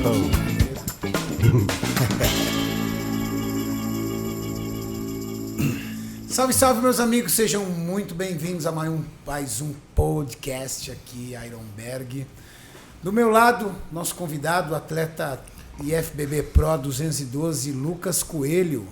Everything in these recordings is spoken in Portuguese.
Renatão. Salve, salve, meus amigos, sejam muito bem-vindos a mais um podcast aqui, Ironberg. Do meu lado, nosso convidado, atleta IFBB Pro 212, Lucas Coelho.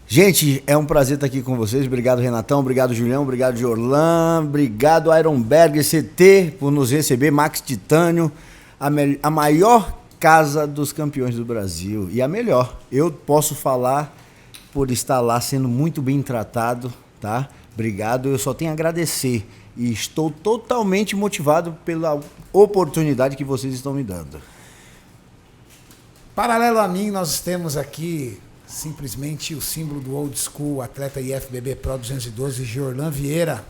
Gente, é um prazer estar aqui com vocês. Obrigado, Renatão. Obrigado, Julião. Obrigado, Jorlan. Obrigado, Ironberg CT, por nos receber. Max Titânio, a maior casa dos campeões do Brasil. E a melhor. Eu posso falar por estar lá sendo muito bem tratado, tá? Obrigado. Eu só tenho a agradecer. E estou totalmente motivado pela oportunidade que vocês estão me dando. Paralelo a mim, nós temos aqui simplesmente o símbolo do old school, atleta IFBB Pro 212, Jorlan Vieira.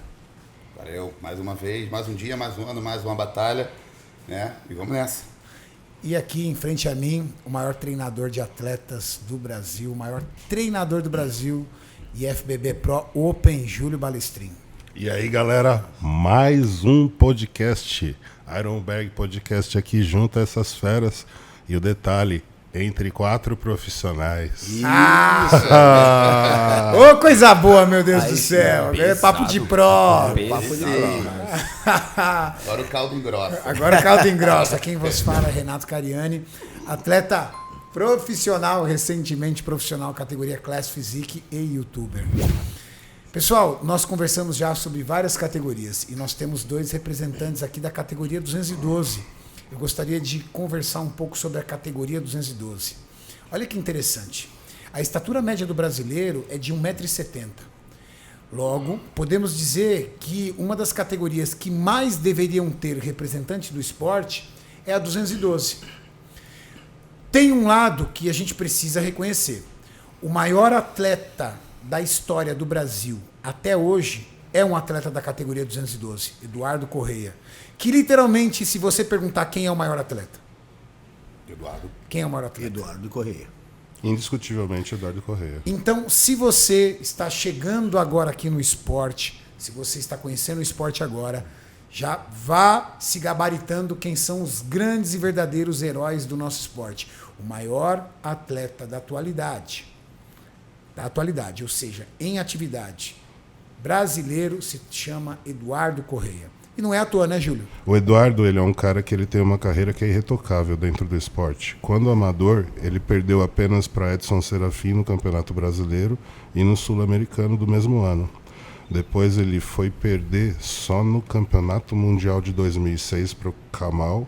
Valeu, mais uma vez, mais um dia, mais um ano, mais uma batalha, né? E vamos nessa. E aqui em frente a mim, o maior treinador de atletas do Brasil, o maior treinador do Brasil, IFBB Pro Open, Júlio Balestrin. E aí, galera, mais um podcast, Ironberg Podcast aqui junto a essas feras. E o detalhe, entre 4 profissionais. Isso! Ô, coisa boa, meu Deus do céu. É papo de pró. Papo de Agora o caldo engrossa. Agora o caldo engrossa. Quem vos fala é Renato Cariani, atleta profissional, recentemente profissional, categoria Class Physique e youtuber. Pessoal, nós conversamos já sobre várias categorias e nós temos 2 representantes aqui da categoria 212. Eu gostaria de conversar um pouco sobre a categoria 212. Olha que interessante. A estatura média do brasileiro é de 1,70 m. Logo, podemos dizer que uma das categorias que mais deveriam ter representante do esporte é a 212. Tem um lado que a gente precisa reconhecer. O maior atleta da história do Brasil até hoje é um atleta da categoria 212, Eduardo Correia. Que literalmente, se você perguntar quem é o maior atleta. Eduardo. Quem é o maior atleta? Eduardo Correia. Indiscutivelmente, Eduardo Correia. Então, se você está chegando agora aqui no esporte, se você está conhecendo o esporte agora, já vá se gabaritando quem são os grandes e verdadeiros heróis do nosso esporte. O maior atleta da atualidade, ou seja, em atividade, brasileiro, se chama Eduardo Correia. E não é à toa, né, Júlio? O Eduardo, ele é um cara que ele tem uma carreira que é irretocável dentro do esporte. Quando amador, ele perdeu apenas para Edson Serafim no Campeonato Brasileiro e no Sul-Americano do mesmo ano. Depois ele foi perder só no Campeonato Mundial de 2006 para o Kamal.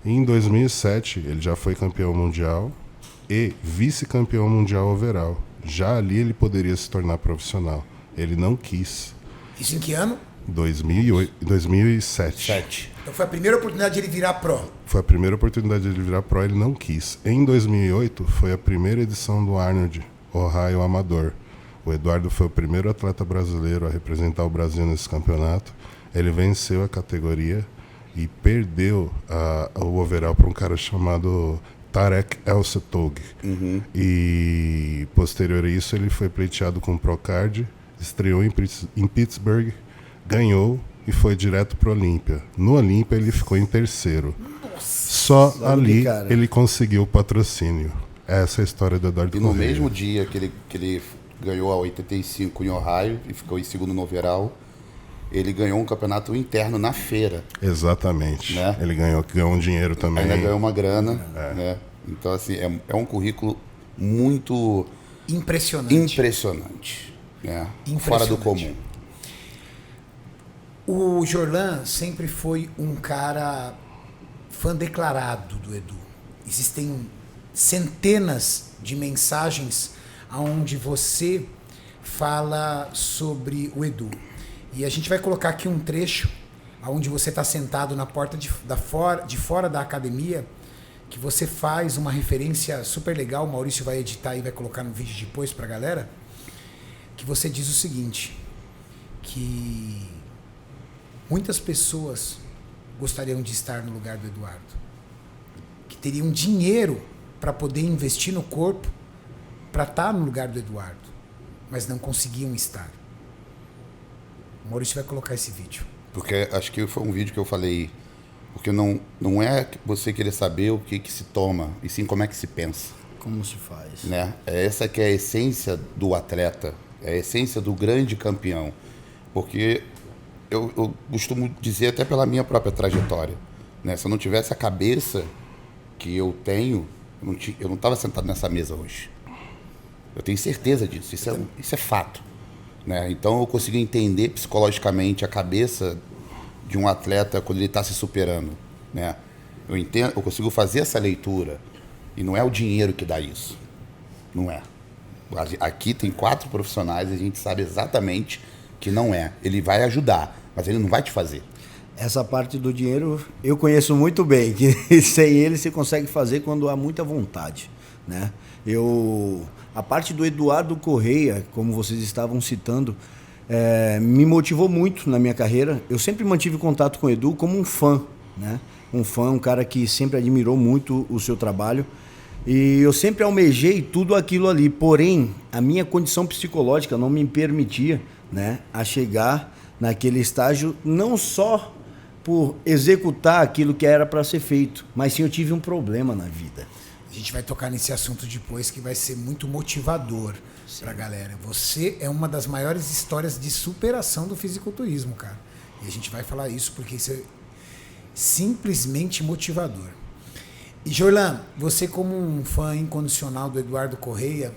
E em 2007 ele já foi campeão mundial e vice-campeão mundial overall. Já ali ele poderia se tornar profissional. Ele não quis. Isso em que ano? 2007. Então foi a primeira oportunidade de ele virar pro. Foi a primeira oportunidade de ele virar pro, ele não quis. Em 2008 foi a primeira edição do Arnold Ohio Amador. O Eduardo foi o primeiro atleta brasileiro a representar o Brasil nesse campeonato. Ele venceu a categoria e perdeu o overall para um cara chamado Tarek El Setog. E posterior a isso ele foi pleiteado com o Procard, estreou em Pittsburgh, ganhou e foi direto pro Olímpia. No Olímpia ele ficou em terceiro. Só ali ele conseguiu o patrocínio. Essa é a história do Eduardo E no Correia. mesmo dia que ele ganhou a 85 em Ohio e ficou em segundo no overall, ele ganhou um campeonato interno na feira. Exatamente. Né? Ele ganhou um dinheiro também. Ainda ganhou uma grana. Né? Então, assim, é um currículo muito impressionante. Né? Fora do comum. O Jorlan sempre foi um cara fã declarado do Edu. Existem centenas de mensagens onde você fala sobre o Edu. E a gente vai colocar aqui um trecho onde você está sentado na porta de fora da academia, que você faz uma referência super legal, o Maurício vai editar e vai colocar no vídeo depois para a galera, que você diz o seguinte, que muitas pessoas gostariam de estar no lugar do Eduardo, que teriam dinheiro para poder investir no corpo para estar no lugar do Eduardo, mas não conseguiam estar. O Maurício vai colocar esse vídeo. Porque acho que foi um vídeo que eu falei Porque não é você querer saber o que se toma, e sim como é que se pensa. Como se faz. Né? Essa que é a essência do atleta, é a essência do grande campeão. Porque eu costumo dizer, até pela minha própria trajetória, né? Se eu não tivesse a cabeça que eu tenho, eu não estava sentado nessa mesa hoje. Eu tenho certeza disso, isso é fato. Né? Então eu consigo entender psicologicamente a cabeça de um atleta quando ele está se superando. Né? Eu consigo fazer essa leitura. E não é o dinheiro que dá isso. Não é. Aqui tem 4 profissionais e a gente sabe exatamente que não é. Ele vai ajudar, mas ele não vai te fazer. Essa parte do dinheiro eu conheço muito bem, que sem ele você consegue fazer quando há muita vontade. Né? A parte do Eduardo Correia, como vocês estavam citando, me motivou muito na minha carreira. Eu sempre mantive contato com o Edu como um fã. Né? Um cara que sempre admirou muito o seu trabalho. E eu sempre almejei tudo aquilo ali, porém, a minha condição psicológica não me permitia, né, a chegar naquele estágio, não só por executar aquilo que era para ser feito, mas sim eu tive um problema na vida. A gente vai tocar nesse assunto depois, que vai ser muito motivador para a galera. Você é uma das maiores histórias de superação do fisiculturismo, cara. E a gente vai falar isso porque isso é simplesmente motivador. E Jorlan, você como um fã incondicional do Eduardo Correia,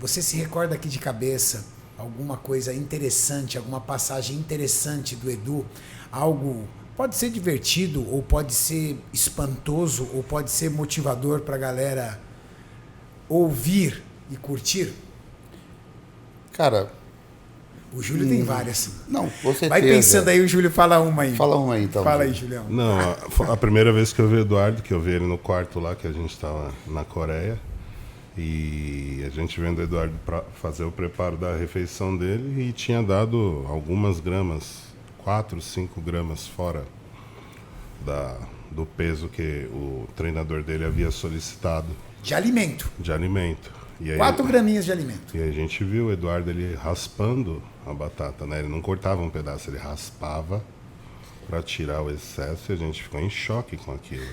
você se recorda aqui de cabeça alguma coisa interessante, alguma passagem interessante do Edu? Algo, pode ser divertido, ou pode ser espantoso, ou pode ser motivador para a galera ouvir e curtir? Cara... O Júlio tem várias. Não, com certeza. Vai pensando aí, o Júlio fala uma aí. Fala uma aí, então. Fala aí, Julião. Não, a primeira vez que eu vi o Eduardo, que eu vi ele no quarto lá, que a gente estava na Coreia, e a gente vendo o Eduardo para fazer o preparo da refeição dele, e tinha dado algumas gramas, 4, 5 gramas fora do peso que o treinador dele havia solicitado. De alimento. De alimento. E aí, 4 graminhas de alimento. E a gente viu o Eduardo ele raspando a batata, né? Ele não cortava um pedaço, ele raspava para tirar o excesso, e a gente ficou em choque com aquilo.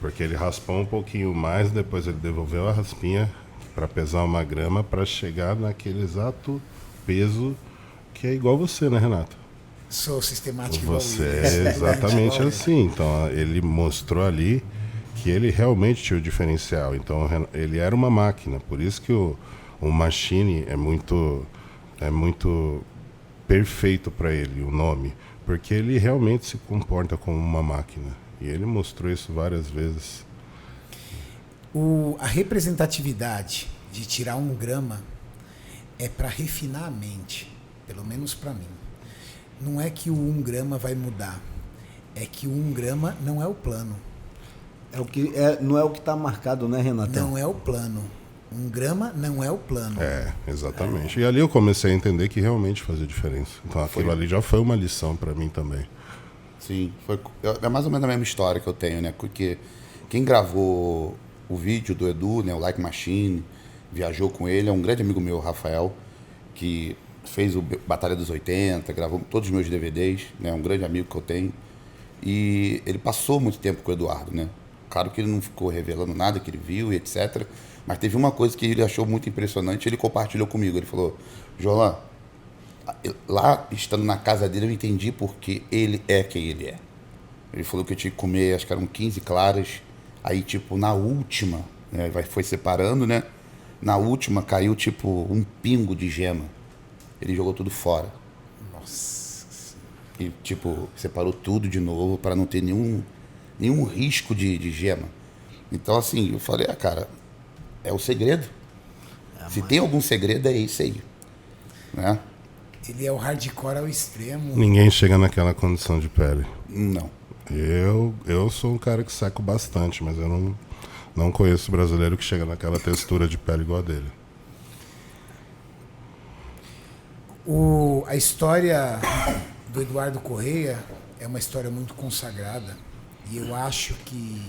Porque ele raspou um pouquinho mais, depois ele devolveu a raspinha para pesar 1 grama para chegar naquele exato peso que é igual você, né, Renato? Sou sistemático. Você é exatamente assim. Então ele mostrou ali que ele realmente tinha o diferencial. Então ele era uma máquina, por isso que o Machine é muito perfeito para ele, o nome, porque ele realmente se comporta como uma máquina, e ele mostrou isso várias vezes. A representatividade de tirar 1 grama é para refinar a mente, pelo menos para mim. Não é que o 1 grama vai mudar, é que o 1 grama não é o plano. Não é o que está marcado, né, Renatão? Não é o plano. 1 grama não é o plano. Exatamente. E ali eu comecei a entender que realmente fazia diferença. Então aquilo ali já foi uma lição para mim também. Sim, é mais ou menos a mesma história que eu tenho, né? Porque quem gravou o vídeo do Edu, né, o Like Machine, viajou com ele, é um grande amigo meu, Rafael, que fez o Batalha dos 80, gravou todos os meus DVDs, né? Um grande amigo que eu tenho. E ele passou muito tempo com o Eduardo, né? Claro que ele não ficou revelando nada que ele viu e etc. Mas teve uma coisa que ele achou muito impressionante, ele compartilhou comigo. Ele falou: Jolan, lá estando na casa dele eu entendi porque ele é quem ele é. Ele falou que eu tinha que comer, acho que eram 15 claras. Aí, tipo, na última, né, foi separando, né? Na última caiu, tipo, um pingo de gema. Ele jogou tudo fora. Nossa. E, tipo, separou tudo de novo para não ter nenhum risco de gema. Então, assim, eu falei, cara, é o segredo. Se tem algum segredo, é isso aí. Né? Ele é o hardcore ao extremo. Ninguém chega naquela condição de pele. Não. Eu sou um cara que seco bastante, mas eu não conheço brasileiro que chega naquela textura de pele igual a dele. A história do Eduardo Correia é uma história muito consagrada. E eu acho que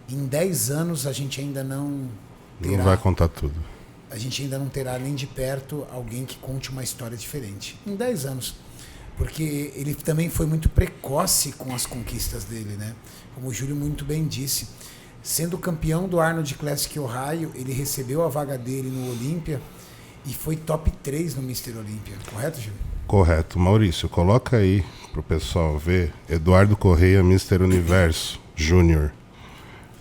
em 10 anos a gente ainda não terá... Não vai contar tudo. A gente ainda não terá nem de perto alguém que conte uma história diferente. Em 10 anos. porque ele também foi muito precoce com as conquistas dele, né? Como o Júlio muito bem disse. Sendo campeão do Arnold Classic Ohio, ele recebeu a vaga dele no Olímpia e foi top 3 no Mr. Olímpia. Correto, Júlio? Correto. Maurício, coloca aí pro pessoal ver. Eduardo Correia, Mr. Universo Júnior.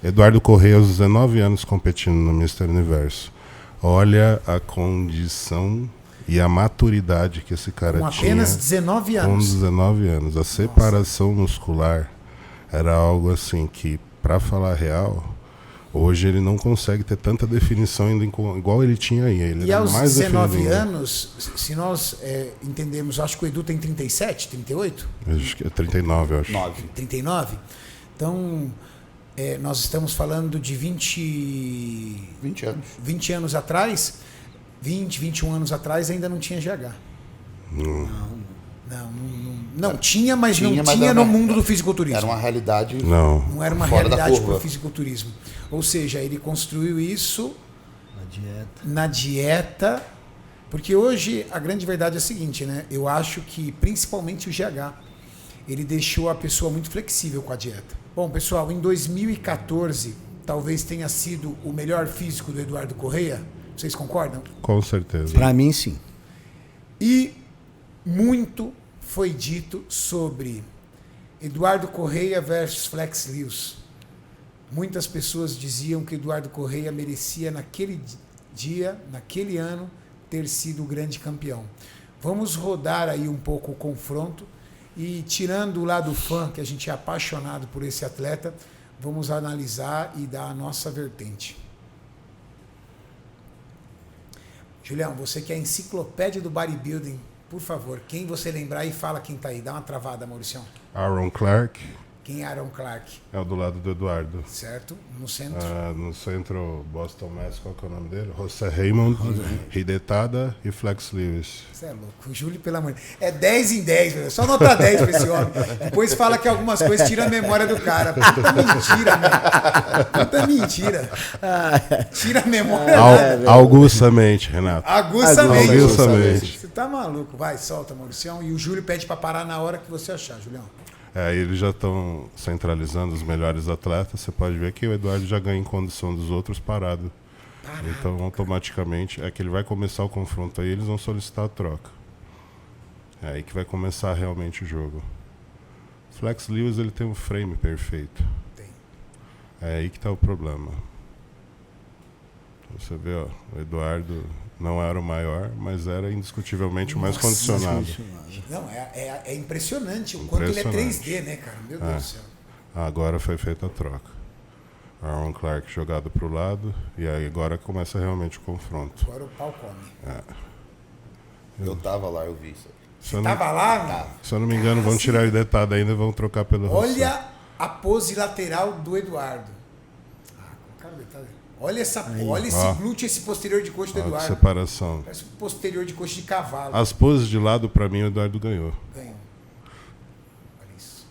Eduardo Correia, aos 19 anos, competindo no Mr. Universo. Olha a condição e a maturidade que esse cara Com tinha. apenas 19 Com anos. 19 anos. A separação muscular era algo assim que, para falar real, hoje ele não consegue ter tanta definição ainda igual ele tinha aí. Ele E era aos mais 19 definido. anos, se nós entendemos, acho que o Edu tem 37, 38? Acho que é 39, eu acho. 9. 39? Então, nós estamos falando de 20 anos. 20 anos atrás, 20, 21 anos atrás ainda não tinha GH. Não, tinha, mas não tinha no mundo do fisiculturismo. Era uma realidade Não era uma fora da realidade para curva. o fisiculturismo. Ou seja, ele construiu isso dieta. na dieta, porque hoje a grande verdade é a seguinte, né? Eu acho que principalmente o GH, ele deixou a pessoa muito flexível com a dieta. Bom, pessoal, em 2014, talvez tenha sido o melhor físico do Eduardo Correia. Vocês concordam? Com certeza. Pra mim, sim. E muito foi dito sobre Eduardo Correia versus Flex Lewis. Muitas pessoas diziam que Eduardo Correia merecia naquele dia, naquele ano, ter sido o grande campeão. Vamos rodar aí um pouco o confronto e, tirando o lado fã, que a gente é apaixonado por esse atleta, vamos analisar e dar a nossa vertente. Julião, você que é a enciclopédia do bodybuilding, por favor, quem você lembrar e fala quem tá aí. Dá uma travada, Mauricião. Aaron Clark Quem é Aaron Clark? é o do lado do Eduardo. Certo? No centro. No centro Boston Mass, qual que é o nome dele? José Raymond, Hidetada e Flex Lewis. Você é louco. O Júlio, pelo amor de Deus. É 10 em 10, velho. Só nota 10 pra esse homem. Depois fala que algumas coisas tiram a memória do cara. Puta mentira, velho. Puta mentira. Tira a memória. Augustamente, Renato. Aguçamente. Aguçamente. Você tá maluco. Vai, solta, Mauricião. E o Júlio pede pra parar na hora que você achar, Julião. Eles já estão centralizando os melhores atletas. Você pode ver que o Eduardo já ganha em condição dos outros parado. Então, automaticamente, é que ele vai começar o confronto aí, eles vão solicitar a troca. É aí que vai começar realmente o jogo. Flex Lewis, ele tem um frame perfeito. Tem. É aí que está o problema. Você vê, ó, o Eduardo não era o maior, mas era indiscutivelmente o mais condicionado. Não, é impressionante o quanto ele é 3D, né, cara? Meu Deus do céu. Agora foi feita a troca. Aaron Clark jogado para o lado, e aí agora começa realmente o confronto. Agora o pau come. Eu tava lá, eu vi isso. Se eu não, Tava lá? se eu não me engano, vão tirar o Hidetada ainda e vão trocar pelo Rousseau. Olha a pose lateral do Eduardo. Colocaram o detalhe. Olha esse glúteo, esse posterior de coxa do Ó, que Eduardo. separação. Parece um posterior de coxa de cavalo. As poses de lado, para mim, o Eduardo ganhou. Ganhou. Olha isso.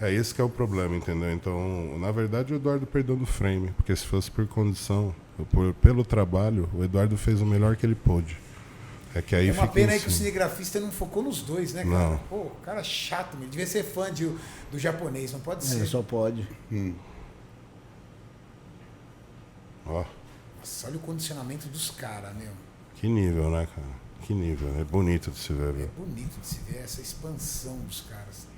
É esse que é o problema, entendeu? Então, na verdade, o Eduardo perdeu no frame, porque se fosse por condição, pelo trabalho, o Eduardo fez o melhor que ele pôde. É que aí É uma fica pena em aí que o cima. cinegrafista não focou nos dois, né, cara? Não. Pô, cara chato, meu. Devia ser fã do japonês, não pode ser. Ele só pode. Ó, Nossa, olha o condicionamento dos caras, meu. que nível, né, cara? Que nível. É bonito de se ver, É viu? bonito de se ver essa expansão dos caras.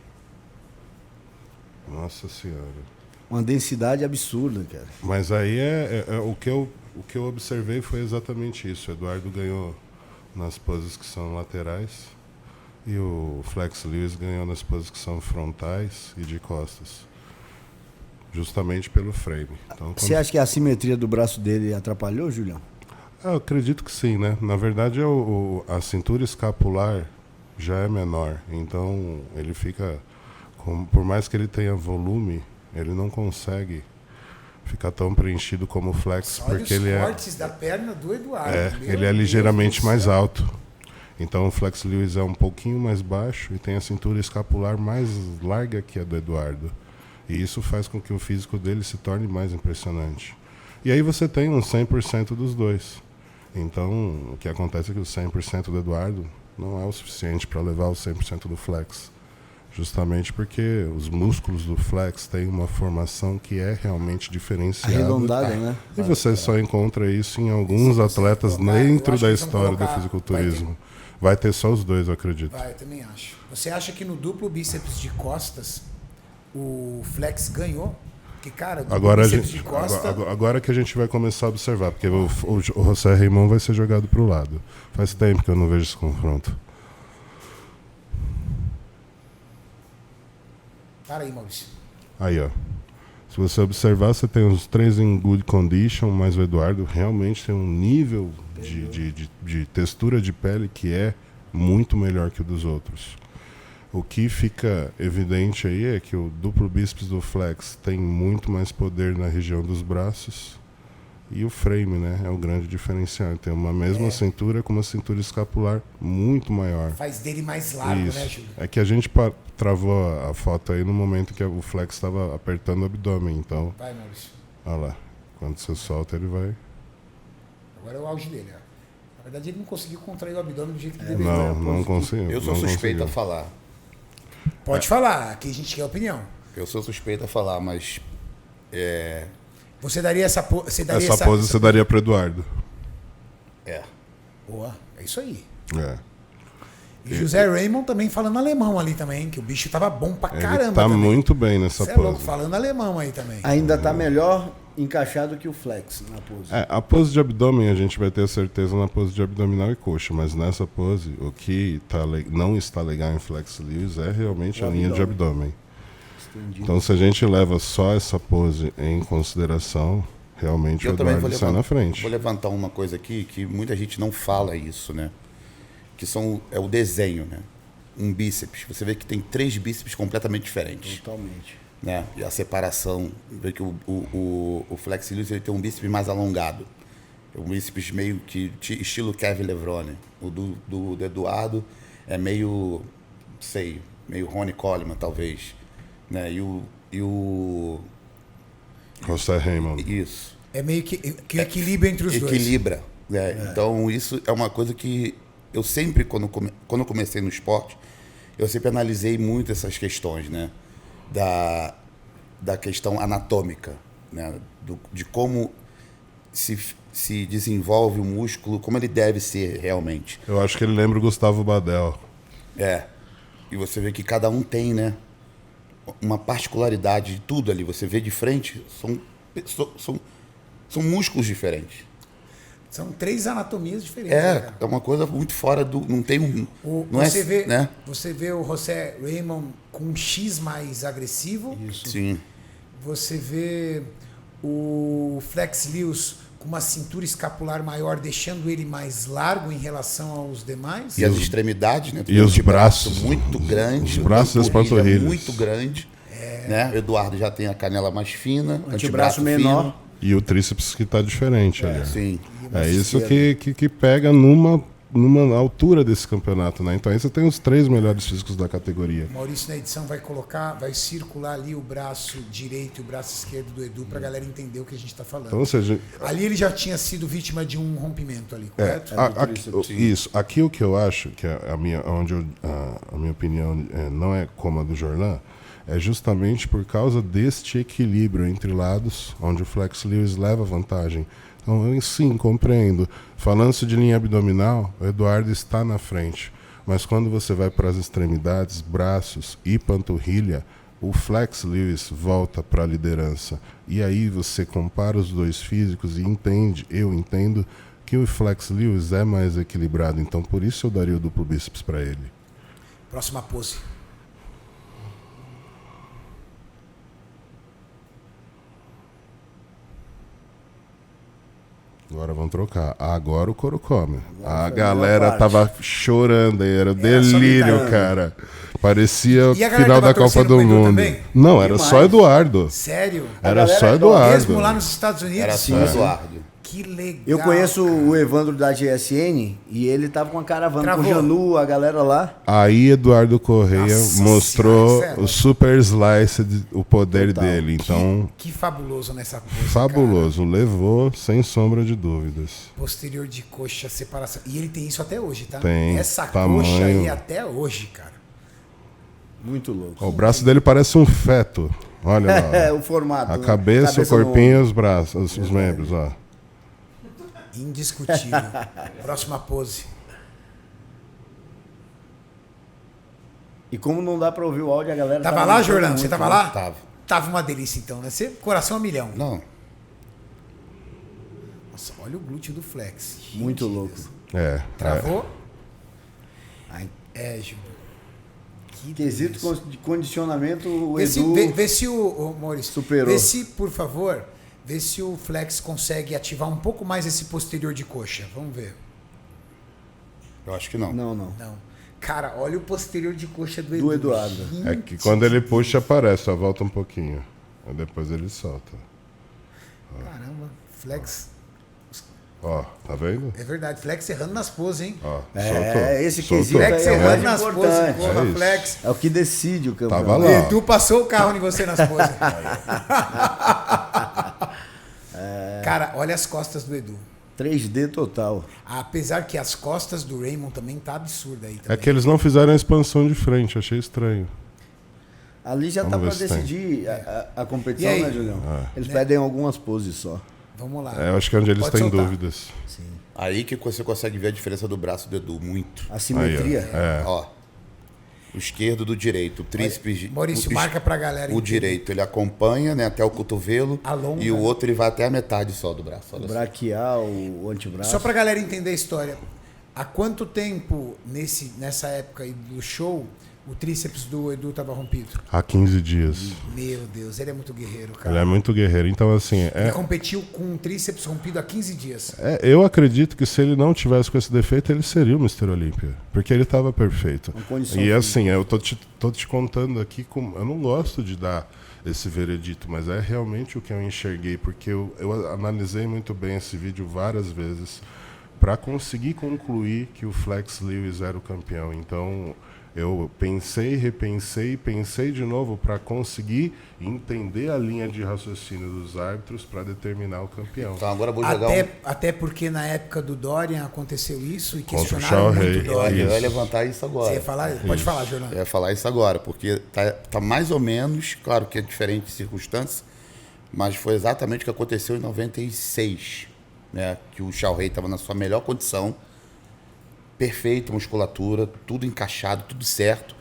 Nossa Senhora. Uma densidade absurda, cara. Mas aí o que eu observei foi exatamente isso. O Eduardo ganhou nas poses que são laterais e o Flex Lewis ganhou nas poses que são frontais e de costas. Justamente pelo frame. Então, Você acha que a assimetria do braço dele atrapalhou, Julião? Eu acredito que sim, né? Na verdade, a cintura escapular já é menor. Então, ele fica... por mais que ele tenha volume, ele não consegue ficar tão preenchido como o Flex. Olha porque os ele cortes da perna do Eduardo. Meu ele é Deus ligeiramente do mais céu. alto. Então, o Flex Lewis é um pouquinho mais baixo e tem a cintura escapular mais larga que a do Eduardo. E isso faz com que o físico dele se torne mais impressionante. E aí você tem um 100% dos dois. Então, o que acontece é que o 100% do Eduardo não é o suficiente para levar o 100% do flex. Justamente porque os músculos do flex têm uma formação que é realmente diferenciada. Arredondada, né? E você só encontra isso em alguns atletas dentro da história do fisiculturismo. Vai ter só os dois, eu acredito. Vai, eu também acho. Você acha que no duplo bíceps de costas o flex ganhou? Porque, cara, duplo Agora, bíceps de costas... agora que a gente vai começar a observar, porque o José Raymond vai ser jogado para o lado. Faz tempo que eu não vejo esse confronto. Para aí, Maurício. Aí, ó. Se você observar, você tem os três em good condition, mas o Eduardo realmente tem um nível de textura de pele que é muito melhor que o dos outros. O que fica evidente aí é que o duplo bíceps do flex tem muito mais poder na região dos braços e o frame, né, é o grande diferencial. Tem uma mesma cintura com uma cintura escapular muito maior. Faz dele mais largo, Isso. né, Júlio? É que a gente travou a foto aí no momento que o flex estava apertando o abdômen, então, Vai, Maurício. olha lá, quando você solta ele vai... Agora é o auge dele, ó. Na verdade, ele não conseguiu contrair o abdômen do jeito que deveria. Não conseguiu. Eu sou não suspeito conseguiu. a falar. Pode falar, aqui a gente quer opinião. Eu sou suspeito a falar, mas Você daria essa pose... Essa pose você daria para Eduardo. Boa, é isso aí. É. E José Raymond também falando alemão ali também, que o bicho tava bom pra caramba. Ele tá também. muito bem nessa Cê é pose. louco, falando alemão aí também. Ainda tá melhor encaixado que o flex na pose. A pose de abdômen a gente vai ter certeza na pose de abdominal e coxa, mas nessa pose o que não está legal em Flex Lewis é realmente a linha de abdômen. Entendi. Então se a gente leva só essa pose em consideração, realmente o Eduardo sai na frente. Vou levantar uma coisa aqui que muita gente não fala isso, né? Que é o desenho, né? Um bíceps. Você vê que tem 3 bíceps completamente diferentes. Totalmente. Né? E a separação, vê que o Flex Lewis ele tem um bíceps mais alongado. É um bíceps meio que estilo Kevin Levrone. O do Eduardo é meio, meio Ronnie Coleman, talvez. Né? E o José Raymond. Isso. É meio que o equilíbrio entre os dois. Equilibra. Né? Então, isso é uma coisa que eu sempre, quando eu comecei no esporte, eu sempre analisei muito essas questões, né? Da questão anatômica, né? De como se desenvolve o músculo, como ele deve ser realmente. Eu acho que ele lembra o Gustavo Badel. E você vê que cada um tem, né? Uma particularidade de tudo ali. Você vê de frente, são músculos diferentes. São 3 anatomias diferentes. Né, cara? É uma coisa muito fora do... Não tem um... Você vê o José Raymond com um X mais agressivo. Isso. Sim. Você vê o Flex Lewis com uma cintura escapular maior, deixando ele mais largo em relação aos demais. E as extremidades, né? E os braços. Muito grandes. Os braços e as panturrilhas. Muito grande. Né? O Eduardo já tem a canela mais fina. Antebraço menor. Fino. E o tríceps que está diferente ali. Sim. É isso que pega numa altura desse campeonato, né? Então aí você tem os 3 melhores físicos da categoria. O Maurício na edição vai circular ali o braço direito e o braço esquerdo do Edu pra galera entender o que a gente tá falando. Então, ou seja, ali ele já tinha sido vítima de um rompimento ali, correto? Isso. Aqui o que eu acho, que a minha opinião não é como a do Jorlan, é justamente por causa deste equilíbrio entre lados, onde o Flex Lewis leva vantagem. Então, eu sim, compreendo. Falando-se de linha abdominal, o Eduardo está na frente. Mas quando você vai para as extremidades, braços e panturrilha, o Flex Lewis volta para a liderança. E aí você compara os dois físicos e eu entendo que o Flex Lewis é mais equilibrado. Então, por isso eu daria o duplo bíceps para ele. Próxima pose. Agora vamos trocar. Agora o couro come. A galera tava chorando aí, era delírio, cara. Parecia E a galera final tava da Copa torcendo do pro Edu Mundo. também? Não, era Demais. só Eduardo. Sério? Era só Eduardo. Mesmo lá nos Estados Unidos? Era só Eduardo. Que legal. Eu conheço cara. o Evandro da GSN e ele tava com a caravana Travou. com o Janu, a galera lá. Aí Eduardo Correia Nossa mostrou senhora, isso é o Super Slice, o poder Total. dele. Então, Que fabuloso nessa pose. fabuloso. Levou sem sombra de dúvidas. Cara. Posterior de coxa, separação. E ele tem isso até hoje, tá? Tem, Essa tamanho. coxa aí até hoje, cara. Muito louco. Ó, o braço dele parece um feto. Olha lá. É, o formato. A né? cabeça, o no corpinho e ombro. os braços, os membros, ó. Indiscutível. Próxima pose. E como não dá pra ouvir o áudio, a galera... Tava lá, gritando Jornal? muito, Você tava né? lá? Tava. Tava uma delícia então, né? Você, coração a milhão. Não. Nossa, olha o glúteo do flex. Gente, Muito louco. É. Travou? Ai, Gil. Que quesito delícia. de condicionamento, o Vê se, Edu... vê se o Maurício, superou. vê se, por favor, vê se o flex consegue ativar um pouco mais esse posterior de coxa. Vamos ver. Eu acho que não. Não. Não. Cara, olha o posterior de coxa do Edu. Do Eduardo. É que quando ele puxa, aparece, só volta um pouquinho. Aí depois ele solta. Caramba, flex. Ó, tá vendo? É verdade, flex errando nas poses, hein? Ó, É, esse soltou. quesito Flex é o errando mais nas poses, importante. porra, É isso. flex. É o que decide o campeonato. Tava lá. Edu passou o carro em você nas poses. Cara, olha as costas do Edu. 3D total. Apesar que as costas do Raymond também tá absurda aí É também. que eles não fizeram a expansão de frente, achei estranho. Ali já Vamos tá ver pra se tem. decidir a competição, E aí? né, Julião? Eles pedem algumas poses só. Vamos lá. É, eu acho que é onde eles Pode têm soltar. dúvidas. Sim. Aí que você consegue ver a diferença do braço do Edu, muito. A simetria. É. Ó, o esquerdo do direito, o tríceps... Maurício, o- marca pra galera O entender. direito, ele acompanha, né, até o cotovelo. Alonga. E o outro, ele vai até a metade só do braço. Olha O só. braquial, o antebraço. Só pra galera entender a história. Há quanto tempo nessa época aí do show o tríceps do Edu tava rompido? Há 15 dias. Meu Deus, ele é muito guerreiro, cara. Ele é muito guerreiro. Então, assim, Ele competiu com um tríceps rompido há 15 dias. eu acredito que se ele não tivesse com esse defeito, ele seria o Mr. Olímpia. Porque ele estava perfeito. Uma condição E assim, eu tô te contando aqui, eu não gosto de dar esse veredito, mas é realmente o que eu enxerguei, porque eu analisei muito bem esse vídeo várias vezes para conseguir concluir que o Flex Lewis era o campeão. Então, eu pensei, repensei, pensei de novo para conseguir entender a linha de raciocínio dos árbitros para determinar o campeão. Então agora eu vou jogar Até porque na época do Dorian aconteceu isso e Contra o questionaram Shaw muito Rey. o Eu Dorian. ia levantar isso agora. Você ia falar? Pode falar, Jornal. Eu ia falar isso agora, porque tá mais ou menos, claro que é diferente de circunstâncias, mas foi exatamente o que aconteceu em 96, né? Que o Shaw Rey estava na sua melhor condição, perfeita musculatura, tudo encaixado, tudo certo,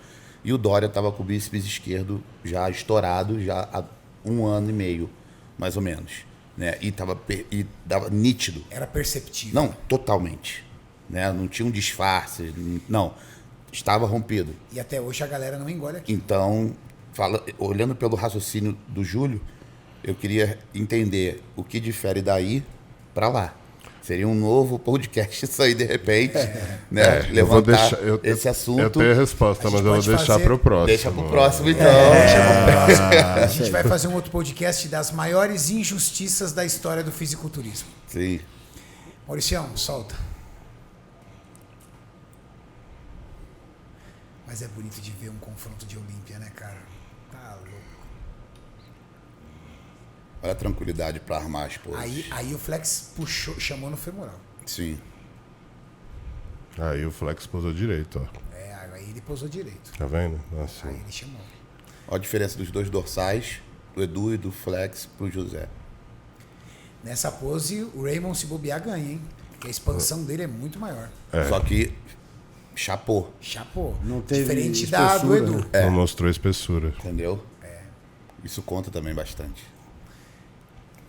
e o Dorian estava com o bíceps esquerdo já estourado, já há 1 ano e meio, mais ou menos, né? E dava nítido. Era perceptível. Não, totalmente, né? Não tinha um disfarce, não, estava rompido. E até hoje a galera não engole aqui. Então, olhando pelo raciocínio do Júlio, eu queria entender o que difere daí para lá. Seria um novo podcast isso aí, de repente, né? Eu vou Levantar deixar, esse assunto. Eu tenho a resposta, A gente mas eu vou pode deixar fazer- para o próximo. Deixa pro próximo, então. A gente vai fazer um outro podcast das maiores injustiças da história do fisiculturismo. Sim. Mauricião, solta. Mas é bonito de ver um confronto de Olímpia, né, cara? Tá louco. Olha a tranquilidade para armar as poses. Aí o Flex puxou, chamou no femoral. Sim. Aí o Flex posou direito, ó. Aí ele posou direito. Tá vendo? Nossa. Aí ele chamou. Olha a diferença dos dois dorsais, do Edu e do Flex pro José. Nessa pose, o Raymond, se bobear, ganha, hein? Porque a expansão dele é muito maior. Só que chapou, Chapou. Não teve Diferente da do espessura. Edu. Não mostrou espessura. entendeu? Isso conta também bastante.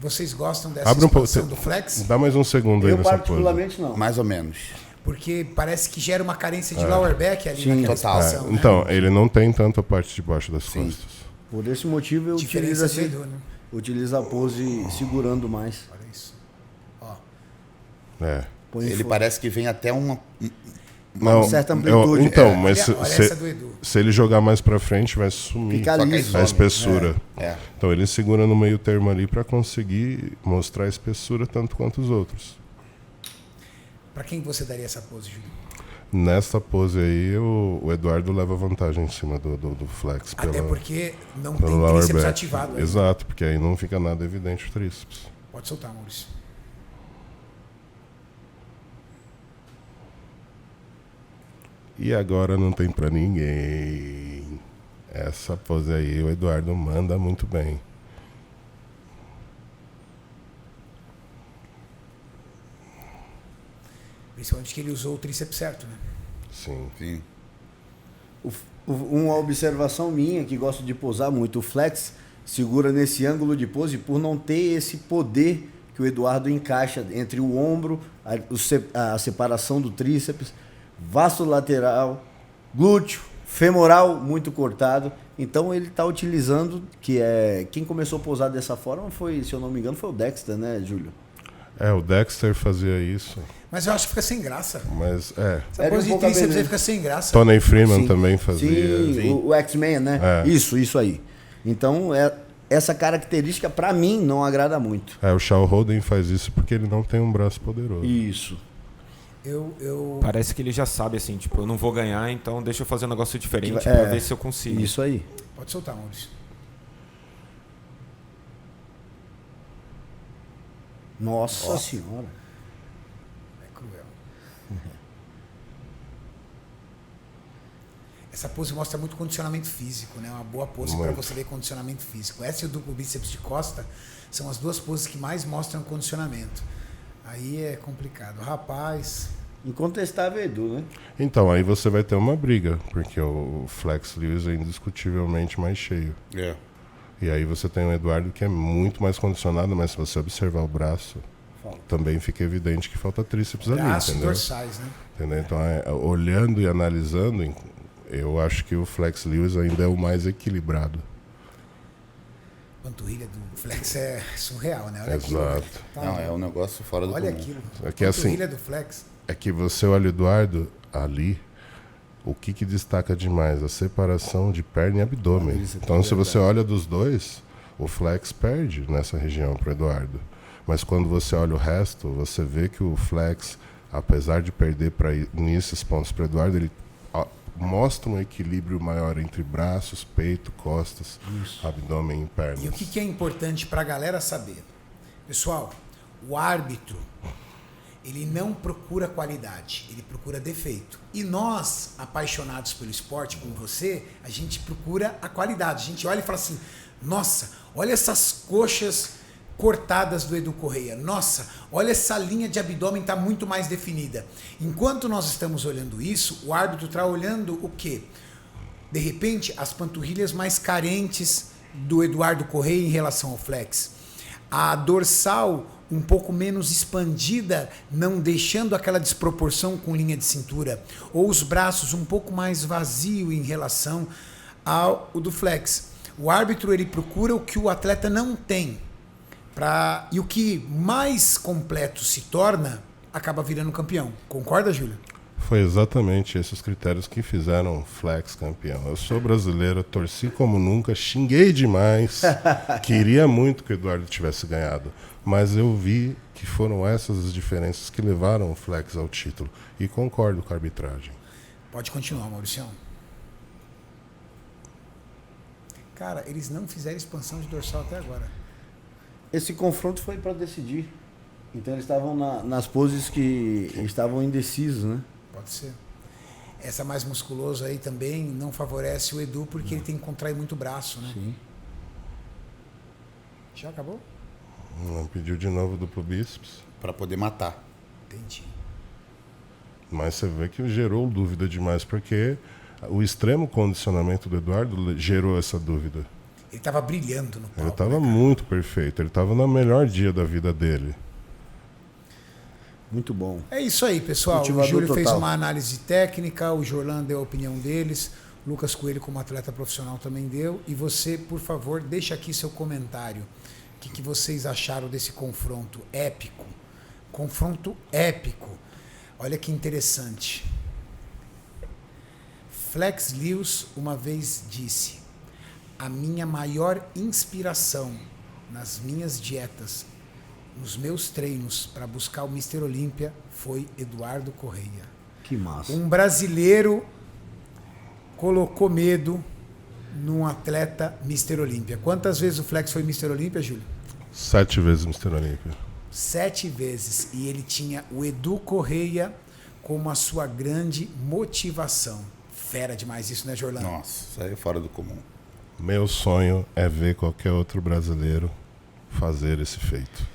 Vocês gostam dessa Abre um pouco. expansão do Flex? Dá mais um segundo aí Eu nessa pose. particularmente não. Mais ou menos. Porque parece que gera uma carência de lower back ali naquela total. expansão, né? Então, ele não tem tanto a parte de baixo das costas. Por esse motivo eu utilizo, Diferença do assim, Edu, né? utilizo a pose segurando mais. Olha isso. Ó, É. Põe Ele fora. parece que vem até uma uma certa amplitude. Então, mas Olha essa do Edu. se ele jogar mais pra frente, vai sumir Fica Só que aí liso. a some. espessura. É. Então ele segura no meio termo ali pra conseguir mostrar a espessura tanto quanto os outros. Pra quem você daria essa pose, Júlio? Nessa pose aí, o Eduardo leva vantagem em cima do flex. Até porque não pelo tem lower tríceps back. ativado ainda. Exato, porque aí não fica nada evidente o tríceps. Pode soltar, Maurício. E agora não tem pra ninguém. Essa pose aí o Eduardo manda muito bem. Principalmente que ele usou o tríceps certo, né? Sim. Sim. Uma observação minha, que gosto de posar muito, o flex segura nesse ângulo de pose por não ter esse poder que o Eduardo encaixa entre o ombro, a separação do tríceps, vasto lateral, glúteo, femoral muito cortado. Então ele está utilizando, quem começou a posar dessa forma foi, se eu não me engano, foi o Dexter, né, Júlio? O Dexter fazia isso, Mas eu acho que fica sem graça. mas Essa Perde pose um de pouco a tríceps beleza. aí fica sem graça. Tony Freeman Sim. também fazia. Sim, o X-Men, né? É. Isso aí. Então, essa característica, para mim, não agrada muito. O Shawn Holden faz isso porque ele não tem um braço poderoso. Isso. Eu... Parece que ele já sabe, assim, tipo, eu não vou ganhar, então deixa eu fazer um negócio diferente É. pra ver se eu consigo. Isso aí. Pode soltar, Maurício. Nossa Senhora. É cruel. Essa pose mostra muito condicionamento físico, né? Uma boa pose para Muito. você ver condicionamento físico. Essa e o duplo bíceps de costa são as duas poses que mais mostram condicionamento. Aí é complicado. Rapaz, Incontestável Edu, né? Então, aí você vai ter uma briga, porque o Flex Lewis é indiscutivelmente mais cheio. É. E aí você tem o Eduardo que é muito mais condicionado, mas se você observar o braço, Falta. também fica evidente que falta tríceps ali, braços entendeu? dorsais, né? Entendeu? Então, olhando e analisando, eu acho que o Flex Lewis ainda é o mais equilibrado. Panturrilha do flex é surreal, né? Olha aquilo. Exato. Tá Não, bom. é um negócio fora do Olha comum. aquilo. É que assim- Panturrilha do flex. É que você olha o Eduardo ali, o que destaca demais? A separação de perna e abdômen. Isso é Então, se verdade. você olha dos dois, o Flex perde nessa região para o Eduardo. Mas quando você olha o resto, você vê que o Flex, apesar de perder nesses pontos para o Eduardo, ele mostra um equilíbrio maior entre braços, peito, costas, abdômen e pernas. E o que é importante para a galera saber? Pessoal, o árbitro, ele não procura qualidade, ele procura defeito. E nós, apaixonados pelo esporte, como você, a gente procura a qualidade. A gente olha e fala assim, nossa, olha essas coxas cortadas do Edu Correia. Nossa, olha essa linha de abdômen está muito mais definida. Enquanto nós estamos olhando isso, o árbitro está olhando o quê? De repente, as panturrilhas mais carentes do Eduardo Correia em relação ao flex. A dorsal um pouco menos expandida, não deixando aquela desproporção com linha de cintura. Ou os braços um pouco mais vazio em relação ao do flex. O árbitro ele procura o que o atleta não tem. E o que mais completo se torna, acaba virando campeão. Concorda, Júlio? Foi exatamente esses critérios que fizeram o Flex campeão. Eu sou brasileiro, torci como nunca, xinguei demais, queria muito que o Eduardo tivesse ganhado, mas eu vi que foram essas as diferenças que levaram o Flex ao título e concordo com a arbitragem. Pode continuar, Mauricião. Cara, eles não fizeram expansão de dorsal até agora. Esse confronto foi para decidir. Então eles estavam nas poses que estavam indecisos, né? Pode ser. Essa mais musculoso aí também não favorece o Edu porque ele tem que contrair muito o braço, né? Sim. Já acabou? Não pediu de novo duplo bíceps, Pra poder matar. Entendi. mas você vê que gerou dúvida demais, porque o extremo condicionamento do Eduardo gerou essa dúvida. Ele estava brilhando no palco. Ele estava né, cara? muito perfeito, ele estava no melhor dia da vida dele. Muito bom. É isso aí, pessoal. Motivador O Júlio fez total. uma análise técnica, o Jorlan deu a opinião deles, o Lucas Coelho, como atleta profissional, também deu. E você, por favor, deixa aqui seu comentário. O que vocês acharam desse confronto épico? Confronto épico. Olha que interessante. Flex Lewis uma vez disse: a minha maior inspiração nas minhas dietas, nos meus treinos para buscar o Mr. Olímpia foi Eduardo Correia. Que massa. Um brasileiro colocou medo num atleta Mr. Olímpia. Quantas vezes o Flex foi Mr. Olímpia, Júlio? 7 vezes Mr. Olímpia. 7 vezes. E ele tinha o Edu Correia como a sua grande motivação. Fera demais isso, né, Jorlan? Nossa, isso aí é fora do comum. Meu sonho é ver qualquer outro brasileiro fazer esse feito.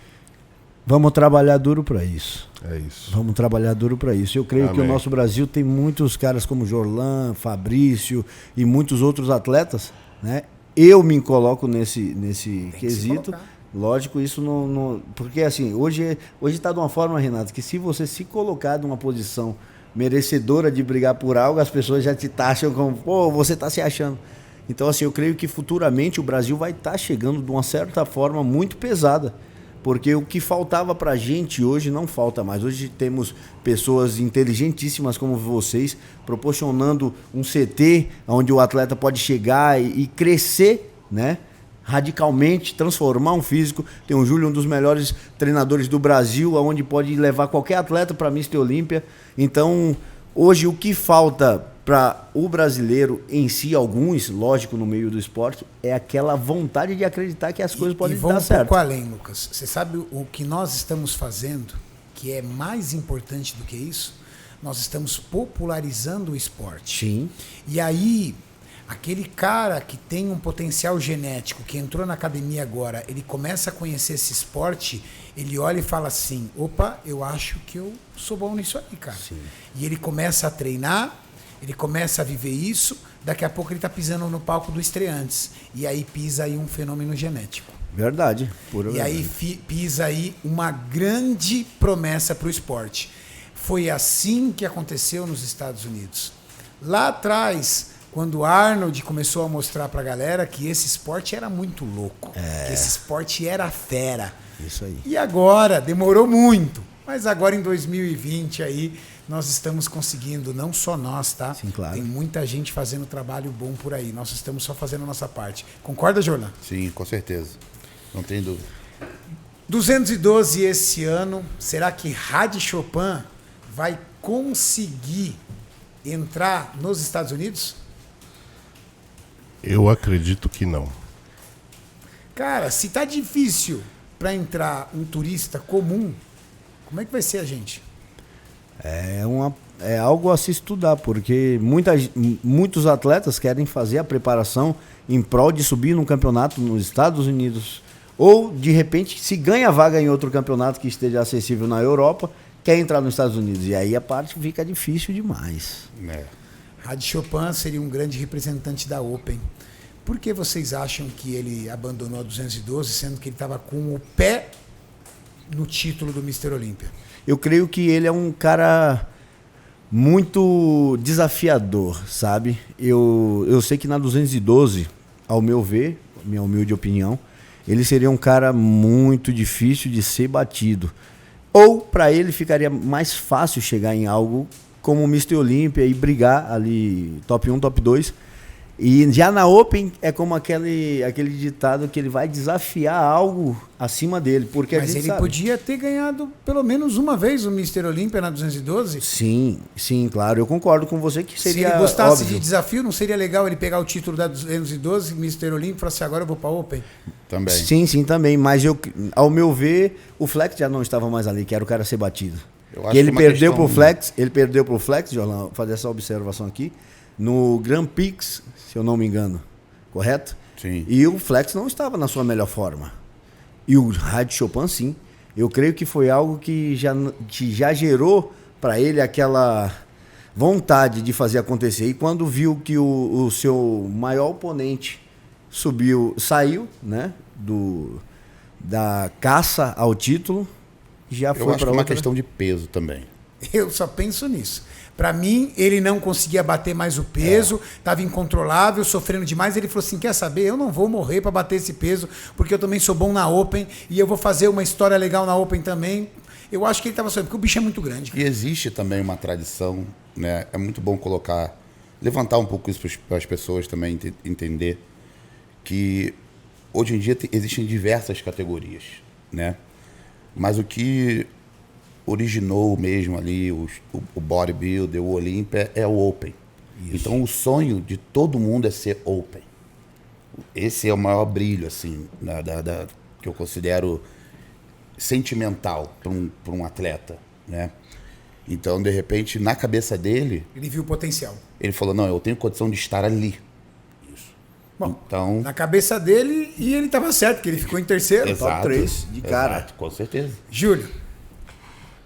Vamos trabalhar duro para isso. É isso. Vamos trabalhar duro para isso. Eu creio que o Amém. nosso Brasil tem muitos caras como Jorlan, Fabrício e muitos outros atletas, né? Eu me coloco nesse que se quesito. colocar. Lógico, isso não. Porque assim, hoje está de uma forma, Renato, que se você se colocar numa posição merecedora de brigar por algo, as pessoas já te taxam como, pô, você está se achando. Então, assim, eu creio que futuramente o Brasil vai estar chegando de uma certa forma muito pesada. Porque o que faltava pra gente hoje não falta mais. Hoje temos pessoas inteligentíssimas como vocês, proporcionando um CT onde o atleta pode chegar e crescer, né? Radicalmente, transformar um físico. Tem o Júlio, um dos melhores treinadores do Brasil, onde pode levar qualquer atleta para Mr. Olímpia. Então, hoje o que falta para o brasileiro em si, alguns, lógico, no meio do esporte, é aquela vontade de acreditar que as coisas podem e vamos dar certo. um pouco além, Lucas. Você sabe o que nós estamos fazendo, que é mais importante do que isso? Nós estamos popularizando o esporte. Sim. E aí, aquele cara que tem um potencial genético, que entrou na academia agora, ele começa a conhecer esse esporte, ele olha e fala assim, opa, eu acho que eu sou bom nisso aí, cara. Sim. E ele começa a treinar, ele começa a viver isso, daqui a pouco ele está pisando no palco do Estreantes. E aí pisa aí um fenômeno genético. Verdade. Pura E verdade. aí pisa aí uma grande promessa para o esporte. Foi assim que aconteceu nos Estados Unidos. Lá atrás, quando o Arnold começou a mostrar para a galera que esse esporte era muito louco, que esse esporte era fera. Isso aí. E agora, demorou muito, mas agora em 2020 aí, nós estamos conseguindo, não só nós, tá? Sim, claro. Tem muita gente fazendo trabalho bom por aí. Nós estamos só fazendo a nossa parte. Concorda, Jorlan? Sim, com certeza. Não tem dúvida. 212 esse ano. Será que Rad Chopin vai conseguir entrar nos Estados Unidos? Eu acredito que não. Cara, se tá difícil para entrar um turista comum, como é que vai ser a gente? É algo a se estudar, porque muitos atletas querem fazer a preparação em prol de subir num campeonato nos Estados Unidos. Ou, de repente, se ganha vaga em outro campeonato que esteja acessível na Europa, quer entrar nos Estados Unidos. E aí a parte fica difícil demais. É. Rad Chopin seria um grande representante da Open. Por que vocês acham que ele abandonou a 212, sendo que ele estava com o pé no título do Mr. Olímpia? Eu creio que ele é um cara muito desafiador, sabe? Eu sei que na 212, ao meu ver, minha humilde opinião, ele seria um cara muito difícil de ser batido. Ou para ele ficaria mais fácil chegar em algo como o Mr. Olímpia e brigar ali top 1, top 2. E já na Open é como aquele ditado que ele vai desafiar algo acima dele. Porque Mas ele podia ter ganhado pelo menos uma vez o Mr. Olímpia na 212. Sim, claro. Eu concordo com você que seria Se ele gostasse óbvio. de desafio, não seria legal ele pegar o título da 212, Mr. Olímpia, e falar assim, agora eu vou para Open? Também. Sim, também. Mas ao meu ver, o Flex já não estava mais ali, que era o cara a ser batido. Eu acho Que ele que uma perdeu questão- pro Flex, Jorlan, vou fazer essa observação aqui, no Grand Prix, se eu não me engano, correto? Sim. E o Flex não estava na sua melhor forma. E o Rad Chopin, sim. Eu creio que foi algo que já gerou para ele aquela vontade de fazer acontecer. E quando viu que o seu maior oponente saiu, né, da caça ao título, já Eu foi acho que para é uma outra. questão de peso também. Eu só penso nisso. Para mim, ele não conseguia bater mais o peso, estava incontrolável, sofrendo demais. Ele falou assim, quer saber, eu não vou morrer para bater esse peso, porque eu também sou bom na Open e eu vou fazer uma história legal na Open também. Eu acho que ele estava sofrendo, porque o bicho é muito grande. E existe também uma tradição, né? É muito bom colocar levantar um pouco isso para as pessoas também entender que hoje em dia existem diversas categorias, né? Mas o que originou mesmo ali o bodybuilder, o Olímpia, é o Open. Isso. Então o sonho de todo mundo é ser Open. Esse é o maior brilho, assim, que eu considero sentimental para um atleta, né? Então, de repente, na cabeça dele... Ele viu o potencial. Ele falou, não, eu tenho condição de estar ali. Isso. Bom, então, na cabeça dele, e ele estava certo, porque ele ficou em terceiro. Exato, top 3 de cara. Exato, com certeza. Júlio.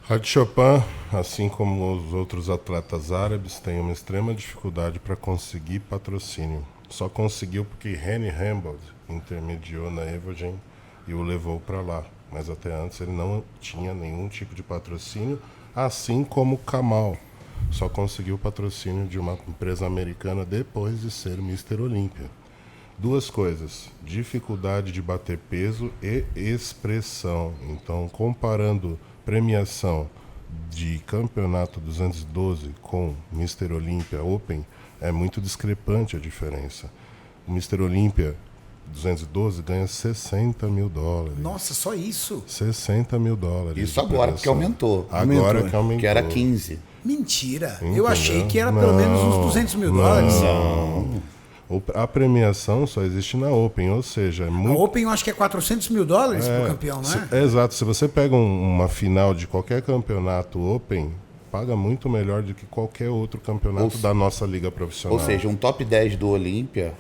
Hadi Choopan, assim como os outros atletas árabes, tem uma extrema dificuldade para conseguir patrocínio. Só conseguiu porque Henny Hambold intermediou na Evogen e o levou para lá. Mas até antes ele não tinha nenhum tipo de patrocínio, assim como Kamal. Só conseguiu o patrocínio de uma empresa americana depois de ser Mr. Olímpia. Duas coisas, dificuldade de bater peso e expressão. Então, comparando premiação de campeonato 212 com Mr. Olímpia Open, é muito discrepante a diferença. O Mr. Olímpia 212 ganha $60 mil. Nossa, só isso? $60 mil. Isso agora, porque aumentou. Agora que aumentou. Que era 15. Mentira. Entendeu? Eu achei que era pelo menos uns $200 mil. Não. A premiação só existe na Open, ou seja, é muito... A Open eu acho que é $400 mil pro campeão, não é? Exato. Se você pega uma final de qualquer campeonato Open, paga muito melhor do que qualquer outro campeonato da nossa liga profissional. Ou seja, um top 10 do Olímpia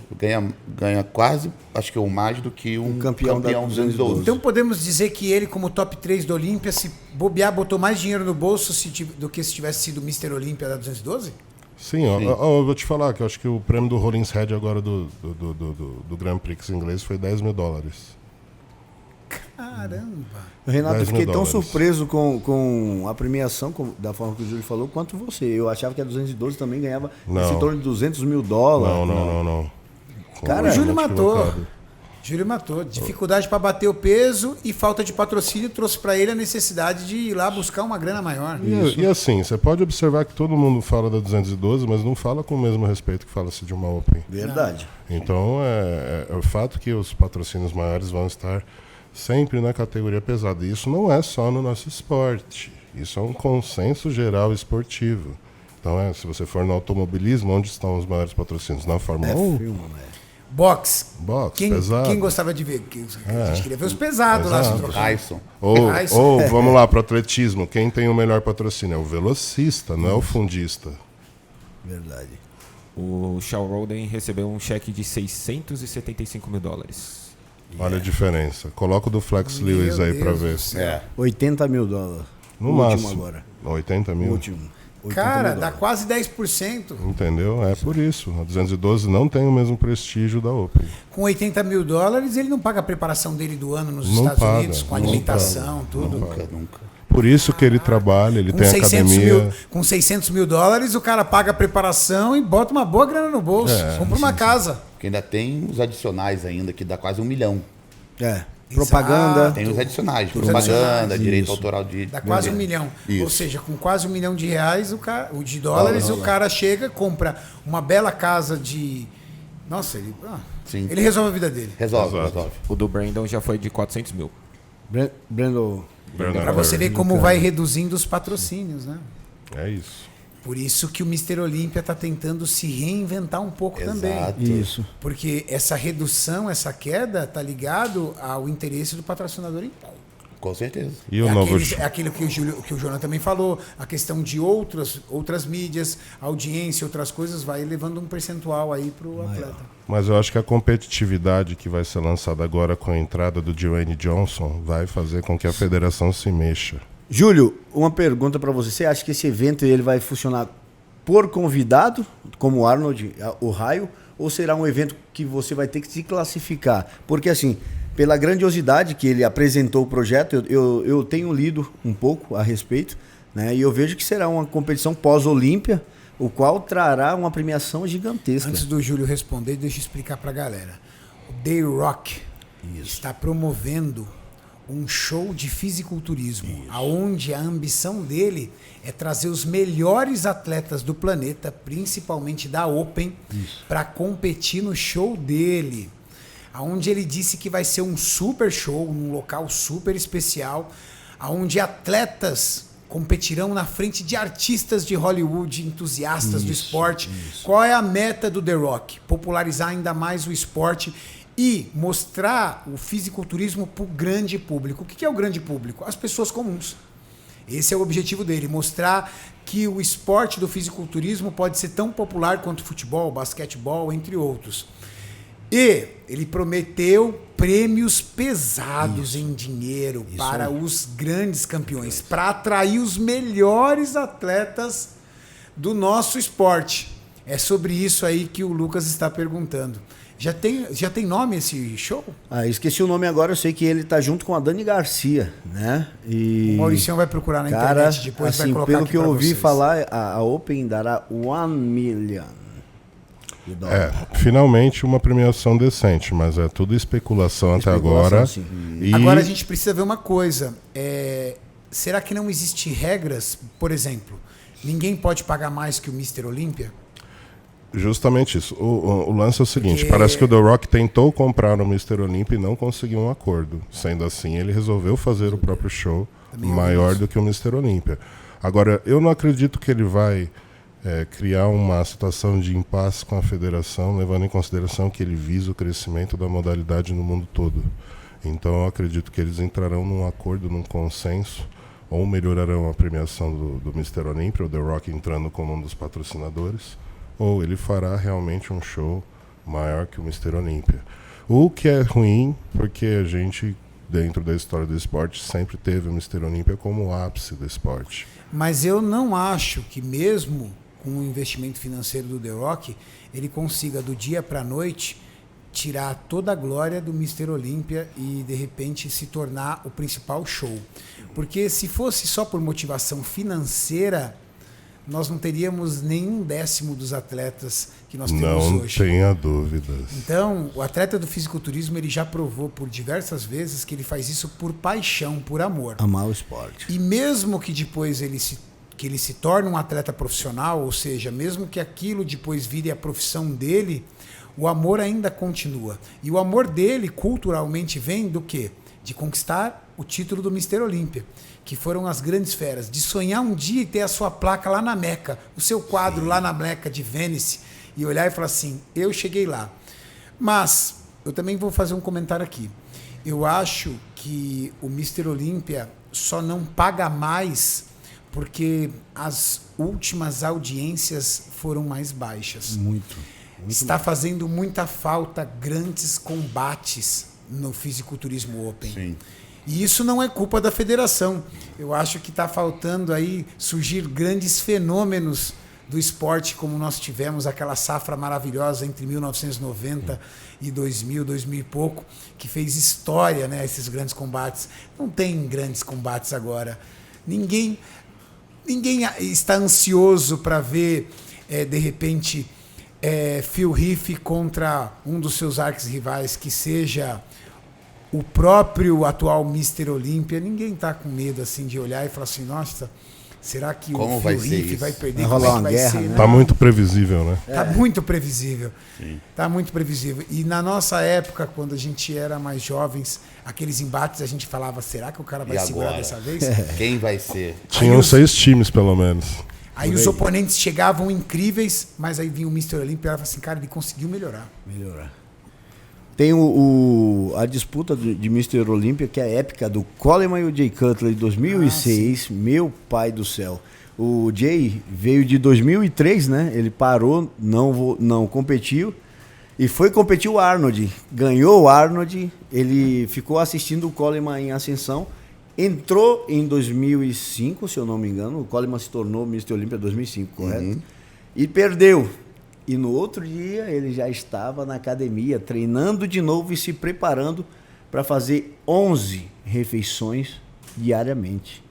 ganha quase, acho que mais do que um campeão da 212. Então podemos dizer que ele, como top 3 do Olímpia, se bobear, botou mais dinheiro no bolso do que se tivesse sido Mr. Olímpia da 212? Sim, eu vou te falar que eu acho que o prêmio do Rollins Head agora do Grand Prix inglês foi $10 mil. Caramba! Renato, eu fiquei tão $10 mil. surpreso com a premiação, da forma que o Júlio falou, quanto você. Eu achava que a 212 também ganhava em torno de $200 mil. Não. Cara, O Júlio matou. equivocado. Júlio matou. Dificuldade para bater o peso e falta de patrocínio trouxe para ele a necessidade de ir lá buscar uma grana maior. E assim, você pode observar que todo mundo fala da 212, mas não fala com o mesmo respeito que fala-se de uma Open. Verdade. Então, é o fato que os patrocínios maiores vão estar sempre na categoria pesada. E isso não é só no nosso esporte. Isso é um consenso geral esportivo. Então, se você for no automobilismo, onde estão os maiores patrocínios? Na Fórmula 1? Boxe. Pesado. Quem gostava de ver? A gente queria ver os pesados lá se trocando. Tyson. Ou vamos lá, para o atletismo. Quem tem o melhor patrocínio? É o velocista, não é o fundista. Verdade. O Shawn Roden recebeu um cheque de $675 mil. Olha a diferença. Coloca o do Flex Lewis aí para ver. $80 mil. No O máximo. último agora. 80 O mil. último. Cara, dá quase 10%. Entendeu? É por isso. A 212 não tem o mesmo prestígio da Open. Com $80 mil, ele não paga a preparação dele do ano nos Não Estados paga, Unidos, com não alimentação, tudo. Nunca. Por isso que ele trabalha, ele Com tem 600 academia. com $600 mil, o cara paga a preparação e bota uma boa grana no bolso. Compra uma casa. Porque ainda tem os adicionais ainda, que dá quase $1 milhão. Propaganda. Tem os adicionais, Os propaganda, adicionais, direito isso. autoral de... Dá quase $1 milhão. Isso. Ou seja, com quase $1 milhão de reais, o cara chega, compra uma bela casa de... Nossa, Sim. ele resolve a vida dele. Resolve. O do Brandon já foi de $400 mil. Brandon. Para você ver como vai reduzindo os patrocínios, né? É isso. Por isso que o Mr. Olímpia está tentando se reinventar um pouco também. Isso. Porque essa redução, essa queda, está ligado ao interesse do patrocinador em pé. Com certeza. E o novo É aquilo que o Jonas também falou, a questão de outras mídias, audiência, outras coisas, vai levando um percentual aí para o atleta. Mas eu acho que a competitividade que vai ser lançada agora com a entrada do Dwayne Johnson vai fazer com que a federação se mexa. Júlio, uma pergunta para você. Você acha que esse evento ele vai funcionar por convidado, como o Arnold, o Raio, ou será um evento que você vai ter que se classificar? Porque assim, pela grandiosidade que ele apresentou o projeto, eu tenho lido um pouco a respeito, né? E eu vejo que será uma competição pós-Olímpia, o qual trará uma premiação gigantesca. Antes do Júlio responder, deixa eu explicar para a galera. O Day Rock está promovendo um show de fisiculturismo, aonde a ambição dele é trazer os melhores atletas do planeta, principalmente da Open, para competir no show dele. Aonde ele disse que vai ser um super show, num local super especial, aonde atletas competirão na frente de artistas de Hollywood, entusiastas do esporte. Qual é a meta do The Rock? Popularizar ainda mais o esporte e mostrar o fisiculturismo para o grande público. O que é o grande público? As pessoas comuns. Esse é o objetivo dele, mostrar que o esporte do fisiculturismo pode ser tão popular quanto futebol, basquetebol, entre outros. E ele prometeu prêmios pesados em dinheiro para os grandes campeões, para atrair os melhores atletas do nosso esporte. É sobre isso aí que o Lucas está perguntando. Já tem nome esse show? Esqueci o nome agora, eu sei que ele tá junto com a Dani Garcia, né? E o Mauricião vai procurar na internet depois, assim, vai colocar pelo aqui que eu ouvi vocês. falar, a Open dará $1 million. Finalmente uma premiação decente, mas é tudo especulação até agora. Sim. E Agora a gente precisa ver uma coisa. Será que não existem regras? Por exemplo, ninguém pode pagar mais que o Mr. Olímpia? justamente isso. O lance é o seguinte, parece que o The Rock tentou comprar o Mr. Olympia e não conseguiu um acordo. Sendo assim, ele resolveu fazer o próprio show maior do que o Mr. Olympia. Agora, eu não acredito que ele vai criar uma situação de impasse com a federação, levando em consideração que ele visa o crescimento da modalidade no mundo todo. Então, eu acredito que eles entrarão num acordo, num consenso, ou melhorarão a premiação do Mr. Olympia, o The Rock entrando como um dos patrocinadores, ou ele fará realmente um show maior que o Mr. Olympia. O que é ruim, porque a gente, dentro da história do esporte, sempre teve o Mr. Olympia como o ápice do esporte. Mas eu não acho que mesmo com o investimento financeiro do The Rock, ele consiga do dia para a noite tirar toda a glória do Mr. Olympia e de repente se tornar o principal show. Porque se fosse só por motivação financeira, nós não teríamos nenhum décimo dos atletas que nós temos hoje. Não tenha dúvidas. Então, o atleta do fisiculturismo, ele já provou por diversas vezes que ele faz isso por paixão, por amor. Amar o esporte. E mesmo que depois ele se torne um atleta profissional, ou seja, mesmo que aquilo depois vire a profissão dele, o amor ainda continua. E o amor dele, culturalmente, vem do quê? De conquistar o título do Mr. Olympia, que foram as grandes feras, de sonhar um dia e ter a sua placa lá na Meca, o seu quadro lá na Meca de Vênice, e olhar e falar assim, eu cheguei lá. Mas, eu também vou fazer um comentário aqui. Eu acho que o Mr. Olympia só não paga mais porque as últimas audiências foram mais baixas. Muito Está fazendo muita falta grandes combates no fisiculturismo Open. Sim. E isso não é culpa da federação. Eu acho que está faltando aí surgir grandes fenômenos do esporte, como nós tivemos aquela safra maravilhosa entre 1990 e 2000 e pouco, que fez história, né, esses grandes combates. Não tem grandes combates agora. Ninguém está ansioso para ver, de repente, Phil Heath contra um dos seus arquirrivais, que seja o próprio atual Mr. Olympia. Ninguém está com medo assim de olhar e falar assim, nossa, será que Como o vai Phil ser Heath isso? vai perder? Vai Como rolar é que uma vai guerra, ser? né? Né? Tá muito previsível, né? Tá muito previsível. Tá muito previsível. E na nossa época, quando a gente era mais jovens, aqueles embates a gente falava, será que o cara vai E segurar agora? dessa vez? Quem vai ser? Tinham 6 times, pelo menos. Aí os oponentes chegavam incríveis, mas aí vinha o Mr. Olympia e falava assim, cara, ele conseguiu melhorar. Tem a disputa de Mr. Olympia, que é a épica do Coleman e o Jay Cutler de 2006. Meu pai do céu. O Jay veio de 2003, né? Ele parou, não competiu. E foi competir o Arnold. Ganhou o Arnold. Ele ficou assistindo o Coleman em ascensão. Entrou em 2005, se eu não me engano. O Coleman se tornou Mr. Olympia em 2005, correto? E perdeu. E no outro dia ele já estava na academia, treinando de novo e se preparando para fazer 11 refeições diariamente,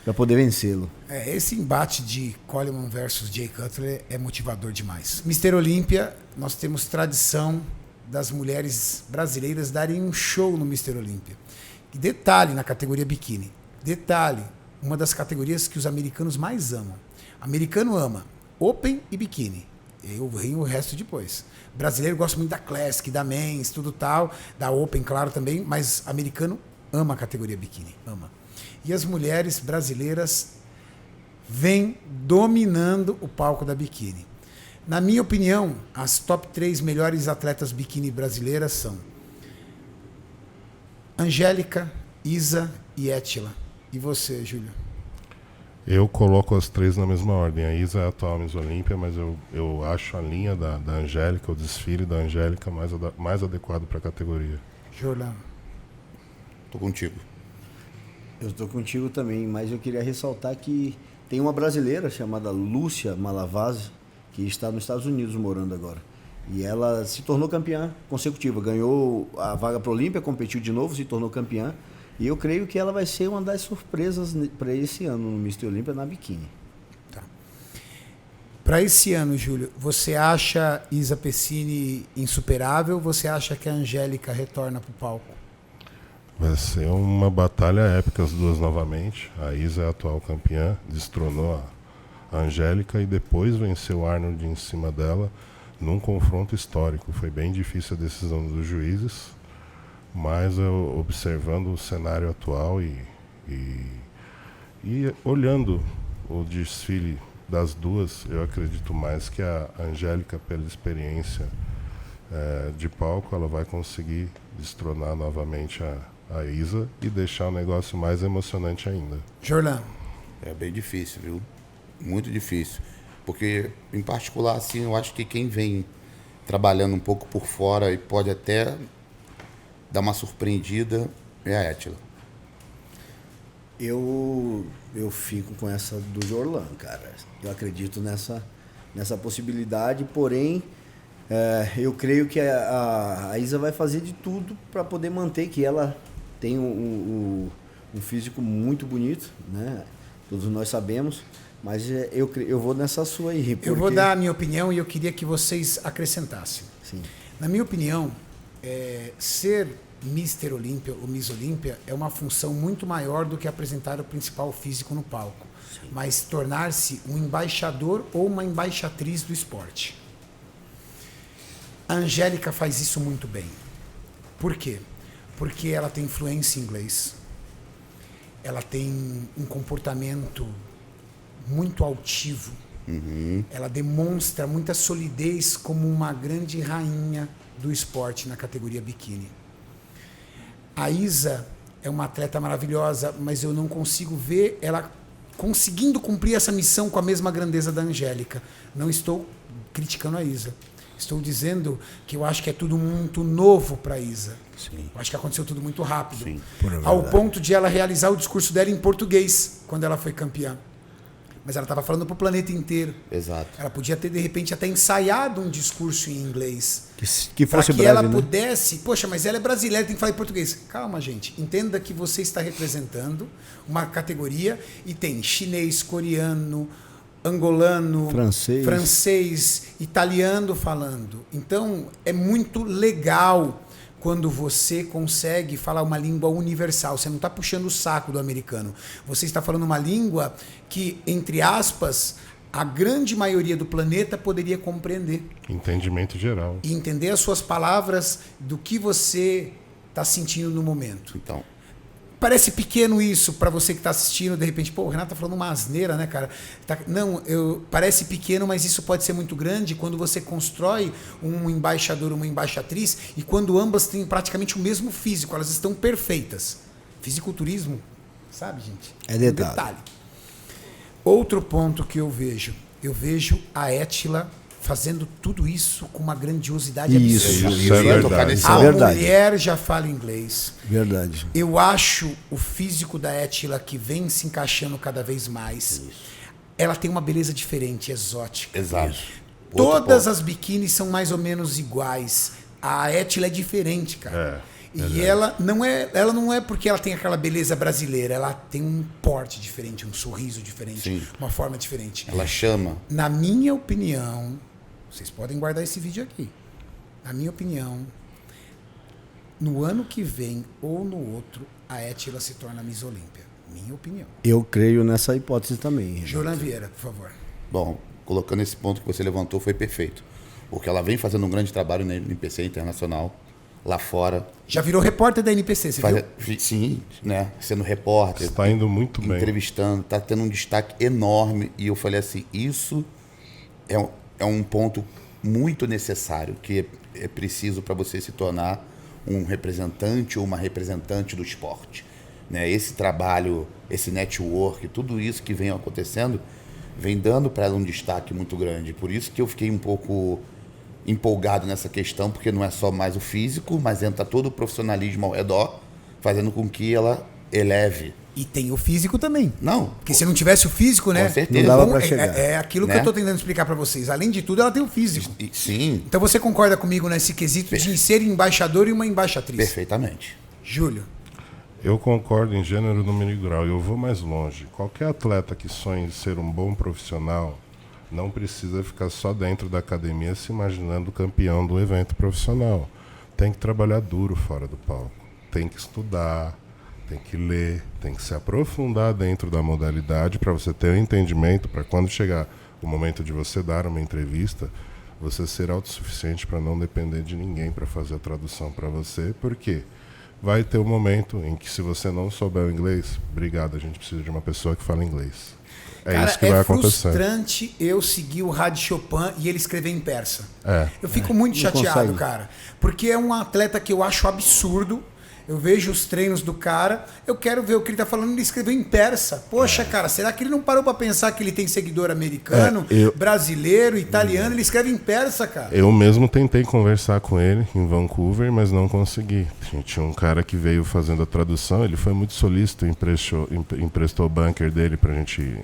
para poder vencê-lo. Esse embate de Coleman versus Jay Cutler é motivador demais. Mr. Olympia, nós temos tradição das mulheres brasileiras darem um show no Mr. Olympia. E detalhe na categoria biquíni. Detalhe, uma das categorias que os americanos mais amam. Americano ama Open e biquíni. Eu venho o resto depois. Brasileiro gosta muito da Classic, da Men's, tudo tal. Da Open, claro, também. Mas americano ama a categoria biquíni. Ama. E as mulheres brasileiras vêm dominando o palco da biquíni. Na minha opinião, as top 3 melhores atletas biquíni brasileiras são Angélica, Isa e Étila. E você, Júlio? Eu coloco as 3 na mesma ordem. A Isa é a atual Miss Olímpia, mas eu acho a linha da Angélica, o desfile da Angélica mais adequado para a categoria. Jorlan. Tô contigo. Eu estou contigo também, mas eu queria ressaltar que tem uma brasileira chamada Lúcia Malavase, que está nos Estados Unidos morando agora. E ela se tornou campeã consecutiva, ganhou a vaga para a Olímpia, competiu de novo, se tornou campeã. E eu creio que ela vai ser uma das surpresas para esse ano no Mister Olímpia na biquíni. Tá. Para esse ano, Júlio, você acha Isa Pessini insuperável ou você acha que a Angélica retorna para o palco? Vai ser uma batalha épica as duas novamente. A Isa é a atual campeã, destronou a Angélica e depois venceu o Arnold em cima dela num confronto histórico. Foi bem difícil a decisão dos juízes, mas eu, observando o cenário atual e olhando o desfile das duas, eu acredito mais que a Angélica, pela experiência de palco, ela vai conseguir destronar novamente a Isa e deixar o negócio mais emocionante ainda. Jorlan. É bem difícil, viu? Muito difícil. Porque, em particular, assim, eu acho que quem vem trabalhando um pouco por fora e pode até dar uma surpreendida é a Étila. Eu fico com essa do Jorlan, cara. Eu acredito nessa possibilidade, porém, eu creio que a Isa vai fazer de tudo para poder manter, que ela tem um físico muito bonito, né? Todos nós sabemos, mas eu vou nessa sua aí. Eu vou dar a minha opinião e eu queria que vocês acrescentassem. Sim. Na minha opinião, ser Mr. Olímpia ou Miss Olímpia é uma função muito maior do que apresentar o principal físico no palco, sim, mas tornar-se um embaixador ou uma embaixatriz do esporte. A Angélica faz isso muito bem. Por quê? Porque ela tem influência em inglês, ela tem um comportamento muito altivo, ela demonstra muita solidez como uma grande rainha do esporte na categoria biquíni. A Isa é uma atleta maravilhosa, mas eu não consigo ver ela conseguindo cumprir essa missão com a mesma grandeza da Angélica. Não estou criticando a Isa. Estou dizendo que eu acho que é tudo muito novo para a Isa. Sim. Eu acho que aconteceu tudo muito rápido. Sim. Ao ponto de ela realizar o discurso dela em português, quando ela foi campeã. Mas ela estava falando para o planeta inteiro. Exato. Ela podia ter, de repente, até ensaiado um discurso em inglês. Que Para fosse que breve, ela né? pudesse... Poxa, mas ela é brasileira, tem que falar em português. Calma, gente. Entenda que você está representando uma categoria e tem chinês, coreano, angolano, francês, italiano falando. Então, é muito legal quando você consegue falar uma língua universal. Você não está puxando o saco do americano. Você está falando uma língua que, entre aspas, a grande maioria do planeta poderia compreender. Entendimento geral. E entender as suas palavras do que você está sentindo no momento. Então, parece pequeno isso para você que está assistindo, de repente, pô, o Renato tá falando uma asneira, né, cara? Parece pequeno, mas isso pode ser muito grande quando você constrói um embaixador, uma embaixatriz, e quando ambas têm praticamente o mesmo físico, elas estão perfeitas. Fisiculturismo, sabe, gente? É detalhe. Outro ponto que eu vejo a Étila fazendo tudo isso com uma grandiosidade absurda. Isso é verdade. A verdade. mulher já fala inglês. Verdade. Eu acho o físico da Étila que vem se encaixando cada vez mais. Isso. Ela tem uma beleza diferente, exótica. exato. Todas as biquínis são mais ou menos iguais. A Étila é diferente, cara. E ela não é porque ela tem aquela beleza brasileira, ela tem um porte diferente, um sorriso diferente, sim, uma forma diferente. Ela chama. Na minha opinião, vocês podem guardar esse vídeo aqui. Na minha opinião, no ano que vem ou no outro, a Étila se torna Miss Olímpia. Minha opinião. Eu creio nessa hipótese também. Jolan Vieira, por favor. Bom, colocando esse ponto que você levantou, foi perfeito. Porque ela vem fazendo um grande trabalho na NPC Internacional, lá fora. Já virou repórter da NPC, você viu? Sim, né? Sendo repórter. Está indo muito bem. Entrevistando, está tendo um destaque enorme. E eu falei assim, isso é um ponto muito necessário, que é preciso para você se tornar um representante ou uma representante do esporte. Né? Esse trabalho, esse network, tudo isso que vem acontecendo, vem dando para ela um destaque muito grande. Por isso que eu fiquei um pouco empolgado nessa questão, porque não é só mais o físico, mas entra todo o profissionalismo ao redor, fazendo com que ela eleve. E tem o físico também. Não. Porque se não tivesse o físico, né? Com certeza. Não dava Bom, pra chegar. é aquilo que Né? eu tô tentando explicar para vocês. Além de tudo, ela tem o físico. Sim, Então você concorda comigo nesse quesito de ser embaixador e uma embaixatriz? perfeitamente. Júlio. Eu concordo em gênero, número e grau. Eu vou mais longe. Qualquer atleta que sonhe em ser um bom profissional não precisa ficar só dentro da academia se imaginando campeão do evento profissional. Tem que trabalhar duro fora do palco. Tem que estudar, tem que ler, tem que se aprofundar dentro da modalidade para você ter um entendimento, para quando chegar o momento de você dar uma entrevista, você ser autossuficiente para não depender de ninguém para fazer a tradução para você. Por quê? Vai ter um momento em que, se você não souber o inglês, obrigado, a gente precisa de uma pessoa que fala inglês. Cara, isso que vai acontecer. É frustrante eu seguir o Rad Chopin e ele escrever em persa. É. Eu fico muito Não chateado, consegue. cara. Porque é um atleta que eu acho absurdo. Eu vejo os treinos do cara, eu quero ver o que ele tá falando, ele escreveu em persa. Poxa, cara, será que ele não parou pra pensar que ele tem seguidor americano, brasileiro, italiano? Ele escreve em persa, cara. Eu mesmo tentei conversar com ele em Vancouver, mas não consegui. Tinha um cara que veio fazendo a tradução, ele foi muito solícito, emprestou o bunker dele pra gente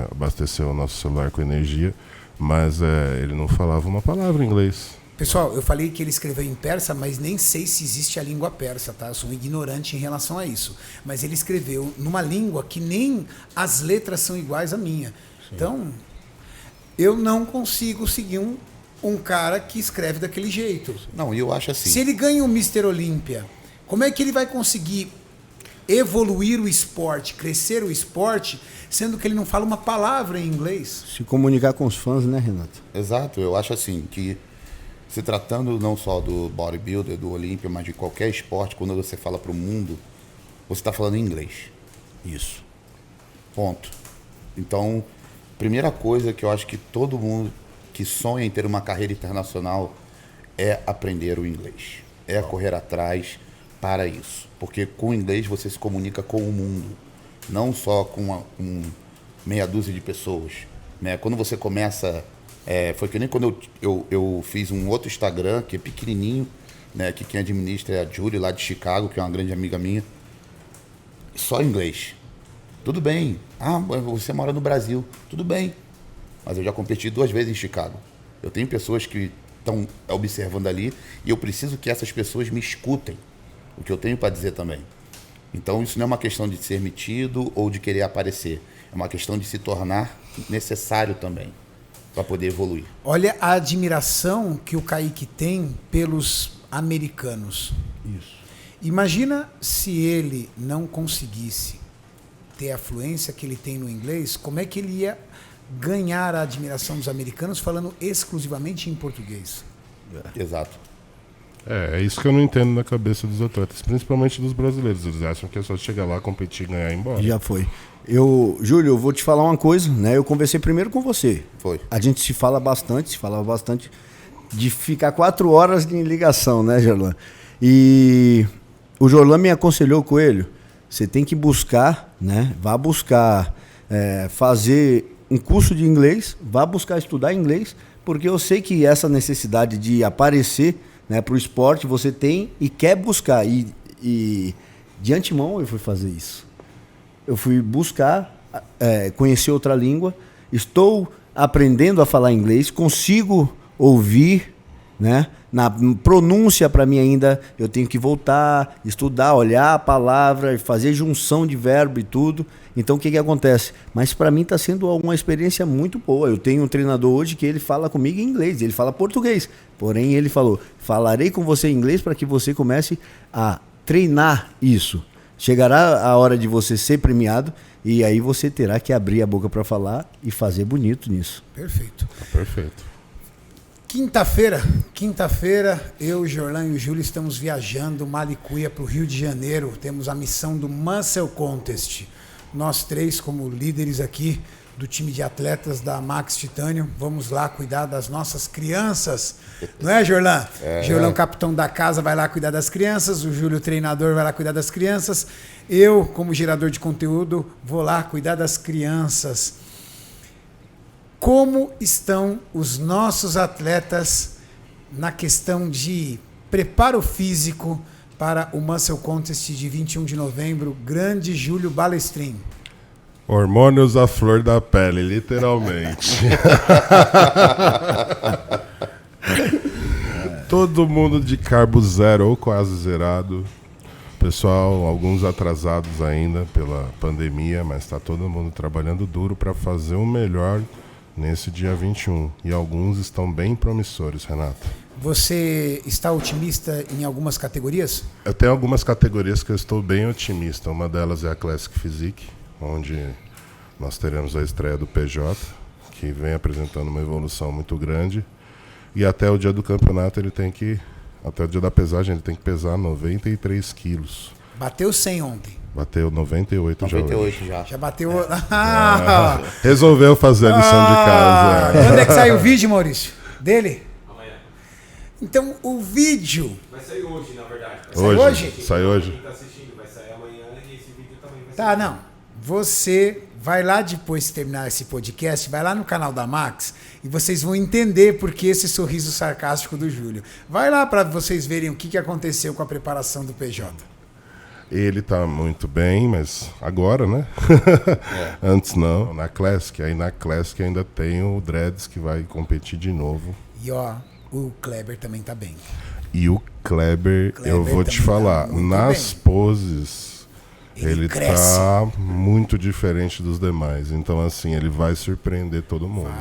abastecer o nosso celular com energia, mas ele não falava uma palavra em inglês. Pessoal, eu falei que ele escreveu em persa, mas nem sei se existe a língua persa, tá? Eu sou um ignorante em relação a isso. Mas ele escreveu numa língua que nem as letras são iguais à minha. Sim. Então, eu não consigo seguir um cara que escreve daquele jeito. Não, e eu acho assim. Se ele ganha o Mr. Olímpia, como é que ele vai conseguir evoluir o esporte, crescer o esporte, sendo que ele não fala uma palavra em inglês? Se comunicar com os fãs, né, Renato? Exato, eu acho assim que, se tratando não só do bodybuilder, do Olímpia, mas de qualquer esporte, quando você fala para o mundo, você está falando em inglês. Isso. Ponto. Então, primeira coisa que eu acho que todo mundo que sonha em ter uma carreira internacional é aprender o inglês. É correr atrás para isso. Porque com o inglês você se comunica com o mundo, não só com meia dúzia de pessoas. Né? Quando você começa... foi que nem quando eu fiz um outro Instagram, que é pequenininho, né, que quem administra é a Julie, lá de Chicago, que é uma grande amiga minha. Só inglês. Tudo bem. Ah, você mora no Brasil. Tudo bem. Mas eu já competi 2 vezes em Chicago. Eu tenho pessoas que estão observando ali e eu preciso que essas pessoas me escutem o que eu tenho para dizer também. Então isso não é uma questão de ser metido ou de querer aparecer. É uma questão de se tornar necessário também, para poder evoluir. Olha a admiração que o Kaique tem pelos americanos. Isso. Imagina se ele não conseguisse ter a fluência que ele tem no inglês, como é que ele ia ganhar a admiração dos americanos falando exclusivamente em português? Exato. É isso que eu não entendo na cabeça dos atletas, principalmente dos brasileiros. Eles acham que é só chegar lá, competir, ganhar e ir embora. Já foi. Júlio, eu vou te falar uma coisa, né? Eu conversei primeiro com você. Foi. A gente se falava bastante de ficar 4 horas em ligação, né, Jorlan? E o Jorlan me aconselhou, Coelho, você tem que buscar, né? Vá buscar fazer um curso de inglês, vá buscar estudar inglês, porque eu sei que essa necessidade de aparecer, né, para o esporte você tem e quer buscar. E de antemão eu fui fazer isso. Eu fui buscar, conhecer outra língua, estou aprendendo a falar inglês, consigo ouvir né? Na pronúncia, para mim ainda, eu tenho que voltar, estudar, olhar a palavra, fazer junção de verbo e tudo. Então, o que acontece? Mas para mim está sendo uma experiência muito boa. Eu tenho um treinador hoje que ele fala comigo em inglês, ele fala português. Porém, ele falou, falarei com você em inglês para que você comece a treinar isso. Chegará a hora de você ser premiado e aí você terá que abrir a boca para falar e fazer bonito nisso. Perfeito. Perfeito. Quinta-feira, eu, Jorlan e o Júlio estamos viajando Malicuia para o Rio de Janeiro. Temos a missão do Muscle Contest. Nós três, como líderes aqui do time de atletas da Max Titânio, vamos lá cuidar das nossas crianças. Não é, Jorlan? Jorlan, capitão da casa, vai lá cuidar das crianças. O Júlio, treinador, vai lá cuidar das crianças. Eu, como gerador de conteúdo, vou lá cuidar das crianças. Como estão os nossos atletas na questão de preparo físico para o Muscle Contest de 21 de novembro, Grande Júlio Balestrin? Hormônios à flor da pele, literalmente. Todo mundo de carbo zero ou quase zerado. Pessoal, alguns atrasados ainda pela pandemia, mas está todo mundo trabalhando duro para fazer o melhor nesse dia 21. E alguns estão bem promissores, Renato. Você está otimista em algumas categorias? Eu tenho algumas categorias que eu estou bem otimista. Uma delas é a Classic Physique, onde nós teremos a estreia do PJ, que vem apresentando uma evolução muito grande. E até o dia do campeonato até o dia da pesagem ele tem que pesar 93 quilos. Bateu 100 ontem. Bateu 98 já. 98 já. Já bateu... Resolveu fazer a lição de casa. Quando é que sai o vídeo, Maurício? Dele? Amanhã. Então, o vídeo... Vai sair hoje, na verdade. Hoje? Sai hoje. Quem tá assistindo vai sair amanhã e esse vídeo também vai Tá, não. Você vai lá depois de terminar esse podcast, vai lá no canal da Max e vocês vão entender por que esse sorriso sarcástico do Júlio. Vai lá para vocês verem o que aconteceu com a preparação do PJ. Ele tá muito bem, mas agora, né? Antes não. Na Classic. Aí na Classic ainda tem o Dreads que vai competir de novo. E ó, o Kleber também tá bem. E o Kleber eu vou te também falar, tá muito nas bem. poses ele cresce. tá muito diferente dos demais. Então, assim, ele vai surpreender todo mundo.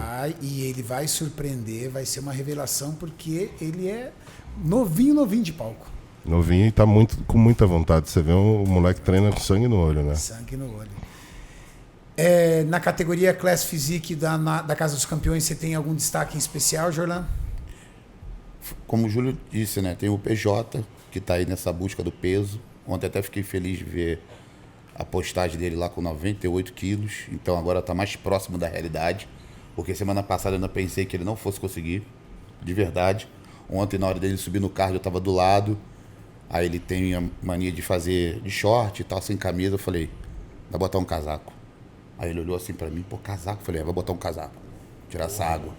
E ele vai surpreender, vai ser uma revelação, porque ele é novinho de palco. Novinho e tá com muita vontade. Você vê o moleque treina com sangue no olho, né? Sangue no olho. Na categoria Class Physique da Casa dos Campeões, você tem algum destaque em especial, Jorlan? Como o Júlio disse, né? Tem o PJ, que está aí nessa busca do peso. Ontem até fiquei feliz de ver a postagem dele lá com 98 quilos. Então agora está mais próximo da realidade. Porque semana passada eu ainda pensei que ele não fosse conseguir. De verdade. Ontem, na hora dele subir no carro, eu estava do lado. Aí ele tem a mania de fazer de short e tal, sem camisa. Eu falei, vai botar um casaco. Aí ele olhou assim pra mim, pô, casaco? Eu falei, vai botar um casaco. Tirar essa água.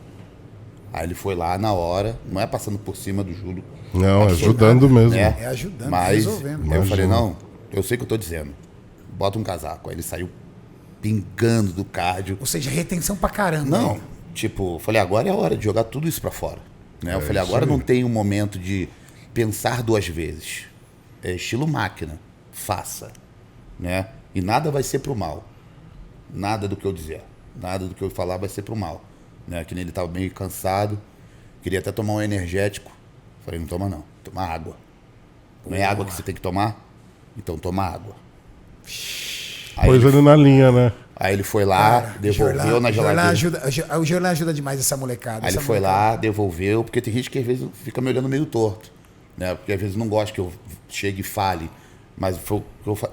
Aí ele foi lá na hora, não é passando por cima do Júlio. Não, ajudando mesmo. Né? É ajudando, mas resolvendo. eu Imagina. falei, não, eu sei o que eu tô dizendo. Bota um casaco. Aí ele saiu pingando do cardio. Ou seja, retenção pra caramba. Não, hein? tipo, eu falei, agora é a hora de jogar tudo isso pra fora. Né? Eu falei, isso agora aí. não tem um momento de pensar duas vezes. É estilo máquina. Faça. Né? E nada vai ser pro mal. Nada do que eu dizer. Nada do que eu falar vai ser pro mal. Né? Que nem ele tava meio cansado. Queria até tomar um energético. Falei, não toma não. Toma água. Não é água que você tem que tomar? Então toma água. Aí Pôs ele na linha, né? Aí ele foi lá, Cara, devolveu na geladeira. O Jorlan ajuda demais essa molecada. Aí ele foi lá, devolveu, porque tem gente que às vezes fica me olhando meio torto. Né? Porque às vezes não gosta que eu chegue e fale. Mas foi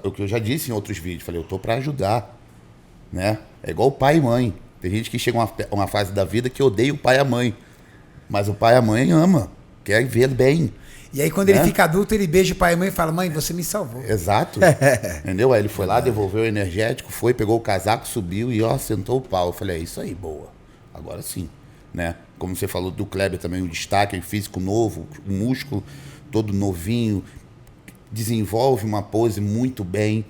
o que eu já disse em outros vídeos. Falei, eu tô pra ajudar. Né? É igual o pai e mãe. Tem gente que chega uma fase da vida que odeia o pai e a mãe. Mas o pai e a mãe ama. Quer ver bem. E aí quando ele fica adulto, ele beija o pai e a mãe e fala, mãe, você me salvou. Exato. Entendeu? Aí ele foi lá, devolveu o energético, foi, pegou o casaco, subiu e ó, sentou o pau. Eu falei, é isso aí, boa. Agora sim. Né? Como você falou do Kleber também, o destaque, físico novo, o músculo todo novinho, desenvolve uma pose muito bem.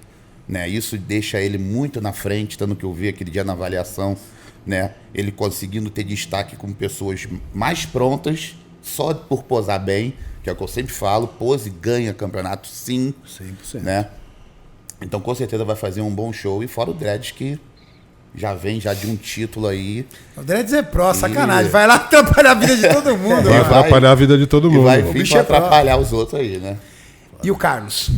Né? Isso deixa ele muito na frente, tanto que eu vi aquele dia na avaliação, né? Ele conseguindo ter destaque com pessoas mais prontas, só por posar bem, que é o que eu sempre falo, pose ganha campeonato sim, 100%. né? Então com certeza vai fazer um bom show. E fora o Dreads que já vem já de um título aí. O Dreads é pró, sacanagem. Vai lá atrapalhar a vida de todo mundo. Vai ó. atrapalhar a vida de todo E mundo. vai O vir bicho pra é pró. atrapalhar os outros aí, né? E o Carlos?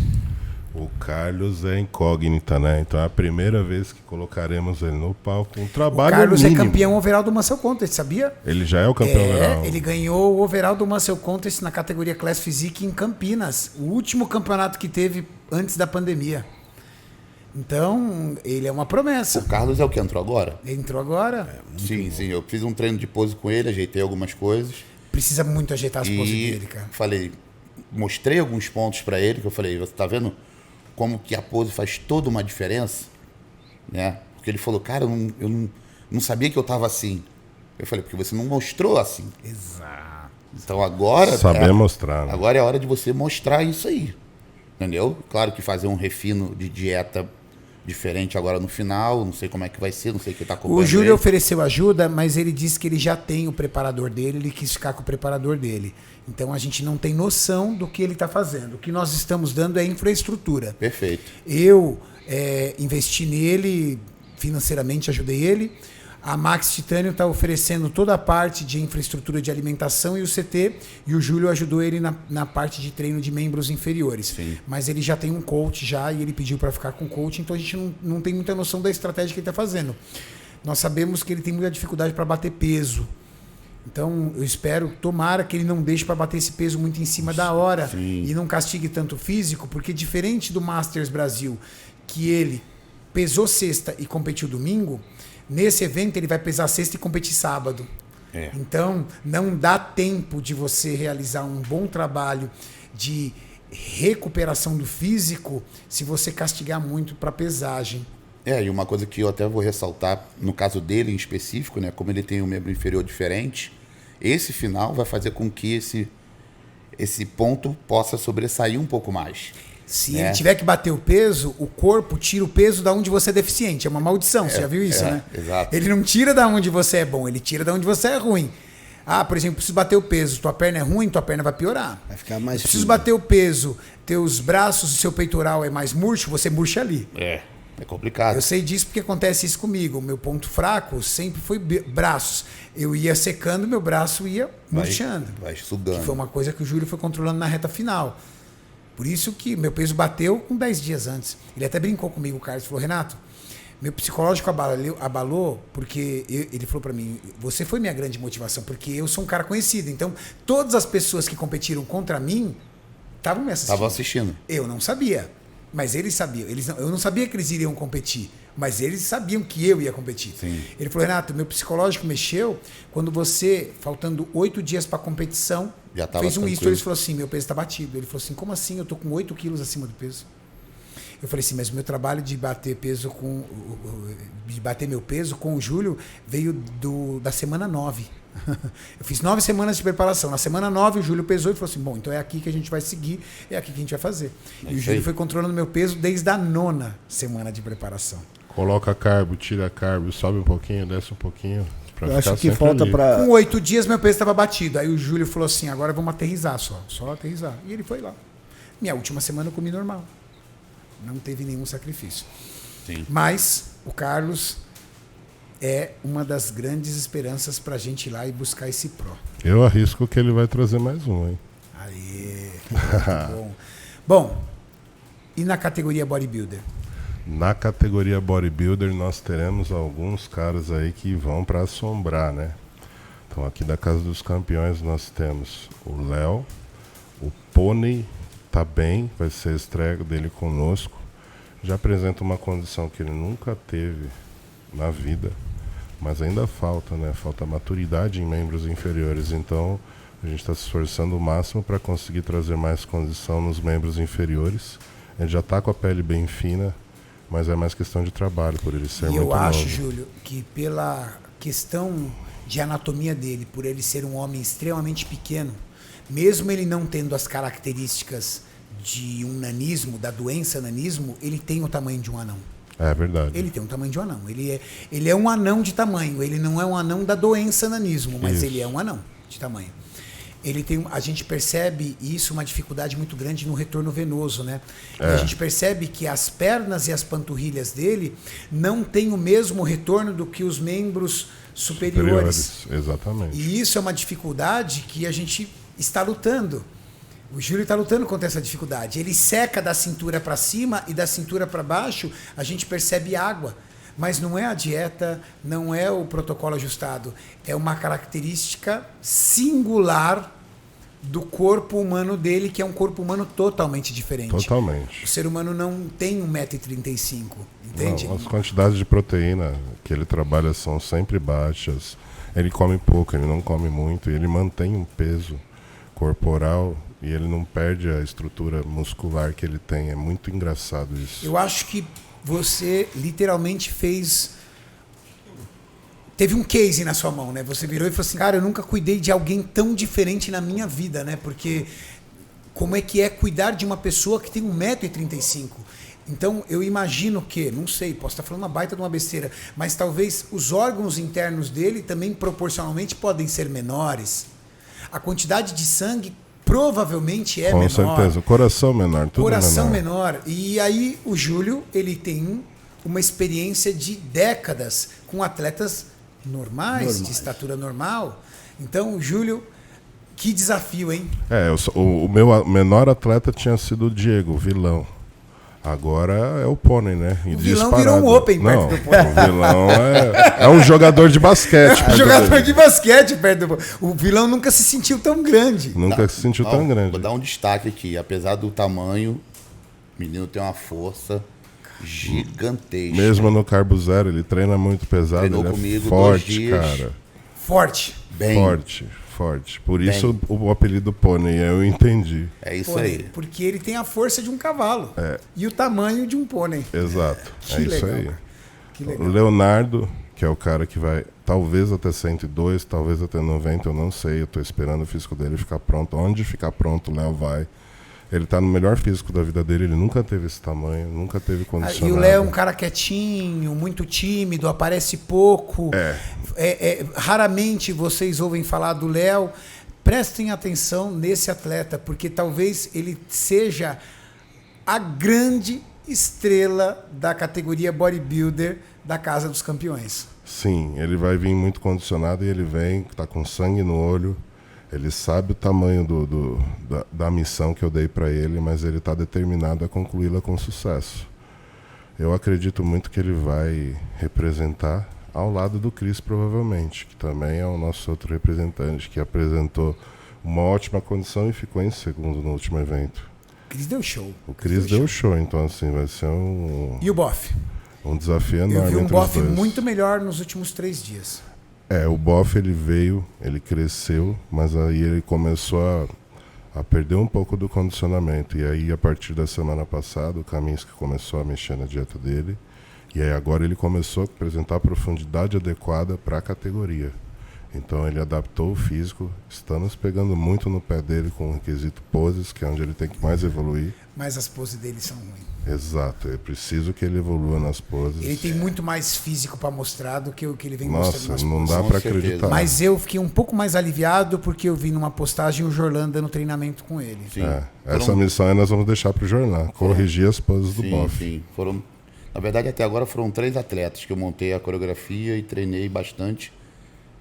O Carlos é incógnita, né? Então é a primeira vez que colocaremos ele no palco. Um O trabalho Carlos mínimo. é campeão overall do Muscle Contest, sabia? Ele já é o campeão overall. Ele ganhou o overall do Muscle Contest na categoria Class Physique em Campinas. O último campeonato que teve antes da pandemia. Então, ele é uma promessa. O Carlos é o que entrou agora? Ele entrou agora. Sim. Eu fiz um treino de pose com ele, ajeitei algumas coisas. Precisa muito ajeitar as poses E dele, cara. falei, mostrei alguns pontos pra ele, que eu falei, você tá vendo como que a pose faz toda uma diferença? Né? Porque ele falou, cara, eu não sabia que eu tava assim. Eu falei, porque você não mostrou assim. Exato. Então agora... Saber mostrar, né? Agora é a hora de você mostrar isso aí. Entendeu? Claro que fazer um refino de dieta diferente agora no final, não sei como é que vai ser, não sei o que tá acompanhando. O Júlio ele. ofereceu ajuda, mas ele disse que ele já tem o preparador dele, ele quis ficar com o preparador dele. Então a gente não tem noção do que ele está fazendo. O que nós estamos dando é infraestrutura. Perfeito. Eu investi nele financeiramente, ajudei ele. A Max Titânio está oferecendo toda a parte de infraestrutura de alimentação e o CT, e o Júlio ajudou ele na parte de treino de membros inferiores. Sim. Mas ele já tem um coach já e ele pediu para ficar com o coach, então a gente não tem muita noção da estratégia que ele está fazendo. Nós sabemos que ele tem muita dificuldade para bater peso. Então, eu espero, tomara que ele não deixe para bater esse peso muito em cima da hora. Sim. E não castigue tanto o físico, porque diferente do Masters Brasil, que ele pesou sexta e competiu domingo, nesse evento ele vai pesar sexta e competir sábado. É. Então, não dá tempo de você realizar um bom trabalho de recuperação do físico se você castigar muito para pesagem. E uma coisa que eu até vou ressaltar, no caso dele em específico, né, como ele tem um membro inferior diferente, esse final vai fazer com que esse ponto possa sobressair um pouco mais. Se ele tiver que bater o peso, o corpo tira o peso da onde você é deficiente. É uma maldição, você já viu isso, né? Exato. Ele não tira da onde você é bom, ele tira da onde você é ruim. Ah, por exemplo, preciso bater o peso, tua perna é ruim, tua perna vai piorar. Vai ficar mais Preciso fino. bater o peso, teus braços, seu peitoral é mais murcho, você murcha ali. É complicado. Eu sei disso porque acontece isso comigo. O meu ponto fraco sempre foi braços. Eu ia secando, meu braço ia murchando. Vai sugando. Que foi uma coisa que o Júlio foi controlando na reta final. Por isso que meu peso bateu com 10 dias antes. Ele até brincou comigo, o Carlos, falou, Renato, meu psicológico abalou porque ele falou pra mim, você foi minha grande motivação, porque eu sou um cara conhecido. Então, todas as pessoas que competiram contra mim estavam me assistindo. Estavam assistindo. Eu não sabia, mas eles sabiam. Eu não sabia que eles iriam competir, mas eles sabiam que eu ia competir. Sim. Ele falou, Renato, meu psicológico mexeu quando você, faltando 8 dias para competição, Já tava fez um tranquilo. stories e falou assim, meu peso está batido. Ele falou assim, como assim? Eu tô com 8 quilos acima do peso. Eu falei assim, mas o meu trabalho de bater peso de bater meu peso com o Júlio veio da semana 9. Eu fiz 9 semanas de preparação. Na semana 9 o Júlio pesou e falou assim, bom, então é aqui que a gente vai seguir, é aqui que a gente vai fazer. E o Júlio foi controlando meu peso desde a 9ª semana de preparação. Coloca carbo, tira carbo, sobe um pouquinho, desce um pouquinho. Pra Eu ficar acho que sempre falta ali. pra. Com 8 dias meu peso estava batido. Aí o Júlio falou assim, agora vamos aterrissar só aterrissar. E ele foi lá. Minha última semana eu comi normal. Não teve nenhum sacrifício. Sim. Mas o Carlos é uma das grandes esperanças pra gente ir lá e buscar esse Pro. Eu arrisco que ele vai trazer mais um, hein? Aê, muito bom. Bom, e na categoria Bodybuilder? Na categoria Bodybuilder nós teremos alguns caras aí que vão para assombrar, né? Então aqui da Casa dos Campeões nós temos o Léo, o Pony tá bem, vai ser a estreia dele conosco. Já apresenta uma condição que ele nunca teve na vida, mas ainda falta, né? Falta maturidade em membros inferiores, então a gente está se esforçando o máximo para conseguir trazer mais condição nos membros inferiores. Ele já está com a pele bem fina, mas é mais questão de trabalho por ele ser E muito eu acho, novo. Júlio, que pela questão de anatomia dele, por ele ser um homem extremamente pequeno, mesmo ele não tendo as características de um nanismo, da doença nanismo, ele tem o tamanho de um anão. É verdade. Ele tem o tamanho de um anão. Ele é um anão de tamanho. Ele não é um anão da doença nanismo, mas Isso. ele é um anão de tamanho. a gente percebe isso, uma dificuldade muito grande no retorno venoso, né? E a gente percebe que as pernas e as panturrilhas dele não têm o mesmo retorno do que os membros superiores. Exatamente. E isso é uma dificuldade que a gente está lutando. O Júlio está lutando contra essa dificuldade. Ele seca da cintura para cima e da cintura para baixo, a gente percebe água. Mas não é a dieta, não é o protocolo ajustado. É uma característica singular do corpo humano dele, que é um corpo humano totalmente diferente. Totalmente. O ser humano não tem 1,35 m, entende? Não, as quantidades de proteína que ele trabalha são sempre baixas. Ele come pouco, ele não come muito. E ele mantém um peso corporal e ele não perde a estrutura muscular que ele tem. É muito engraçado isso. Eu acho que você literalmente teve um case na sua mão, né? Você virou e falou assim, cara, eu nunca cuidei de alguém tão diferente na minha vida, né? Porque como é que é cuidar de uma pessoa que tem 1,35 m? Então, eu imagino que, não sei, posso estar falando uma baita de uma besteira, mas talvez os órgãos internos dele também proporcionalmente podem ser menores. A quantidade de sangue provavelmente é menor. Com certeza, o coração menor, tudo coração menor. menor. E aí o Júlio, ele tem uma experiência de décadas com atletas normais, de estatura normal. Então, o Júlio, que desafio, hein? O meu menor atleta tinha sido o Diego, o vilão. Agora é o Pônei, né? O vilão virou um open perto do Pônei. O vilão é um jogador de basquete. É um jogador de basquete perto do Pônei. O vilão nunca se sentiu tão grande. Nunca se sentiu tão grande. Vou dar um destaque aqui. Apesar do tamanho, o menino tem uma força gigantesca. Mesmo no carbo zero, ele treina muito pesado. Treinou ele comigo é forte, 2 dias. cara. Forte. Bem. Forte. Por isso o apelido Pônei, eu entendi. É isso Pônei, aí. porque ele tem a força de um cavalo e o tamanho de um pônei. Exato. Que É isso legal, aí. cara. Que O legal. Leonardo, que é o cara que vai talvez até 102, talvez até 90, eu não sei. Eu tô esperando o físico dele ficar pronto. Onde ficar pronto, o Léo vai. Ele tá no melhor físico da vida dele, ele nunca teve esse tamanho, nunca teve condicionado. E o Léo é um cara quietinho, muito tímido, aparece pouco. Raramente vocês ouvem falar do Léo. Prestem atenção nesse atleta, porque talvez ele seja a grande estrela da categoria bodybuilder da Casa dos Campeões. Sim, ele vai vir muito condicionado e ele vem, tá com sangue no olho. Ele sabe o tamanho da missão que eu dei para ele, mas ele está determinado a concluí-la com sucesso. Eu acredito muito que ele vai representar ao lado do Cris, provavelmente, que também é o nosso outro representante, que apresentou uma ótima condição e ficou em segundo no último evento. O Cris deu show. O Cris deu show, então assim, vai ser um E o Boff? desafio enorme. Eu vi um entre os Boff dois. muito melhor nos últimos 3 dias. O Boff ele veio, ele cresceu, mas aí ele começou a perder um pouco do condicionamento. E aí, a partir da semana passada, o Kaminski começou a mexer na dieta dele. E aí agora ele começou a apresentar a profundidade adequada para a categoria. Então ele adaptou o físico, estamos pegando muito no pé dele com o requisito poses, que é onde ele tem que mais evoluir. Mas as poses dele são ruins. Exato, é preciso que ele evolua nas poses. Ele tem muito mais físico para mostrar do que o que ele vem Nossa, mostrando nas não poses. dá Com para certeza. acreditar. Mas eu fiquei um pouco mais aliviado porque eu vi numa postagem o Jorlan dando treinamento com ele. Sim. Essa missão nós vamos deixar para o jornal, corrigir as poses do Sim, Boff. sim. Na verdade, até agora foram 3 atletas que eu montei a coreografia e treinei bastante,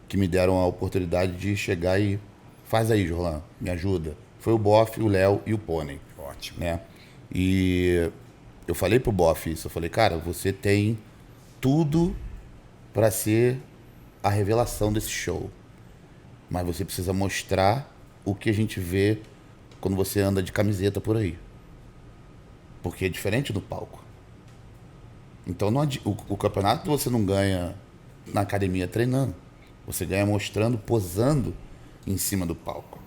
que me deram a oportunidade de chegar e faz aí, Jorlan, me ajuda. Foi o Boff, o Léo e o Pônei. Ótimo. Né? E eu falei pro Boff isso, eu falei, cara, você tem tudo para ser a revelação desse show, mas você precisa mostrar o que a gente vê quando você anda de camiseta por aí, porque é diferente do palco. Então o campeonato você não ganha na academia treinando, você ganha mostrando, posando em cima do palco.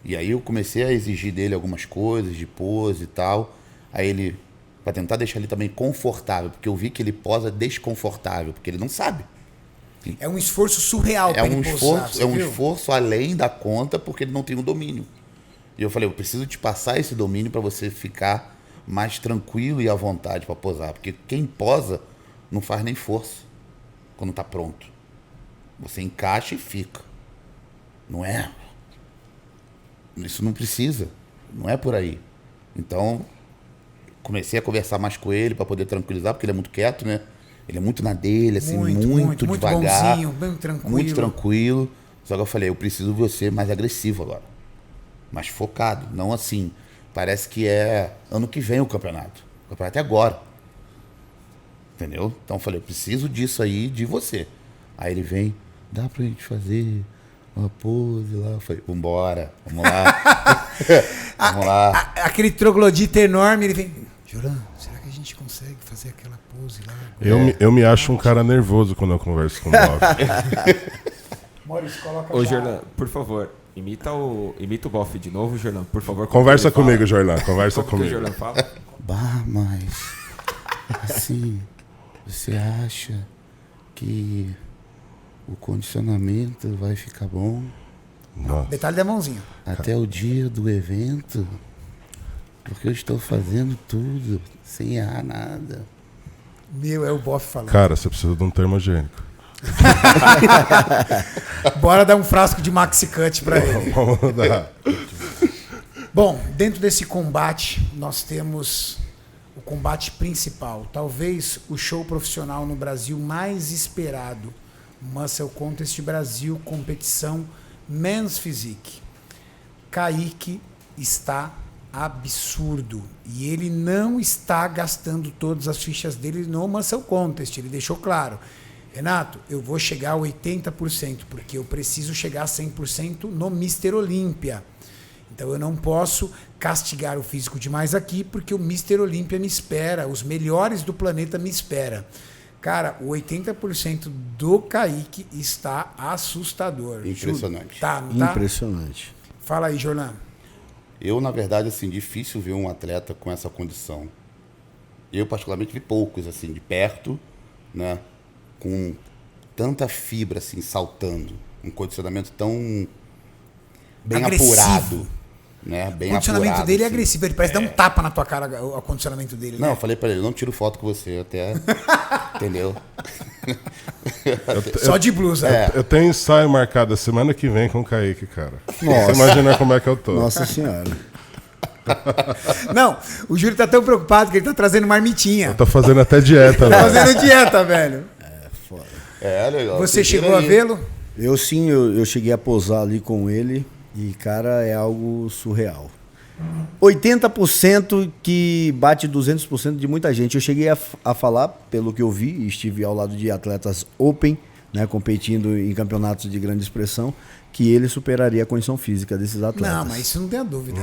E aí eu comecei a exigir dele algumas coisas de pose e tal. Aí ele, para tentar deixar ele também confortável, porque eu vi que ele posa desconfortável, porque ele não sabe. É um esforço surreal para ele posar. É um esforço além da conta, porque ele não tem o domínio. E eu falei, eu preciso te passar esse domínio para você ficar mais tranquilo e à vontade para posar, porque quem posa não faz nem força quando tá pronto. Você encaixa e fica. Não é? isso não precisa, não é por aí. Então, comecei a conversar mais com ele para poder tranquilizar, porque ele é muito quieto, né? Ele é muito na dele, assim, muito devagar. Bonzinho, bem tranquilo. Muito tranquilo. Só que eu falei, eu preciso de você mais agressivo agora. Mais focado. Não assim. Parece que é ano que vem o campeonato. O campeonato é agora. Entendeu? Então eu falei, eu preciso disso aí de você. Aí ele vem, dá pra gente fazer uma pose lá? Eu falei, vambora, vamos lá. Vamos lá. Aquele troglodita enorme, ele vem... Jolan, será que a gente consegue fazer aquela pose lá? Eu me acho um cara nervoso quando eu converso com o Boff. Maurício, coloca Ô, já. Jorlan, por favor, imita o Boff de novo, Jorlan, por favor. Conversa como ele comigo, fala. Jorlan. Conversa Como que o comigo. Jorlan fala? Bah, mas assim, você acha que o condicionamento vai ficar bom Nossa. Detalhe da mãozinha. até o dia do evento? Porque eu estou fazendo tudo, sem errar nada. Meu, é o Boff falando. Cara, você precisa de um termogênico. Bora dar um frasco de Maxi Cut pra ele. Vamos dar. Bom, dentro desse combate, nós temos o combate principal. Talvez o show profissional no Brasil mais esperado. Muscle Contest Brasil, competição Men's Physique. Kaique está absurdo. E ele não está gastando todas as fichas dele no Muscle Contest. Ele deixou claro. Renato, eu vou chegar a 80%, porque eu preciso chegar a 100% no Mr. Olímpia. Então eu não posso castigar o físico demais aqui, porque o Mr. Olímpia me espera, os melhores do planeta me espera. Cara, o 80% do Kaique está assustador. Impressionante. Tá, não tá? Impressionante. Fala aí, Jorlan. Eu, na verdade, assim, difícil ver um atleta com essa condição. Eu, particularmente, vi poucos, assim, de perto, né? Com tanta fibra, assim, saltando. Um condicionamento tão bem Agressivo. apurado. Né? Bem O condicionamento apurado, dele é assim. agressivo, ele parece dar um tapa na tua cara, o condicionamento dele. Não, né? eu falei pra ele, não tiro foto com você até... Entendeu? Só de blusa. Eu tenho ensaio marcado a semana que vem com o Kaique, cara. Nossa. Você imagina como é que eu tô. Nossa senhora. Não, o Júlio tá tão preocupado que ele tá trazendo marmitinha. Eu tô fazendo até dieta, Tá velho. fazendo dieta, velho. É, legal. Você vira chegou a aí. vê-lo? Eu sim, eu cheguei a posar ali com ele e, cara, é algo surreal. 80% que bate 200% de muita gente. Eu cheguei a falar, pelo que eu vi, estive ao lado de atletas open, né, competindo em campeonatos de grande expressão, que ele superaria a condição física desses atletas. Não, mas isso não tem a dúvida.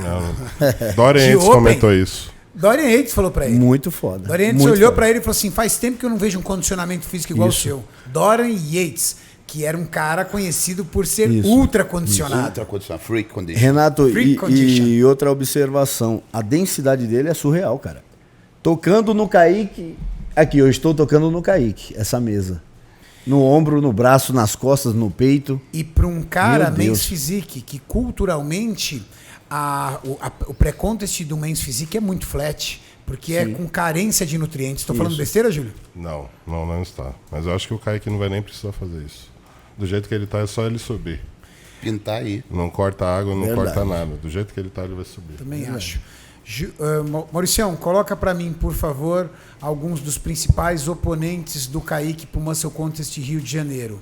Dorian De Yates Open? comentou isso. Dorian Yates falou pra ele. Muito foda. Dorian Yates muito olhou foda. pra ele e falou assim, faz tempo que eu não vejo um condicionamento físico igual Isso. o seu. Dorian Yates, que era um cara conhecido por ser Isso. ultra condicionado. Ultra condição, freak condition. Renato, Free condition. e outra observação, a densidade dele é surreal, cara. Tocando no Kaique, aqui, eu estou tocando no Kaique, essa mesa. No ombro, no braço, nas costas, no peito. E para um cara Meu Deus. Men's Physique, que culturalmente o pré-contest do Men's Physique é muito flat, porque é com carência de nutrientes. Estou falando Isso. besteira, Júlio? Não está. Mas eu acho que o Kaique não vai nem precisar fazer isso. Do jeito que ele tá, é só ele subir. Pintar aí. Não corta água, não Verdade. corta nada. Do jeito que ele tá, ele vai subir. Também acho. Mauricião, coloca para mim, por favor, alguns dos principais oponentes do Kaique para o Muscle Contest Rio de Janeiro.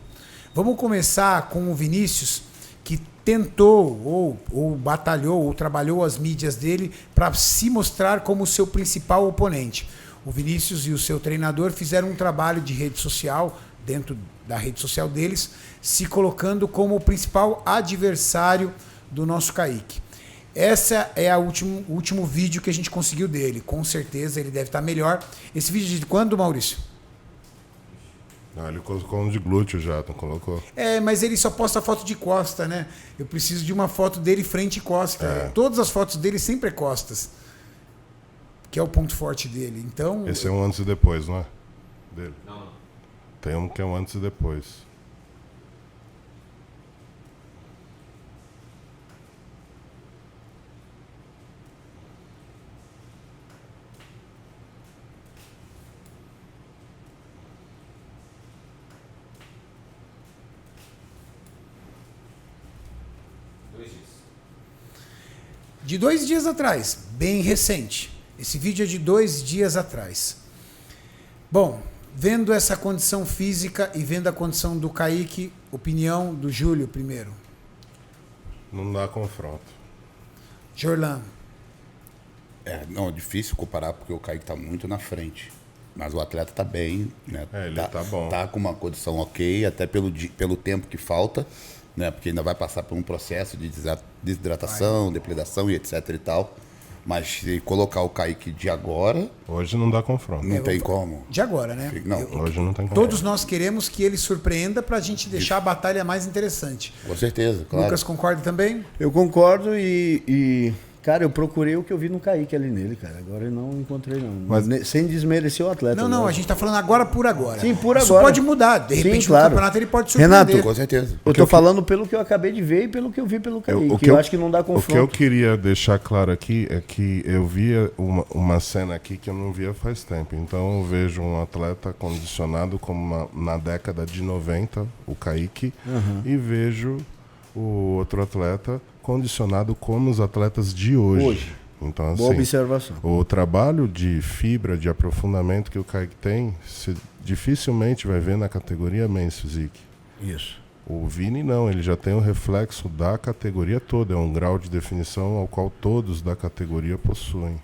Vamos começar com o Vinícius, que tentou, ou batalhou, ou trabalhou as mídias dele para se mostrar como seu principal oponente. O Vinícius e o seu treinador fizeram um trabalho de rede social, dentro da rede social deles, se colocando como o principal adversário do nosso Kaique. Essa é o último vídeo que a gente conseguiu dele. Com certeza ele deve estar melhor. Esse vídeo é de quando, Maurício? Não, ele colocou um de glúteo já, não colocou? É, mas ele só posta foto de costa, né? Eu preciso de uma foto dele frente e costa. Todas as fotos dele sempre é costas. Que é o ponto forte dele. Então, Esse é um antes e depois, não é? Dele. Não. Tem um que é um antes e depois. De 2 dias atrás, bem recente. Esse vídeo é de 2 dias atrás. Bom, vendo essa condição física e vendo a condição do Kaique, opinião do Júlio primeiro. Não dá confronto. Jorlan. Não, é difícil comparar porque o Kaique tá muito na frente. Mas o atleta tá bem, né? Ele tá bom. Tá com uma condição ok, até pelo tempo que falta, né? Porque ainda vai passar por um processo de desidratação, depredação e etc e tal. Mas se colocar o Kaique de agora, Hoje não dá confronto. não tem como. De agora, né? Não, Hoje não tem confronto. Todos nós queremos que ele surpreenda pra gente deixar a batalha mais interessante. com certeza, claro. Lucas concorda também? Eu concordo e, cara, eu procurei o que eu vi no Kaique ali nele, cara. Agora eu não encontrei, não. Mas- Sem desmerecer o atleta. Não, né? a gente tá falando agora por agora. Sim, por Isso agora. pode mudar. De Sim, repente claro. no campeonato ele pode surpreender. Renato, Com certeza. Eu tô falando pelo que eu acabei de ver e pelo que eu vi pelo Kaique. Eu acho que não dá O que eu confronto. queria deixar claro aqui é que eu via uma cena aqui que eu não via faz tempo. Então eu vejo um atleta condicionado como na década de 90, o Kaique, e vejo o outro atleta condicionado como os atletas de hoje. Então, assim, Boa observação. o trabalho de fibra, de aprofundamento que o Kaique tem, você dificilmente vai ver na categoria Men's Physique. Isso. O Vini não, ele já tem o reflexo da categoria toda, é um grau de definição ao qual todos da categoria possuem.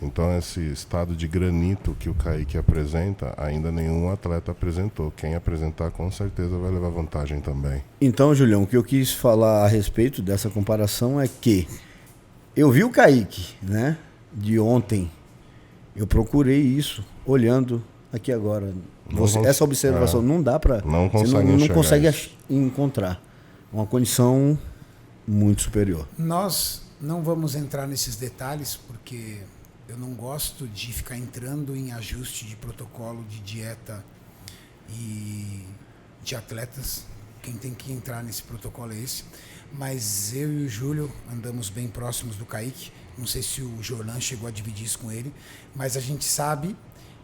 Então esse estado de granito que o Kaique apresenta, ainda nenhum atleta apresentou. Quem apresentar com certeza vai levar vantagem também. Então, Julião, o que eu quis falar a respeito dessa comparação é que eu vi o Kaique, né, de ontem. Eu procurei isso, olhando aqui agora. Essa observação não dá para... Não você consegue não enxergar consegue isso. encontrar uma condição muito superior. Nós não vamos entrar nesses detalhes porque eu não gosto de ficar entrando em ajuste de protocolo de dieta e de atletas. Quem tem que entrar nesse protocolo é esse. Mas eu e o Júlio andamos bem próximos do Kaique. Não sei se o Jorlan chegou a dividir isso com ele, mas a gente sabe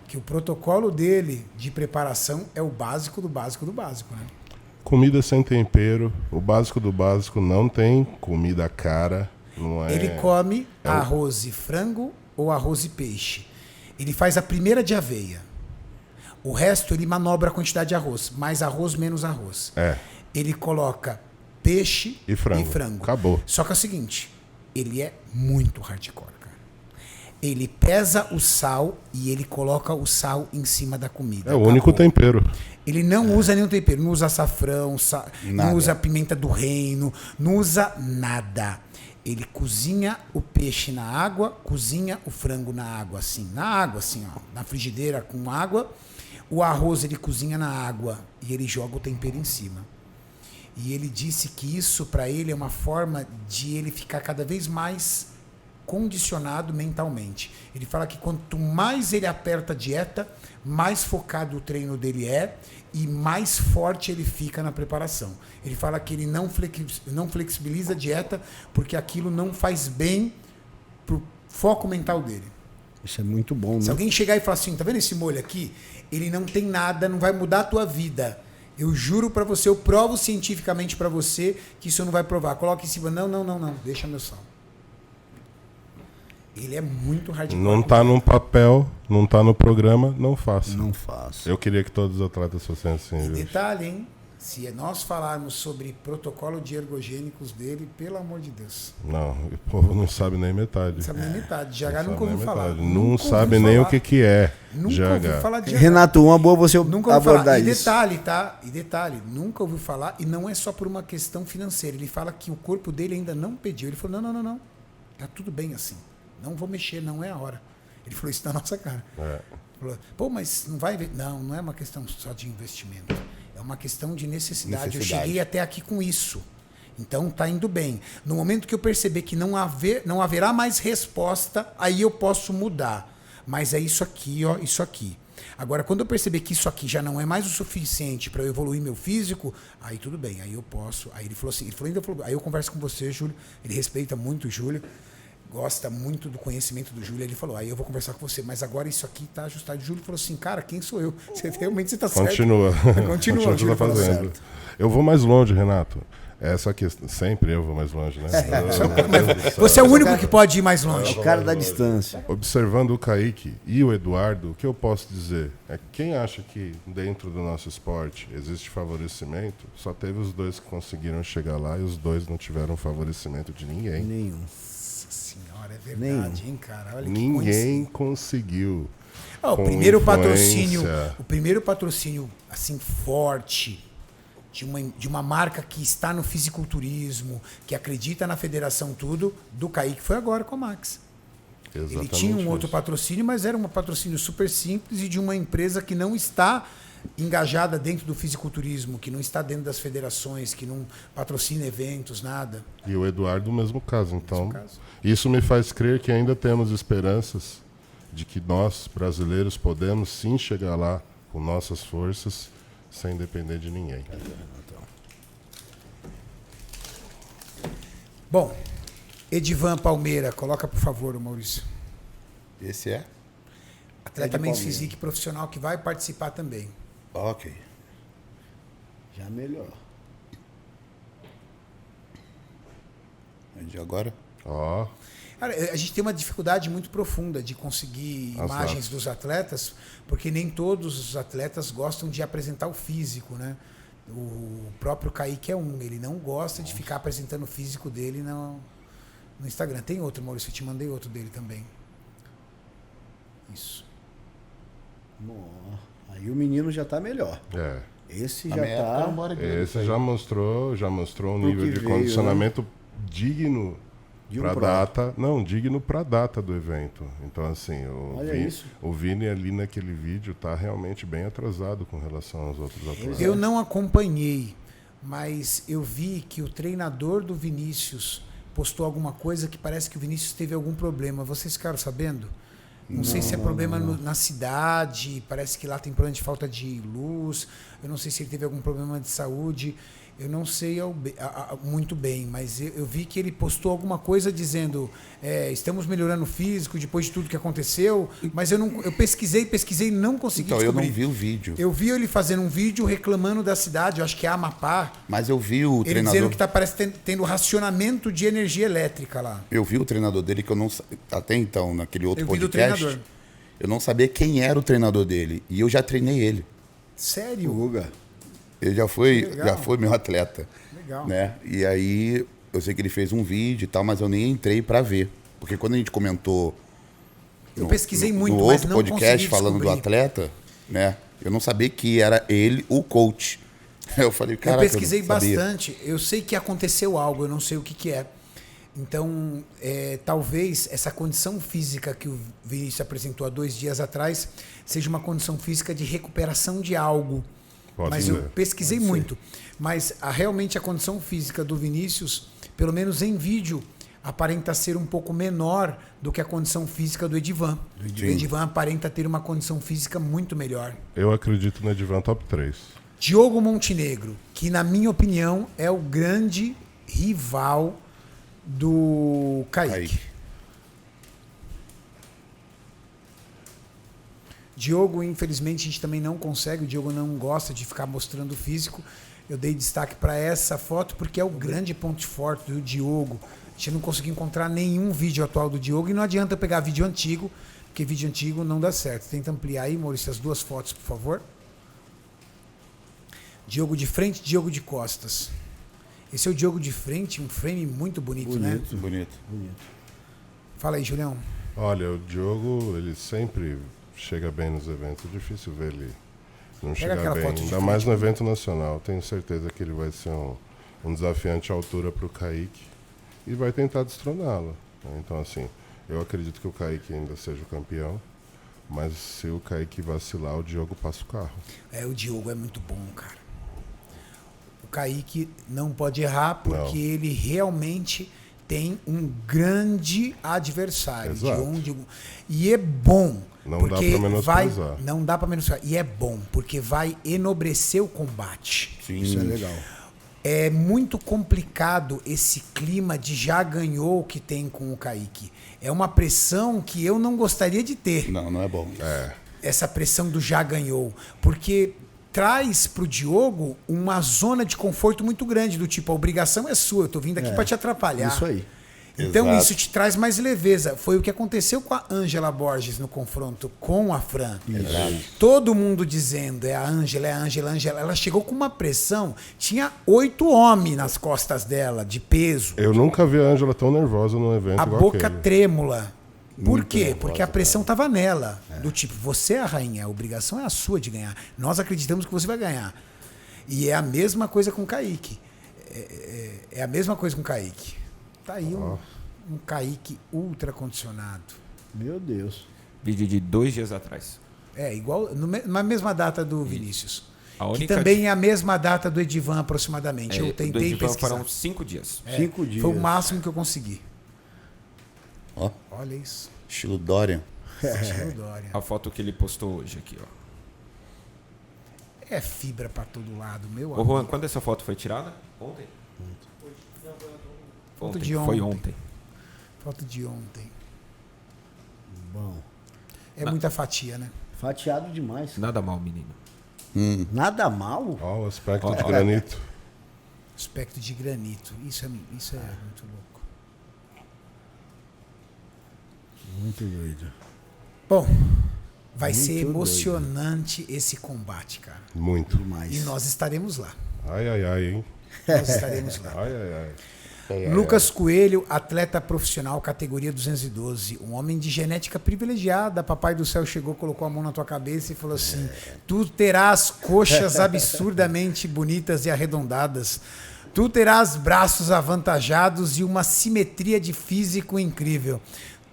que o protocolo dele de preparação é o básico do básico do básico, né? Comida sem tempero, o básico do básico não tem comida cara. Não é... Ele come arroz e frango ou arroz e peixe. Ele faz a primeira de aveia. O resto ele manobra a quantidade de arroz. Mais arroz, menos arroz. Ele coloca peixe E frango. Acabou. Só que é o seguinte, ele é muito hardcore, cara. Ele pesa o sal e ele coloca o sal em cima da comida. É o único tempero. Ele não usa nenhum tempero, não usa açafrão, Nada. não usa pimenta do reino, não usa nada. Ele cozinha o peixe na água, cozinha o frango na água, assim, ó, na frigideira com água. O arroz ele cozinha na água e ele joga o tempero em cima. E ele disse que isso para ele é uma forma de ele ficar cada vez mais condicionado mentalmente. Ele fala que quanto mais ele aperta a dieta, mais focado o treino dele é e mais forte ele fica na preparação. Ele fala que ele não flexibiliza a dieta porque aquilo não faz bem pro foco mental dele. Isso é muito bom, Se né? alguém chegar e falar assim, tá vendo esse molho aqui? Ele não tem nada, não vai mudar a tua vida. Eu juro pra você, eu provo cientificamente pra você que isso não vai provar. Coloca em cima, não, deixa meu sal. Ele é muito hardcore. Não tá no papel, não tá no programa, não faça. Não faço. Eu queria que todos os atletas fossem assim. E viu? detalhe, hein? Se nós falarmos sobre protocolo de ergogênicos dele, pelo amor de Deus. Não, o povo não sabe nem metade. Não sabe nem metade. GH Não nunca sabe ouviu nem falar. metade. Nunca Não ouviu sabe nem falar. o que é Nunca ouviu GH. falar de GH. Renato, uma boa você Nunca ouviu falar. abordar E isso. detalhe, tá? E detalhe, nunca ouviu falar e não é só por uma questão financeira. Ele fala que o corpo dele ainda não pediu. Ele falou, não. Tá tudo bem assim. Não vou mexer, não é a hora. Ele falou isso na nossa cara. Falou, pô, mas não vai... Não é uma questão só de investimento. É uma questão de necessidade. Eu cheguei até aqui com isso. Então tá indo bem. No momento que eu perceber que não haverá mais resposta, aí eu posso mudar. Mas é isso aqui, ó, isso aqui. Agora, quando eu perceber que isso aqui já não é mais o suficiente para eu evoluir meu físico, aí tudo bem, aí eu posso. Aí ele falou assim, aí eu converso com você, Júlio. Ele respeita muito o Júlio, gosta muito do conhecimento do Júlio. Ele falou, aí eu vou conversar com você, mas agora isso aqui tá ajustado. O Júlio falou assim, cara, quem sou eu? Realmente você tá certo. Continua. Continua, Continua Júlio falou fazendo. certo. Eu vou mais longe, Renato. Essa questão, sempre eu vou mais longe, né? Você é o único que pode ir mais longe. O cara da distância. Observando o Kaique e o Eduardo, o que eu posso dizer é que quem acha que dentro do nosso esporte existe favorecimento, só teve os dois que conseguiram chegar lá e os dois não tiveram favorecimento de ninguém. Nenhum. Nossa senhora, é verdade, hein, cara? Olha que Ninguém conseguiu. o Com primeiro influência. patrocínio assim forte de uma marca que está no fisiculturismo, que acredita na federação tudo, do Kaique foi agora com a Max. Exatamente Ele tinha um outro isso. patrocínio, mas era um patrocínio super simples e de uma empresa que não está engajada dentro do fisiculturismo, que não está dentro das federações, que não patrocina eventos, nada. E o Eduardo, o mesmo caso. Então, caso. isso me faz crer que ainda temos esperanças de que nós, brasileiros, podemos sim chegar lá com nossas forças, sem depender de ninguém. Bom, Edivan Palmeira, coloca por favor, Maurício. Esse é? Atleta Ed Men's Palmeira. Physique profissional que vai participar também. Ok. Já melhor. E agora? Ó, Cara, a gente tem uma dificuldade muito profunda de conseguir As imagens datas. dos atletas, porque nem todos os atletas gostam de apresentar o físico, né? O próprio Kaique é um, ele não gosta de ficar apresentando o físico dele no Instagram. Tem outro, Maurício, eu te mandei outro dele também. Isso. Aí o menino já tá melhor. é. Esse Na já minha época era um tá. bodybuilder. Esse já mostrou um Pro nível que de veio, condicionamento digno De um para pro. data, não, digno para data do evento. Então assim, Olha isso. o Vini ali naquele vídeo tá realmente bem atrasado com relação aos outros atletas. Eu não acompanhei, mas eu vi que o treinador do Vinícius postou alguma coisa que parece que o Vinícius teve algum problema. Vocês ficaram sabendo? Não sei se é problema na cidade, parece que lá tem problema de falta de luz, eu não sei se ele teve algum problema de saúde, eu não sei muito bem, mas eu vi que ele postou alguma coisa dizendo estamos melhorando o físico depois de tudo que aconteceu, mas eu pesquisei e não consegui Então, eu descobrir. não vi o vídeo. Eu vi ele fazendo um vídeo reclamando da cidade, eu acho que é Amapá, Mas eu vi o ele treinador. dizendo que parece tendo racionamento de energia elétrica lá. Eu vi o treinador dele que eu não até então naquele outro Eu vi do podcast. treinador. Eu não sabia quem era o treinador dele e eu já treinei ele. Sério? Guga. Ele já Legal. foi meu atleta, Legal. né? E aí eu sei que ele fez um vídeo e tal, mas eu nem entrei pra ver, porque quando a gente comentou Eu pesquisei muito, no mas outro não podcast consegui falando do descobrir. atleta, né? Eu não sabia que era ele o coach. Eu falei, cara, Eu pesquisei bastante. Eu sei que aconteceu algo, eu não sei o que é. Então, talvez essa condição física que o Vinícius apresentou há 2 dias atrás seja uma condição física de recuperação de algo. Pode Mas ser. eu pesquisei muito. Mas realmente a condição física do Vinícius, pelo menos em vídeo, aparenta ser um pouco menor do que a condição física do Edivan. O Edivan aparenta ter uma condição física muito melhor. Eu acredito no Edivan top 3. Diogo Montenegro, que na minha opinião é o grande rival do Kaique. Diogo, infelizmente, a gente também não consegue. O Diogo não gosta de ficar mostrando o físico. Eu dei destaque para essa foto porque é o grande ponto forte do Diogo. A gente não conseguiu encontrar nenhum vídeo atual do Diogo e não adianta pegar vídeo antigo, porque vídeo antigo não dá certo. Tenta ampliar aí, Maurício, as 2 fotos, por favor. Diogo de frente, Diogo de costas. Esse é o Diogo de frente, um frame muito bonito, né? Bonito. Fala aí, Julião. Olha, o Diogo, ele sempre chega bem nos eventos. É difícil ver ele não chegar aquela bem. foto de Ainda frente, mais no evento nacional. Tenho certeza que ele vai ser um desafiante à altura para o Kaique e vai tentar destroná-lo. Então, assim, eu acredito que o Kaique ainda seja o campeão, mas se o Kaique vacilar, o Diogo passa o carro. O Diogo é muito bom, cara. O Kaique não pode errar porque ele realmente tem um grande adversário. Exato. E é bom. Não porque dá pra menosprezar. Não dá pra menosprezar. E é bom, porque vai enobrecer o combate. Sim. Isso é legal. É muito complicado esse clima de já ganhou que tem com o Kaique. É uma pressão que eu não gostaria de ter. Não é bom. Essa pressão do já ganhou. Porque traz pro Diogo uma zona de conforto muito grande, do tipo, a obrigação é sua, eu tô vindo aqui pra te atrapalhar. Isso aí. Então Exato. isso te traz mais leveza. Foi o que aconteceu com a Ângela Borges no confronto com a Fran. Todo mundo dizendo, é a Ângela, é a Ângela, ela chegou com uma pressão, tinha 8 homens nas costas dela, de peso. Eu nunca vi a Ângela tão nervosa num evento A igual boca aquele. trêmula. Por Muito quê? nervosa, Porque a pressão tava nela. Do tipo, você é a rainha, a obrigação é a sua de ganhar. Nós acreditamos que você vai ganhar. E é a mesma coisa com o Kaique. É a mesma coisa com o Kaique. Tá aí um Kaique ultra condicionado. Meu Deus. Vídeo de 2 dias atrás. Igual na mesma data do Vinícius. A Que única também é a mesma data do Edivan, aproximadamente. Eu do tentei Edivan pesquisar. foram 5 dias. 5 dias. Foi o máximo que eu consegui. Ó, Olha isso. estilo Dorian. Estilo Dória. A foto que ele postou hoje aqui, ó. É fibra pra todo lado, meu Ô, amigo. Juan, quando essa foto foi tirada? Ontem? Foto Ontem, de foi ontem. ontem. Foto de ontem. Bom. É muita fatia, né? Fatiado demais. Nada mal, menino. Nada mal? Ó, o aspecto de Ó. granito. Aspecto de granito. Isso é muito louco. Muito doido. Bom, vai Muito ser doido. emocionante esse combate, cara. Muito. Demais. E nós estaremos lá. Ai, ai, ai, hein? Nós estaremos lá. Ai, ai, ai. Lucas Coelho, atleta profissional, categoria 212. Um homem de genética privilegiada. Papai do céu chegou, colocou a mão na tua cabeça e falou assim: tu terás coxas absurdamente bonitas e arredondadas. Tu terás braços avantajados e uma simetria de físico incrível.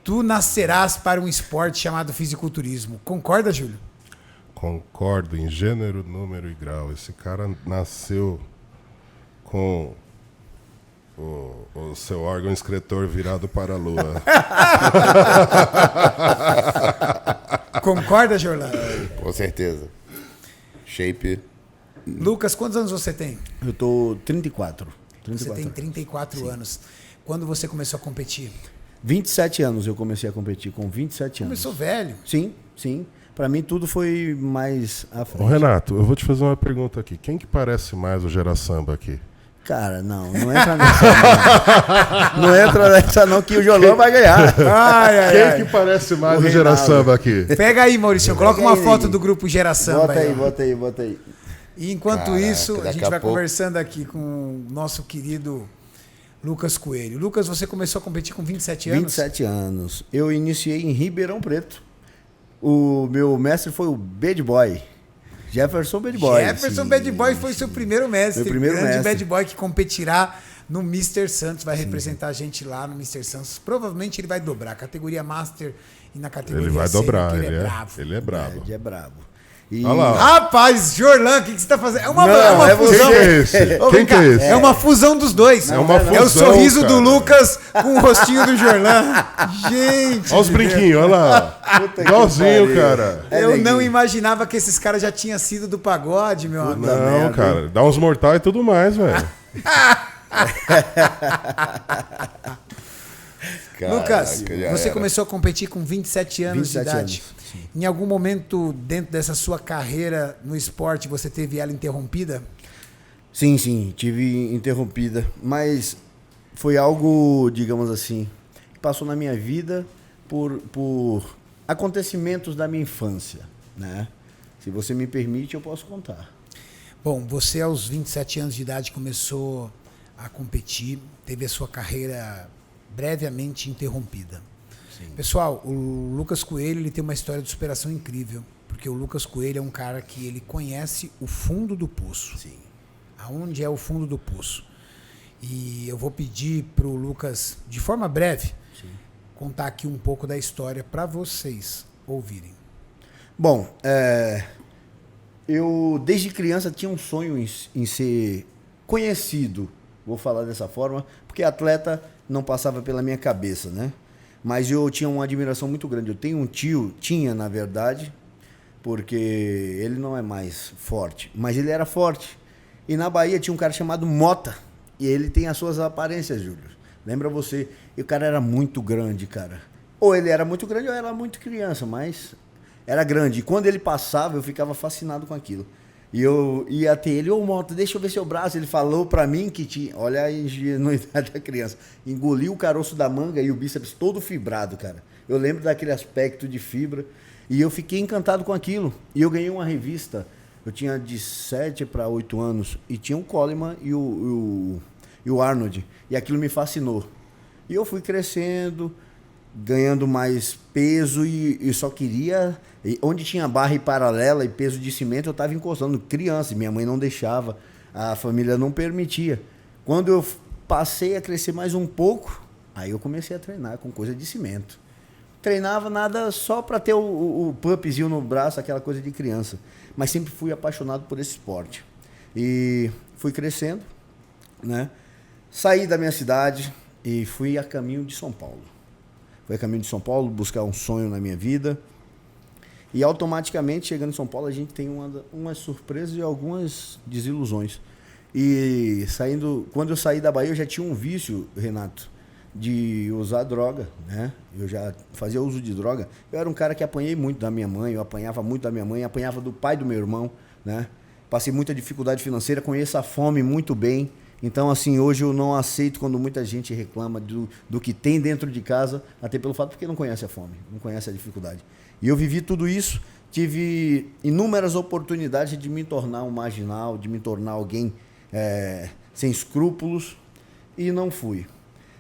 Tu nascerás para um esporte chamado fisiculturismo. Concorda, Júlio? Concordo em gênero, número e grau. Esse cara nasceu com o seu órgão excretor virado para a lua. Concorda, Jorlando? Com certeza. Shape. Lucas, quantos anos você tem? Eu tô 34. Você tem 34 anos. Quando você começou a competir? 27 anos eu comecei a competir, com 27 anos. Começou velho. Sim, sim. Pra mim tudo foi mais à Ô, frente. Renato, eu vou te fazer uma pergunta aqui. Quem que parece mais o Gera Samba aqui? Cara, não entra nessa não. Não entra nessa não que o Jolão vai ganhar. Quem que parece mais o Gera Reinaldo. Samba aqui? Pega aí, Maurício. Coloca Pega uma aí. foto do grupo Gera Samba. Bota aí, ó. bota aí, bota aí. E enquanto Caraca, isso, a daqui gente a vai pouco- conversando aqui com o nosso querido Lucas Coelho. Lucas, você começou a competir com 27 anos? 27 anos. Eu iniciei em Ribeirão Preto. O meu mestre foi o Bad Boy. Jefferson Bad Boy. Jefferson Sim, Bad Boy foi seu primeiro mestre. Meu primeiro grande mestre. Bad Boy que competirá no Mr. Santos. Vai representar a gente lá no Mr. Santos. Provavelmente ele vai dobrar. Categoria Master e na categoria Ele vai Sênior, dobrar, que ele é bravo. brabo. Ele é brabo. E... Olha lá. Rapaz, Jorlan, o que você tá fazendo? É uma, Não, é uma é você. fusão. Quem que é esse? Ô, Quem vem que cá, é esse? É uma fusão dos dois. É uma É o fusão, sorriso cara. do Lucas com o rostinho do Jorlan. Gente. Olha os brinquinhos, olha lá. Puta que Igualzinho, pariu. cara. É Eu não neguinho. imaginava que esses caras já tinham sido do pagode, meu amigo. Não, merda, cara. Dá uns mortais e tudo mais, velho. Lucas, Caraca, já você era. começou a competir com 27 anos 27 de idade. anos, Em algum momento dentro dessa sua carreira no esporte, você teve ela interrompida? Sim, sim, tive interrompida, mas foi algo, digamos assim, que passou na minha vida por acontecimentos da minha infância, né? Se você me permite, eu posso contar. Bom, você aos 27 anos de idade começou a competir, teve a sua carreira brevemente interrompida. Pessoal, o Lucas Coelho ele tem uma história de superação incrível, porque o Lucas Coelho é um cara que ele conhece o fundo do poço. Sim. Aonde é o fundo do poço. E eu vou pedir para o Lucas, de forma breve, contar aqui um pouco da história para vocês ouvirem. Bom, eu desde criança tinha um sonho em ser conhecido, vou falar dessa forma, porque atleta não passava pela minha cabeça, né? Mas eu tinha uma admiração muito grande. Eu tenho um tio, tinha na verdade, porque ele não é mais forte, mas ele era forte. E na Bahia tinha um cara chamado Mota, e ele tem as suas aparências, Júlio. Lembra você? E o cara era muito grande, cara. Ou ele era muito grande ou eu era muito criança, mas era grande. E quando ele passava, eu ficava fascinado com aquilo. E eu ia até ele, ô Mota, deixa eu ver seu braço. Ele falou pra mim que tinha, olha a ingenuidade da criança, engoliu o caroço da manga e o bíceps todo fibrado, cara. Eu lembro daquele aspecto de fibra e eu fiquei encantado com aquilo. E eu ganhei uma revista, eu tinha de 7 para 8 anos e tinha o Coleman e o Arnold. E aquilo me fascinou. E eu fui crescendo, ganhando mais peso e só queria... Onde tinha barra e paralela e peso de cimento, eu estava encostando. Criança, minha mãe não deixava, a família não permitia. Quando eu passei a crescer mais um pouco, aí eu comecei a treinar com coisa de cimento. Treinava nada só para ter o pumpzinho no braço, aquela coisa de criança. Mas sempre fui apaixonado por esse esporte. E fui crescendo, né? Saí da minha cidade e fui a caminho de São Paulo. Fui a caminho de São Paulo buscar um sonho na minha vida. E automaticamente, chegando em São Paulo, a gente tem umas surpresas e algumas desilusões. E quando eu saí da Bahia, eu já tinha um vício, Renato, de usar droga, né? Eu já fazia uso de droga. Eu era um cara que apanhei muito da minha mãe, eu apanhava muito da minha mãe, apanhava do pai do meu irmão, né? Passei muita dificuldade financeira, conheço a fome muito bem. Então, assim, hoje eu não aceito quando muita gente reclama do que tem dentro de casa, até pelo fato porque não conhece a fome, não conhece a dificuldade. E eu vivi tudo isso, tive inúmeras oportunidades de me tornar um marginal, de me tornar alguém sem escrúpulos, e não fui.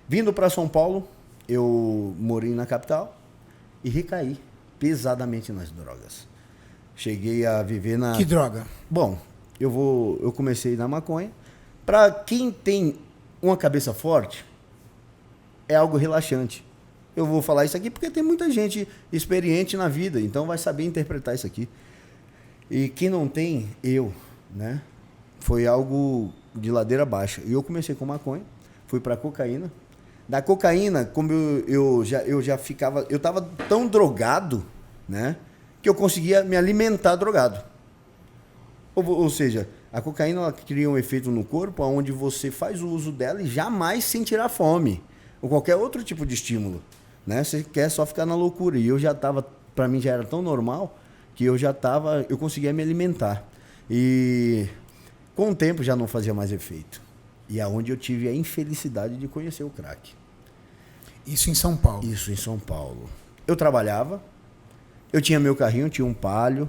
Vindo para São Paulo, eu morei na capital e recaí pesadamente nas drogas. Cheguei a viver na... Que droga? Bom, eu comecei na maconha. Para quem tem uma cabeça forte, é algo relaxante. Eu vou falar isso aqui porque tem muita gente experiente na vida, então vai saber interpretar isso aqui. E quem não tem, né? Foi algo de ladeira baixa. E eu comecei com maconha, fui para cocaína. Da cocaína, como eu já ficava... Eu estava tão drogado, né? Que eu conseguia me alimentar drogado. Ou seja, a cocaína ela cria um efeito no corpo onde você faz o uso dela e jamais sentirá fome. Ou qualquer outro tipo de estímulo. Né? Você quer só ficar na loucura. E eu já estava, para mim já era tão normal que eu conseguia me alimentar. E com o tempo já não fazia mais efeito. E aonde eu tive a infelicidade de conhecer o crack. Isso em São Paulo? Isso em São Paulo. Eu trabalhava, eu tinha meu carrinho, tinha um Palio,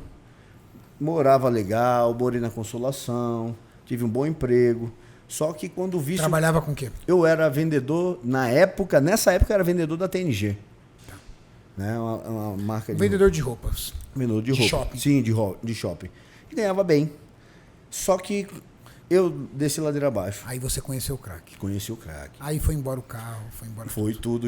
morava legal, morei na Consolação, tive um bom emprego. Só que quando o vício... Trabalhava com o quê? Eu era vendedor, nessa época eu era vendedor da TNG. Tá. Né? Uma marca de... Vendedor de roupas. Vendedor de roupa. Shopping. Sim, de shopping. E ganhava bem. Só que eu desci ladeira abaixo. Aí você conheceu o crack. Conheci o crack. Aí foi embora o carro, foi embora Foi tudo.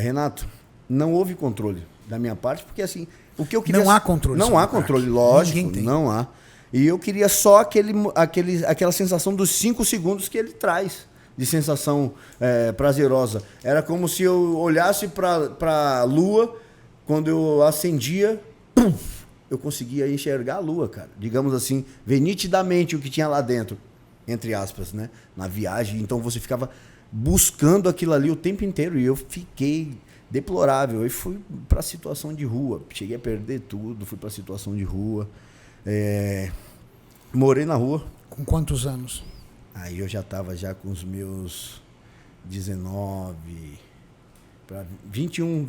Renato, não houve controle da minha parte, porque assim, o que eu queria... Não há controle. Não há controle, lógico. Ninguém tem. Não há. E eu queria só aquela sensação dos 5 segundos que ele traz, de sensação prazerosa. Era como se eu olhasse para a lua, quando eu acendia, pum, eu conseguia enxergar a lua, cara. Digamos assim, ver nitidamente o que tinha lá dentro, entre aspas, né? Na viagem. Então você ficava buscando aquilo ali o tempo inteiro e eu fiquei deplorável. Eu fui para a situação de rua. Cheguei a perder tudo, fui para a situação de rua. Morei na rua. Com quantos anos? Aí eu já estava com os meus 19 para 21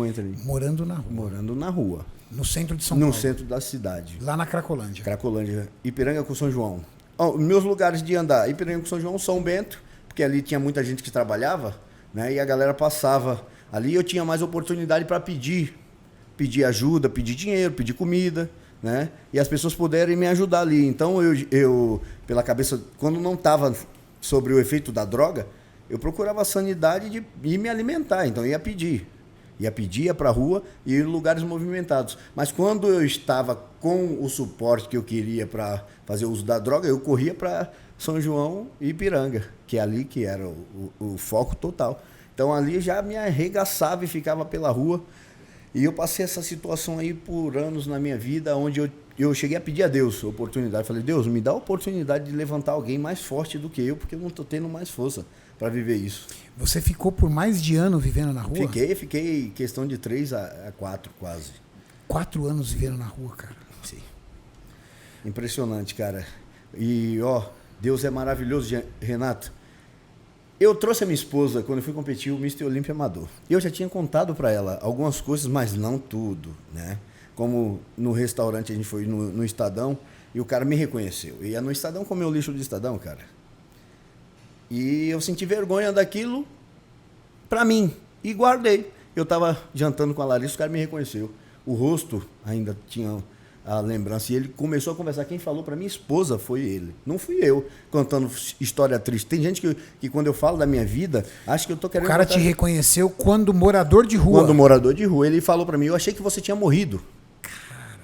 entre ali. Morando na rua. Morando na rua. No centro de São Paulo. No centro da cidade. Lá na Cracolândia. Cracolândia. Ipiranga com São João. Meus lugares de andar, Ipiranga com São João, São Bento, porque ali tinha muita gente que trabalhava, né? E a galera passava ali, eu tinha mais oportunidade para pedir ajuda, pedir dinheiro, pedir comida, né? E as pessoas puderem me ajudar ali. Então eu pela cabeça, quando não estava sobre o efeito da droga, eu procurava a sanidade de ir me alimentar. Então eu ia pedir para a rua e ir em lugares movimentados. Mas quando eu estava com o suporte que eu queria para fazer uso da droga, eu corria para São João e Ipiranga, que é ali que era o foco total. Então ali já me arregaçava e ficava pela rua. E eu passei essa situação aí por anos na minha vida, onde eu cheguei a pedir a Deus a oportunidade. Falei, Deus, me dá a oportunidade de levantar alguém mais forte do que eu, porque eu não estou tendo mais força para viver isso. Você ficou por mais de ano vivendo na rua? Fiquei questão de 3 a 4 quase. 4 anos vivendo na rua, cara. Sim. Impressionante, cara. E, ó, Deus é maravilhoso, Renato. Eu trouxe a minha esposa quando eu fui competir o Mr. Olímpia Amador. Eu já tinha contado para ela algumas coisas, mas não tudo, né? Como no restaurante a gente foi no Estadão e o cara me reconheceu. E ia no Estadão comer o lixo do Estadão, cara. E eu senti vergonha daquilo pra mim. E guardei. Eu tava jantando com a Larissa, o cara me reconheceu. O rosto ainda tinha a lembrança. E ele começou a conversar. Quem falou pra minha esposa foi ele. Não fui eu contando história triste. Tem gente que quando eu falo da minha vida, acha que eu tô querendo... O cara te reconheceu quando morador de rua. Quando morador de rua. Ele falou pra mim, eu achei que você tinha morrido.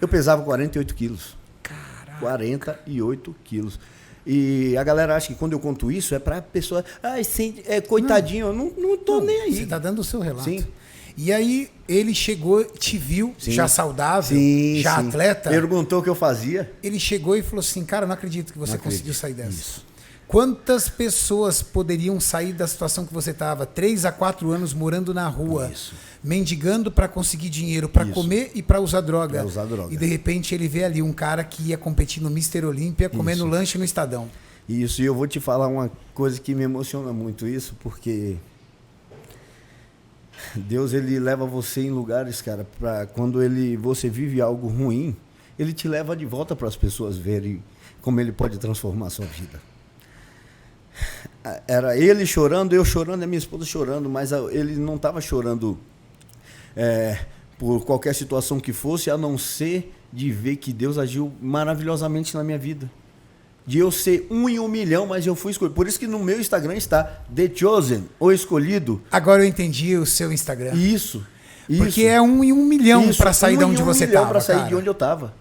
Eu pesava 48 quilos. Caraca. 48 quilos. E a galera acha que quando eu conto isso é pra pessoa... Ai, coitadinho, eu não tô nem aí. Você tá dando o seu relato. Sim. E aí ele chegou, te viu, Sim. já saudável, Sim, já sim. atleta. Perguntou o que eu fazia. Ele chegou e falou assim, cara, eu não acredito que você Não conseguiu acredito. sair dessa. Isso. Quantas pessoas poderiam sair da situação que você estava? 3 a 4 anos morando na rua, Isso. mendigando para conseguir dinheiro, para Isso. comer e para usar droga. Pra usar droga. E de repente ele vê ali um cara que ia competir no Mr. Olímpia comendo lanche no Estadão. Isso, e eu vou te falar uma coisa que me emociona muito isso, porque Deus, ele leva você em lugares, cara, para quando você vive algo ruim, ele te leva de volta para as pessoas verem como ele pode transformar a sua vida. Era ele chorando, eu chorando, e a minha esposa chorando, mas ele não estava chorando por qualquer situação que fosse, a não ser de ver que Deus agiu maravilhosamente na minha vida. De eu ser 1 em 1 milhão, mas eu fui escolhido. Por isso que no meu Instagram está The Chosen, o escolhido. Agora eu entendi o seu Instagram. Isso. Porque é 1 em 1 milhão para sair de onde você estava. Para sair de onde eu estava.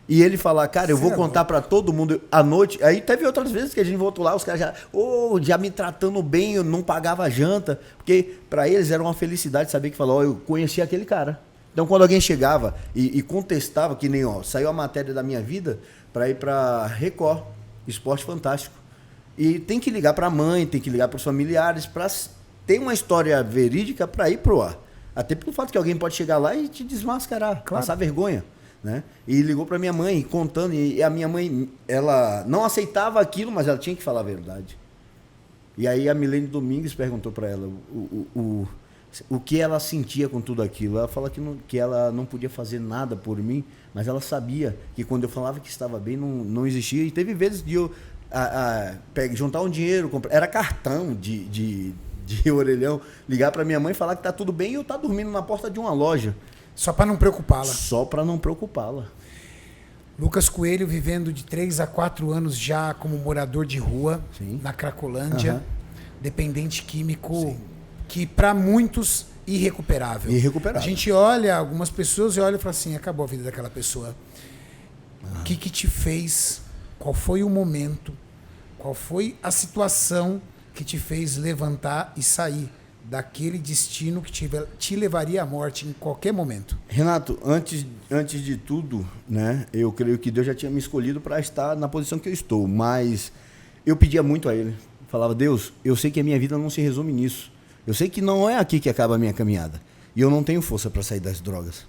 E ele falar, cara, eu vou contar para todo mundo à noite. Aí teve outras vezes que a gente voltou lá, os caras já me tratando bem, eu não pagava janta. Porque para eles era uma felicidade saber que falou, eu conheci aquele cara. Então quando alguém chegava e contestava, que nem, saiu a matéria da minha vida para ir para Record, Esporte Fantástico. E tem que ligar para a mãe, tem que ligar para os familiares, para ter uma história verídica para ir pro ar. Até pelo fato que alguém pode chegar lá e te desmascarar, passar vergonha. Né? E ligou para minha mãe contando, e a minha mãe, ela não aceitava aquilo, mas ela tinha que falar a verdade. E aí a Milene Domingues perguntou para ela o que ela sentia com tudo aquilo. Ela fala que ela não podia fazer nada por mim, mas ela sabia que quando eu falava que estava bem, não existia. E teve vezes de eu juntar um dinheiro, era cartão de orelhão, ligar para minha mãe e falar que tá tudo bem e eu tá dormindo na porta de uma loja. Só para não preocupá-la. Só para não preocupá-la. Lucas Coelho vivendo de 3 a 4 anos já como morador de rua, Sim. na Cracolândia, dependente químico, que para muitos irrecuperável. Irrecuperável. A gente olha algumas pessoas e olha e fala assim, acabou a vida daquela pessoa. O que te fez? Qual foi o momento? Qual foi a que te fez levantar e sair daquele destino que te levaria à morte em qualquer momento? Renato, antes de tudo, né, eu creio que Deus já tinha me escolhido para estar na posição que eu estou, mas eu pedia muito a Ele. Falava, Deus, eu sei que a minha vida não se resume nisso. Eu sei que não é aqui que acaba a minha caminhada. E eu não tenho força para sair das drogas.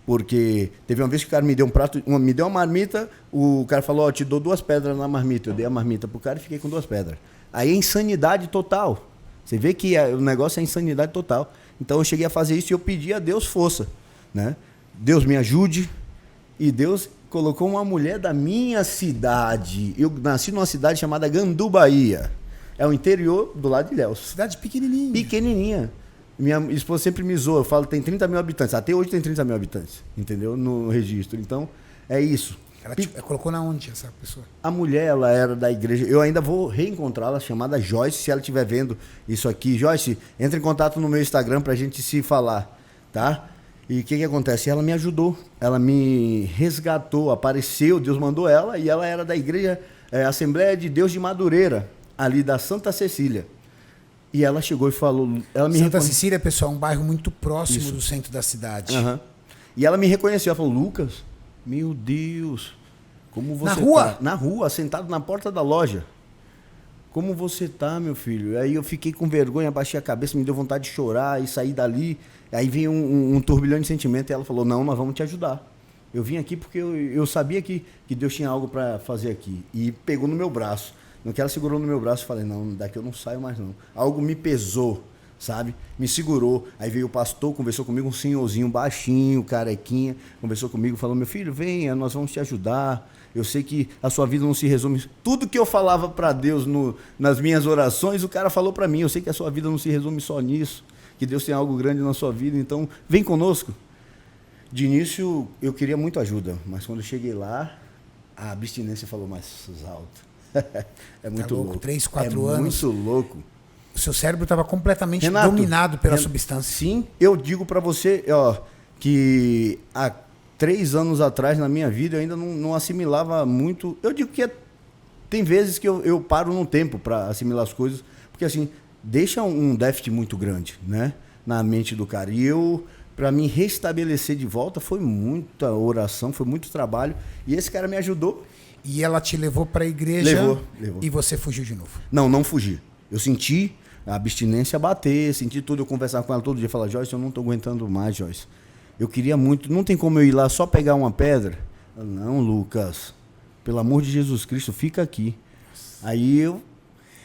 Porque teve uma vez que o cara me deu me deu uma marmita, o cara falou, te dou 2 pedras na marmita. Eu dei a marmita pro cara e fiquei com 2 pedras. Aí é insanidade total. Você vê que o negócio é insanidade total. Então eu cheguei a fazer isso e eu pedi a Deus força. Né? Deus me ajude. E Deus colocou uma mulher da minha cidade. Eu nasci numa cidade chamada Gandu, Bahia. É o interior do lado de Ilhéus. Cidade pequenininha. Pequenininha. Minha esposa sempre me zoa. Eu falo, tem 30 mil habitantes. Até hoje tem 30 mil habitantes. Entendeu? No registro. Então, é isso. Ela colocou na onde essa pessoa? A mulher, ela era da igreja. Eu ainda vou reencontrá-la, chamada Joyce, se ela estiver vendo isso aqui. Joyce, entra em contato no meu Instagram pra gente se falar, tá? E o que acontece? Ela me ajudou, ela me resgatou, apareceu, Deus mandou ela, e ela era da igreja Assembleia de Deus de Madureira, ali da Santa Cecília. E ela chegou e falou... Santa Cecília, pessoal, é um bairro muito próximo do centro da cidade. Uhum. E ela me reconheceu, ela falou, Lucas... Meu Deus, como você Na rua? Tá? Na rua, sentado na porta da loja. Como você tá, meu filho? Aí eu fiquei com vergonha, abaixei a cabeça, me deu vontade de chorar e sair dali. Aí veio um turbilhão de sentimento e ela falou, não, nós vamos te ajudar. Eu vim aqui porque eu sabia que Deus tinha algo para fazer aqui. E pegou no meu braço. No que ela segurou no meu braço, eu falei, não, daqui eu não saio mais não. Algo me pesou, sabe? Me segurou. Aí veio o pastor, conversou comigo, um senhorzinho baixinho, carequinha, conversou comigo, falou, meu filho, venha, nós vamos te ajudar. Eu sei que a sua vida não se resume... Tudo que eu falava para Deus nas minhas orações, o cara falou para mim, eu sei que a sua vida não se resume só nisso, que Deus tem algo grande na sua vida, então vem conosco. De início, eu queria muito ajuda, mas quando eu cheguei lá, a abstinência falou mais alto. É muito louco. 3, 4 anos. É muito louco. O seu cérebro estava completamente Renato, dominado pela substância. Sim, eu digo para você, ó, que há 3 anos atrás na minha vida eu ainda não assimilava muito. Eu digo que tem vezes que eu paro no tempo para assimilar as coisas, porque assim, deixa um déficit muito grande, né, na mente do cara. E para mim restabelecer de volta, foi muita oração, foi muito trabalho, e esse cara me ajudou. E ela te levou para a igreja. Levou. E você fugiu de novo. Não fugi. Eu senti a abstinência bater, senti tudo. Eu conversava com ela todo dia, falava, Joyce, eu não estou aguentando mais, Joyce. Eu queria muito, não tem como eu ir lá só pegar uma pedra? Ela, não, Lucas, pelo amor de Jesus Cristo, fica aqui. Aí eu...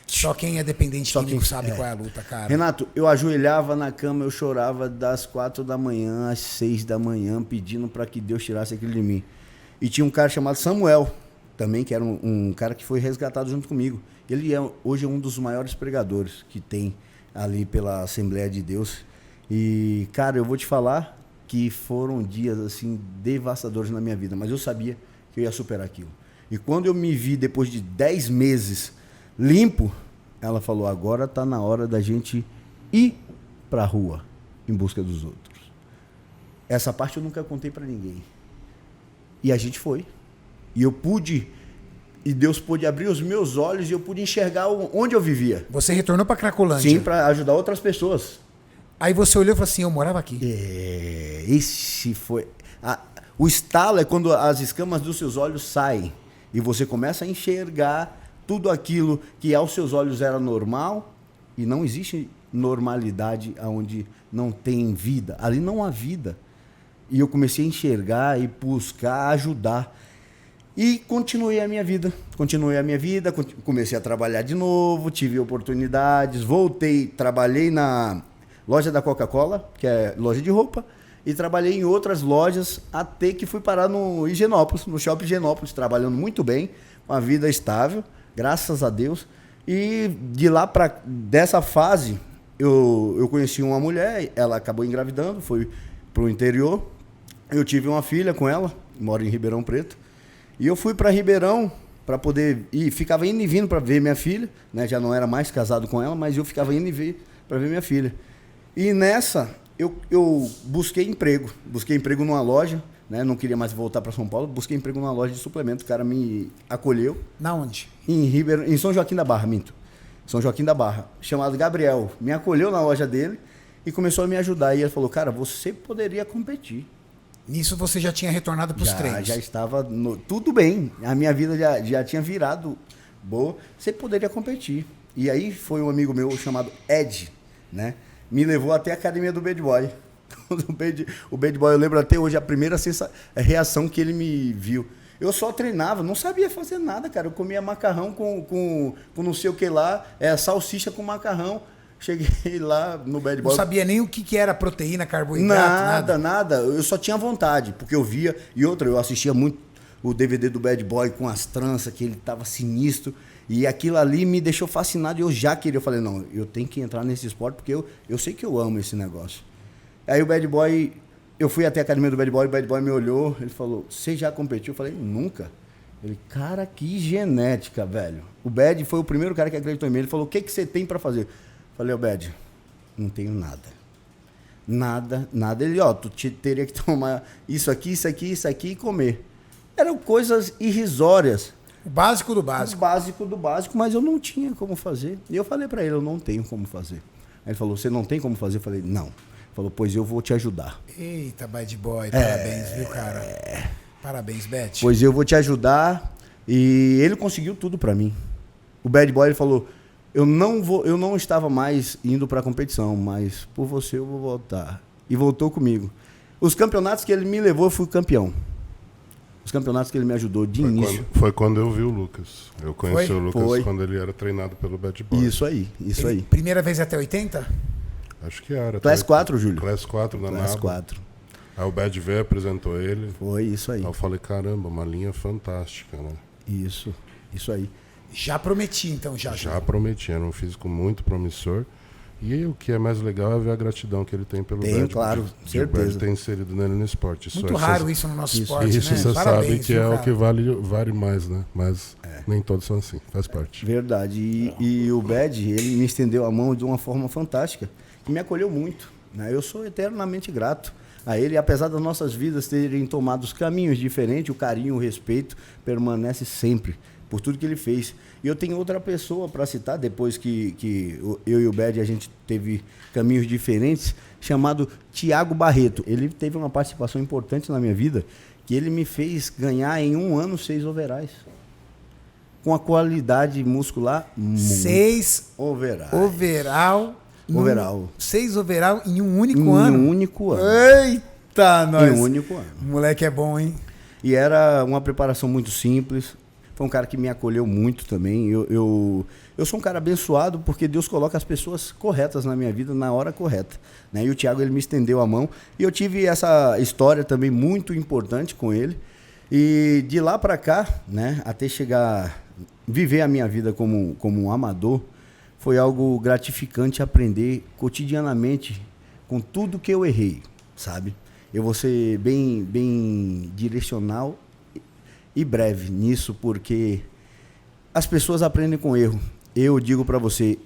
Só quem é dependente químico sabe qual é a luta, cara. Renato, eu ajoelhava na cama, eu chorava das 4 da manhã às 6 da manhã, pedindo para que Deus tirasse aquilo de mim. E tinha um cara chamado Samuel, também, que era um cara que foi resgatado junto comigo. Ele hoje é um dos maiores pregadores que tem ali pela Assembleia de Deus. E, cara, eu vou te falar que foram dias, assim, devastadores na minha vida, mas eu sabia que eu ia superar aquilo. E quando eu me vi, depois de 10 meses limpo, ela falou, agora tá na hora da gente ir pra rua em busca dos outros. Essa parte eu nunca contei para ninguém. E a gente foi. E eu pude, e Deus pôde abrir os meus olhos e eu pude enxergar onde eu vivia. Você retornou para Cracolândia. Sim, para ajudar outras pessoas. Aí você olhou e falou assim, eu morava aqui. Esse foi... O estalo é quando as escamas dos seus olhos saem e você começa a enxergar tudo aquilo que aos seus olhos era normal, e não existe normalidade onde não tem vida. Ali não há vida. E eu comecei a enxergar e buscar ajudar. E continuei a minha vida, comecei a trabalhar de novo, tive oportunidades, voltei, trabalhei na loja da Coca-Cola, que é loja de roupa, e trabalhei em outras lojas até que fui parar no Higienópolis, no Shopping Higienópolis, trabalhando muito bem, com a vida estável, graças a Deus. E de lá dessa fase, eu conheci uma mulher, ela acabou engravidando, foi para o interior, eu tive uma filha com ela, mora em Ribeirão Preto. E eu fui para Ribeirão para poder ir, ficava indo e vindo para ver minha filha, né? Já não era mais casado com ela, mas eu ficava indo e vindo para ver minha filha. E nessa, eu busquei emprego numa loja, né? Não queria mais voltar para São Paulo, busquei emprego numa loja de suplemento, o cara me acolheu. Na onde? Em São Joaquim da Barra, São Joaquim da Barra, chamado Gabriel, me acolheu na loja dele e começou a me ajudar. E ele falou, cara, você poderia competir. Nisso você já tinha retornado para os treinos? Já estava tudo bem. A minha vida já tinha virado boa. Você poderia competir. E aí foi um amigo meu chamado Ed, né? Me levou até a academia do Bad Boy. O Bad Boy, eu lembro até hoje, a primeira reação que ele me viu. Eu só treinava, não sabia fazer nada, cara. Eu comia macarrão com não sei o que lá, salsicha com macarrão. Cheguei lá no Bad Boy. Não sabia nem o que era proteína, carboidrato, nada. Eu só tinha vontade, porque eu via. E outra, eu assistia muito o DVD do Bad Boy com as tranças, que ele tava sinistro. E aquilo ali me deixou fascinado e eu já queria. Eu falei, não, eu tenho que entrar nesse esporte, porque eu sei que eu amo esse negócio. Aí o Bad Boy, eu fui até a academia do Bad Boy, o Bad Boy me olhou, ele falou, você já competiu? Eu falei, nunca. Ele, cara, que genética, velho. O Bad foi o primeiro cara que acreditou em mim. Ele falou, o que você tem pra fazer? Falei, Bad, não tenho nada. Nada. Ele, tu teria que tomar isso aqui e comer. Eram coisas irrisórias. O básico do básico. O básico do básico, mas eu não tinha como fazer. E eu falei pra ele, eu não tenho como fazer. Aí ele falou, você não tem como fazer? Eu falei, não. Ele falou, pois eu vou te ajudar. Eita, Bad Boy, parabéns, viu, cara? Parabéns, Bad. Pois eu vou te ajudar. E ele conseguiu tudo pra mim. O Bad Boy, ele falou, eu não estava mais indo para a competição, mas por você eu vou voltar. E voltou comigo. Os campeonatos que ele me levou, eu fui campeão. os campeonatos que ele me ajudou de início. Foi quando eu vi o Lucas. Eu conheci Foi? o Lucas Foi. quando ele era treinado pelo Bad Boy. Isso aí. Primeira vez até 80? Acho que era. Class 4, Júlio. Class 4 na Class NABA. 4. Aí o Bad V apresentou ele. Foi isso aí. Aí eu falei, caramba, uma linha fantástica, né? Isso aí. Já prometi, então, já. Já prometi, era um físico muito promissor. E o que é mais legal é ver a gratidão que ele tem pelo Tenho, Bad, claro, de certeza. o Bad ter inserido nele no esporte. Muito raro isso no nosso esporte, Isso né? você Parabéns, sabe que viu, é o cara? que vale mais, né? Mas nem todos são assim, faz parte. Verdade. E o Bad, ele me estendeu a mão de uma forma fantástica, que me acolheu muito, né? Eu sou eternamente grato a ele, apesar das nossas vidas terem tomado os caminhos diferentes, o carinho, o respeito permanece sempre por tudo que ele fez. E eu tenho outra pessoa para citar, depois que eu e o Bad a gente teve caminhos diferentes, chamado Thiago Barreto. Ele teve uma participação importante na minha vida, que ele me fez ganhar em 1 ano 6 overalls. Com a qualidade muscular muito. 6 overalls. overall. Overall. 6 overall em um único Em ano. um único ano. Eita, nós. Em um único ano. O moleque é bom, hein? E era uma preparação muito simples. Foi um cara que me acolheu muito também. Eu sou um cara abençoado porque Deus coloca as pessoas corretas na minha vida na hora correta, né? E o Thiago, ele me estendeu a mão. E eu tive essa história também muito importante com ele. E de lá para cá, né, até chegar, viver a minha vida como um amador, foi algo gratificante aprender cotidianamente com tudo que eu errei, sabe? Eu vou ser bem direcional e breve nisso, porque as pessoas aprendem com erro. Eu digo para você,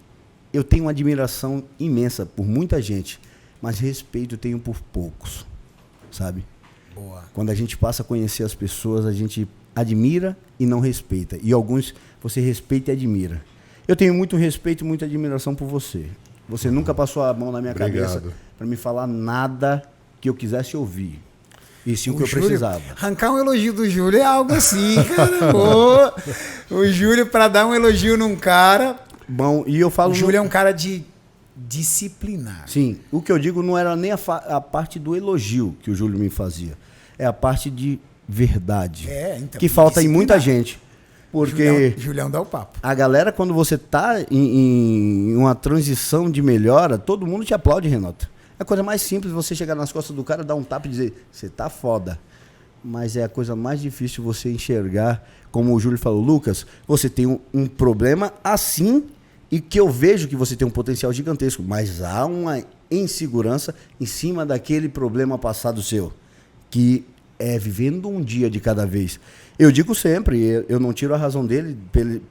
eu tenho uma admiração imensa por muita gente, mas respeito tenho por poucos, sabe? Boa. Quando a gente passa a conhecer as pessoas, a gente admira e não respeita. E alguns você respeita e admira. Eu tenho muito respeito e muita admiração por você. Você nunca passou a mão na minha cabeça para me falar nada que eu quisesse ouvir. E sim o que eu precisava. Arrancar um elogio do Júlio é algo assim, cara. Pô, o Júlio, para dar um elogio num cara... Bom, e eu falo... O Júlio é um cara de disciplinar. Sim, o que eu digo não era nem a parte do elogio que o Júlio me fazia. É a parte de verdade. Então, que falta em muita disciplinar. gente. Porque Julião dá o papo. a galera, quando você tá em uma transição de melhora, todo mundo te aplaude, Renato. É a coisa mais simples você chegar nas costas do cara, dar um tapa e dizer, você tá foda. Mas é a coisa mais difícil você enxergar, como o Júlio falou, Lucas, você tem um problema assim, e que eu vejo que você tem um potencial gigantesco, mas há uma insegurança em cima daquele problema passado seu, que é vivendo um dia de cada vez. Eu digo sempre, eu não tiro a razão dele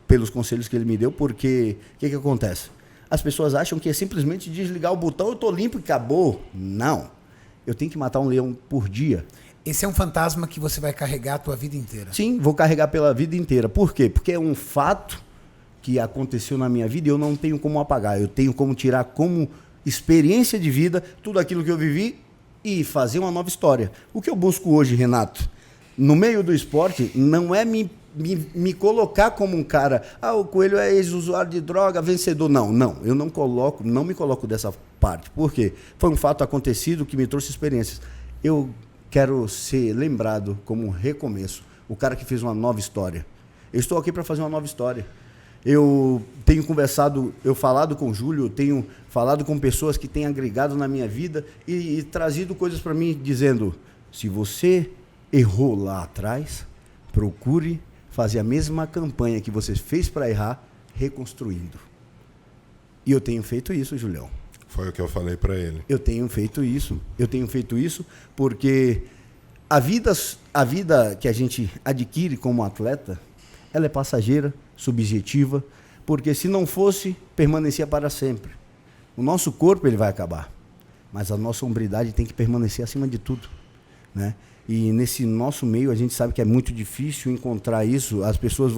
pelos conselhos que ele me deu, porque o que acontece? As pessoas acham que é simplesmente desligar o botão, eu tô limpo e acabou. Não. Eu tenho que matar um leão por dia. Esse é um fantasma que você vai carregar a tua vida inteira. Sim, vou carregar pela vida inteira. Por quê? Porque é um fato que aconteceu na minha vida e eu não tenho como apagar. Eu tenho como tirar como experiência de vida tudo aquilo que eu vivi e fazer uma nova história. O que eu busco hoje, Renato, no meio do esporte, não é me colocar como um cara, o Coelho é ex-usuário de droga, vencedor. Não, eu não me coloco dessa parte. Por quê? Foi um fato acontecido que me trouxe experiências. Eu quero ser lembrado como um recomeço, o cara que fez uma nova história. Eu estou aqui para fazer uma nova história. Eu tenho falado com o Júlio, tenho falado com pessoas que têm agregado na minha vida e trazido coisas para mim, dizendo, se você errou lá atrás, procure fazer a mesma campanha que você fez para errar, reconstruindo. E eu tenho feito isso, Julião. Foi o que eu falei para ele. Eu tenho feito isso porque a vida que a gente adquire como atleta, ela é passageira, subjetiva, porque se não fosse, permanecia para sempre. O nosso corpo ele vai acabar, mas a nossa hombridade tem que permanecer acima de tudo, né? E nesse nosso meio a gente sabe que é muito difícil encontrar isso. As pessoas,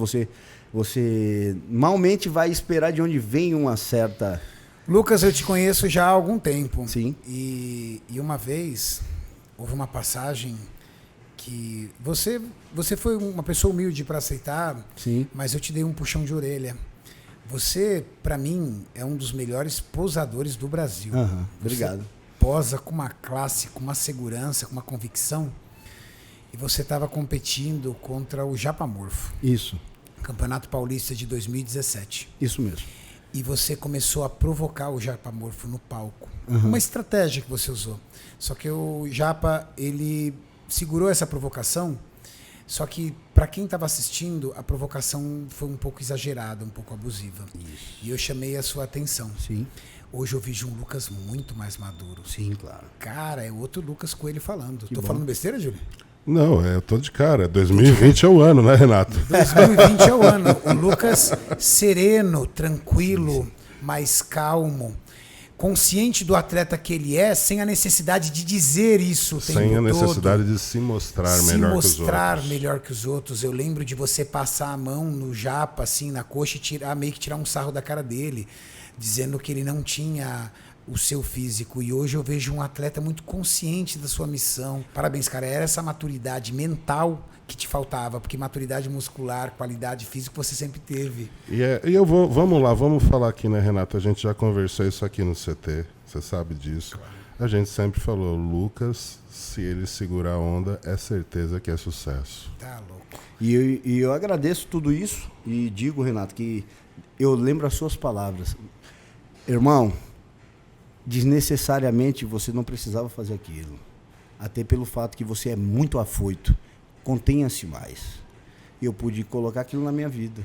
você malmente vai esperar de onde vem uma certa... Lucas, eu te conheço já há algum tempo. Sim. E uma vez houve uma passagem que você foi uma pessoa humilde para aceitar, Sim. Mas eu te dei um puxão de orelha. Você, para mim, é um dos melhores posadores do Brasil. Obrigado. Você posa com uma classe, com uma segurança, com uma convicção. E você estava competindo contra o Japamorfo, Isso, Campeonato Paulista de 2017. isso mesmo. E você começou a provocar o Japamorfo no palco. Uma estratégia que você usou. Só que o Japa, ele segurou essa provocação, só que para quem estava assistindo, a provocação foi um pouco exagerada, um pouco abusiva. Isso. E eu chamei a sua atenção. Sim, Hoje eu vejo um Lucas muito mais maduro. sim, claro. Cara, é outro Lucas Coelho falando. Tô bom. falando besteira, Júlio? Não, eu tô de cara. 2020 é o ano, né, Renato? 2020 é o ano. O Lucas sereno, tranquilo, mais calmo, consciente do atleta que ele é, sem a necessidade de dizer isso o tempo Sem a todo. necessidade de se mostrar melhor que os mostrar outros. melhor que os outros. Eu lembro de você passar a mão no Japa, assim, na coxa e meio que tirar um sarro da cara dele, dizendo que ele não tinha o seu físico. E hoje eu vejo um atleta muito consciente da sua missão. Parabéns, cara. Era essa maturidade mental que te faltava, porque maturidade muscular, qualidade física você sempre teve. Vamos lá, vamos falar aqui, né, Renato? A gente já conversou isso aqui no CT, você sabe disso. A gente sempre falou, Lucas, se ele segurar a onda, é certeza que é sucesso. Tá louco. E eu agradeço tudo isso e digo, Renato, que eu lembro as suas palavras. Irmão, desnecessariamente você não precisava fazer aquilo. Até pelo fato que você é muito afoito. Contenha-se mais. E eu pude colocar aquilo na minha vida.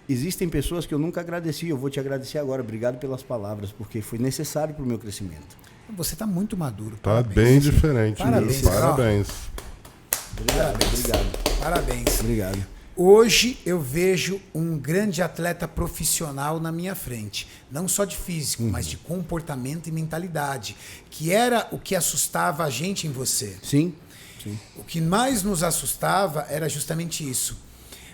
Existem pessoas que eu nunca agradeci. Eu vou te agradecer agora. Obrigado pelas palavras, porque foi necessário para o meu crescimento. Você tá muito maduro. Tá Parabéns. bem diferente. Parabéns. Viu? Parabéns. Obrigado. Parabéns. Obrigado. Hoje eu vejo um grande atleta profissional na minha frente. Não só de físico, mas de comportamento e mentalidade. Que era o que assustava a gente em você. Sim. Sim. O que mais nos assustava era justamente isso.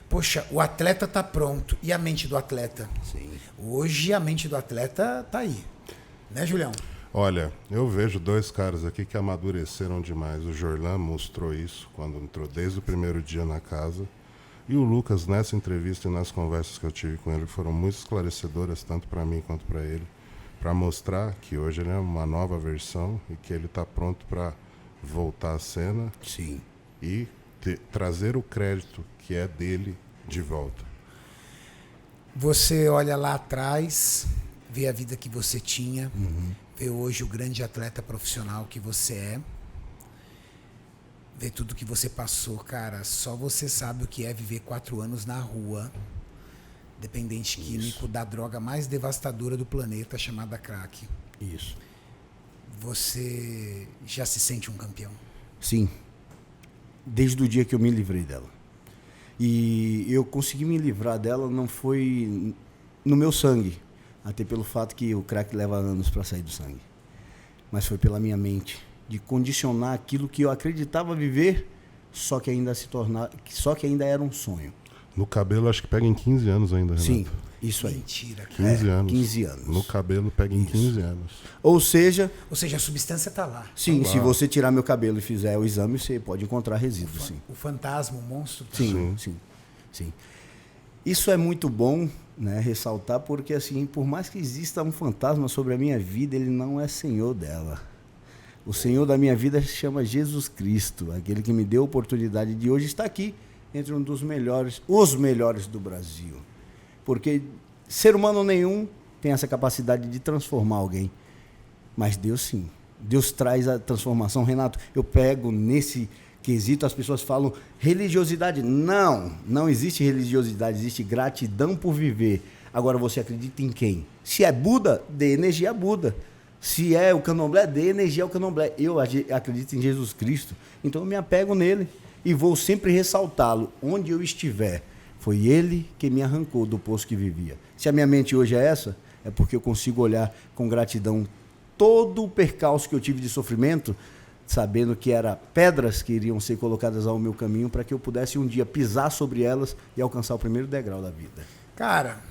Poxa, o atleta tá pronto. E a mente do atleta? Sim. Hoje a mente do atleta tá aí. Né, Julião? Olha, eu vejo dois caras aqui que amadureceram demais. O Jorlan mostrou isso quando entrou desde o primeiro dia na casa. E o Lucas, nessa entrevista e nas conversas que eu tive com ele, foram muito esclarecedoras, tanto para mim quanto para ele, para mostrar que hoje ele é uma nova versão e que ele está pronto para voltar à cena Sim. e trazer o crédito que é dele de volta. Você olha lá atrás, vê a vida que você tinha, vê hoje o grande atleta profissional que você é, vê tudo que você passou, cara. Só você sabe o que é viver 4 anos na rua, dependente químico da droga mais devastadora do planeta, chamada crack. Isso. Você já se sente um campeão? Sim. Desde o dia que eu me livrei dela. E eu consegui me livrar dela não foi no meu sangue, até pelo fato que o crack leva anos para sair do sangue. Mas foi pela minha mente, de condicionar aquilo que eu acreditava viver, só que ainda era um sonho. No cabelo, acho que pega em 15 anos ainda, Renato. Sim, isso aí. Mentira, cara. 15 anos. 15 anos. No cabelo, pega em 15 anos. Ou seja, Ou seja, a substância tá lá. sim, se você tirar meu cabelo e fizer o exame, você pode encontrar resíduos, sim. O fantasma, o monstro tá Sim, sim, sim. Isso é muito bom, né, ressaltar, porque assim, por mais que exista um fantasma sobre a minha vida, ele não é senhor dela. O Senhor da minha vida se chama Jesus Cristo, aquele que me deu a oportunidade de hoje estar aqui entre um dos melhores, os melhores do Brasil. Porque ser humano nenhum tem essa capacidade de transformar alguém. Mas Deus sim. Deus traz a transformação. Renato, eu pego nesse quesito, as pessoas falam religiosidade. Não existe religiosidade, existe gratidão por viver. Agora você acredita em quem? Se é Buda, dê energia a Buda. Se é o candomblé, dê energia ao candomblé. Eu acredito em Jesus Cristo, então eu me apego nele e vou sempre ressaltá-lo onde eu estiver. Foi ele que me arrancou do poço que vivia. Se a minha mente hoje é essa, é porque eu consigo olhar com gratidão todo o percalço que eu tive de sofrimento, sabendo que eram pedras que iriam ser colocadas ao meu caminho para que eu pudesse um dia pisar sobre elas e alcançar o primeiro degrau da vida. Cara,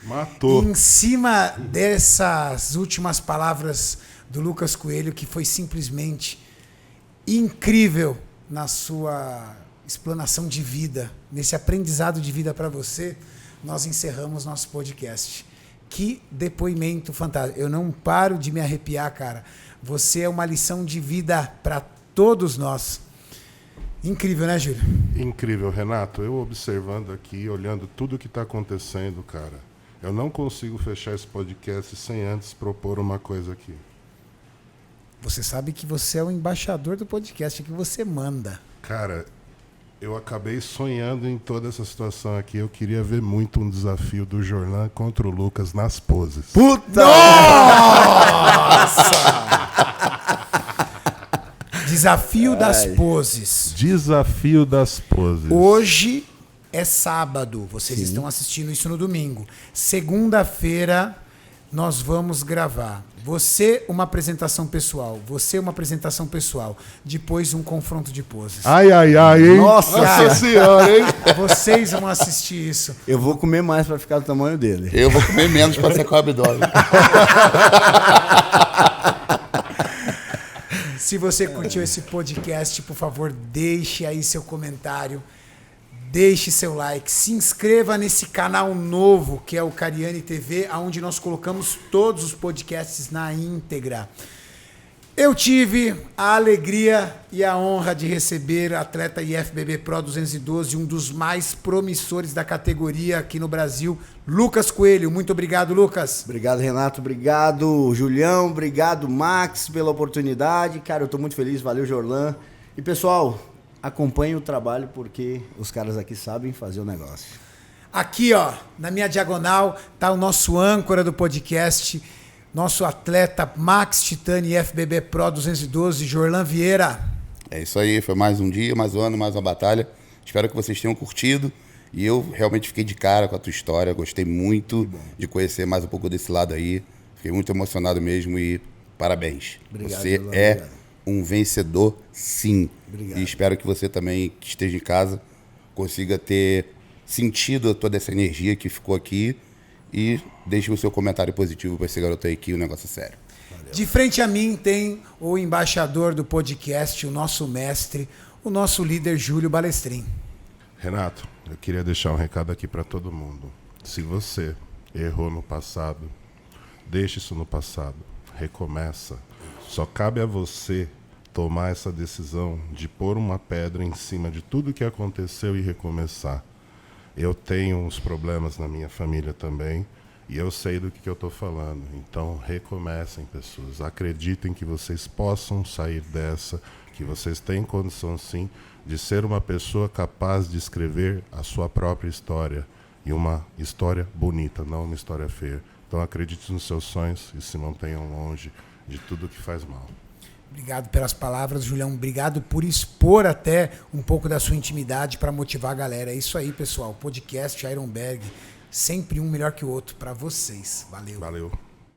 Matou. em cima dessas últimas palavras do Lucas Coelho, que foi simplesmente incrível na sua explanação de vida, nesse aprendizado de vida para você, nós encerramos nosso podcast. Que depoimento fantástico. Eu não paro de me arrepiar, cara. Você é uma lição de vida para todos nós. Incrível, né, Júlio? Incrível, Renato. Eu observando aqui, olhando tudo que está acontecendo, cara. Eu não consigo fechar esse podcast sem antes propor uma coisa aqui. Você sabe que você é o embaixador do podcast, que você manda. Cara, eu acabei sonhando em toda essa situação aqui. Eu queria ver muito um desafio do Jorlan contra o Lucas nas poses. Puta! Desafio das poses. Desafio das poses. Hoje é sábado. Vocês estão assistindo isso no domingo. Segunda-feira nós vamos gravar. Você, uma apresentação pessoal. Você, uma apresentação pessoal. Depois, um confronto de poses. Ai, ai, ai, hein? Nossa, cara. Senhora, hein? Vocês vão assistir isso. Eu vou comer mais pra ficar do tamanho dele. Eu vou comer menos pra secar o abdômen. Se você curtiu esse podcast, por favor, deixe aí seu comentário. Deixe seu like, se inscreva nesse canal novo que é o Cariani TV, onde nós colocamos todos os podcasts na íntegra. Eu tive a alegria e a honra de receber o atleta IFBB Pro 212, um dos mais promissores da categoria aqui no Brasil, Lucas Coelho. Muito obrigado, Lucas. Obrigado, Renato. Obrigado, Julião. Obrigado, Max, pela oportunidade. Cara, eu tô muito feliz. Valeu, Jorlan. E, pessoal, acompanhe o trabalho porque os caras aqui sabem fazer o negócio. Aqui, ó, na minha diagonal, tá o nosso âncora do podcast, nosso atleta Max Titani IFBB Pro 212, Jorlan Vieira. É isso aí, foi mais um dia, mais um ano, mais uma batalha. Espero que vocês tenham curtido. E eu realmente fiquei de cara com a tua história. Gostei muito de conhecer mais um pouco desse lado aí. Fiquei muito emocionado mesmo e parabéns. Obrigado, Você Jorlan, é obrigado. um vencedor, sim. Obrigado. E espero que você também, que esteja em casa, consiga ter sentido toda essa energia que ficou aqui. E deixe o seu comentário positivo para esse garoto aí que o negócio é sério. De frente a mim tem o embaixador do podcast, o nosso mestre, o nosso líder Júlio Balestrin. Renato, eu queria deixar um recado aqui para todo mundo. Se você errou no passado, deixe isso no passado. Recomeça. Só cabe a você tomar essa decisão de pôr uma pedra em cima de tudo que aconteceu e recomeçar. Eu tenho uns problemas na minha família também e eu sei do que eu estou falando. Então, recomecem, pessoas. Acreditem que vocês possam sair dessa, que vocês têm condição, sim, de ser uma pessoa capaz de escrever a sua própria história. E uma história bonita, não uma história feia. Então, acredite nos seus sonhos e se mantenham longe de tudo que faz mal. Obrigado pelas palavras, Julião. Obrigado por expor até um pouco da sua intimidade para motivar a galera. É isso aí, pessoal. Podcast Ironberg, sempre um melhor que o outro para vocês. Valeu. Valeu.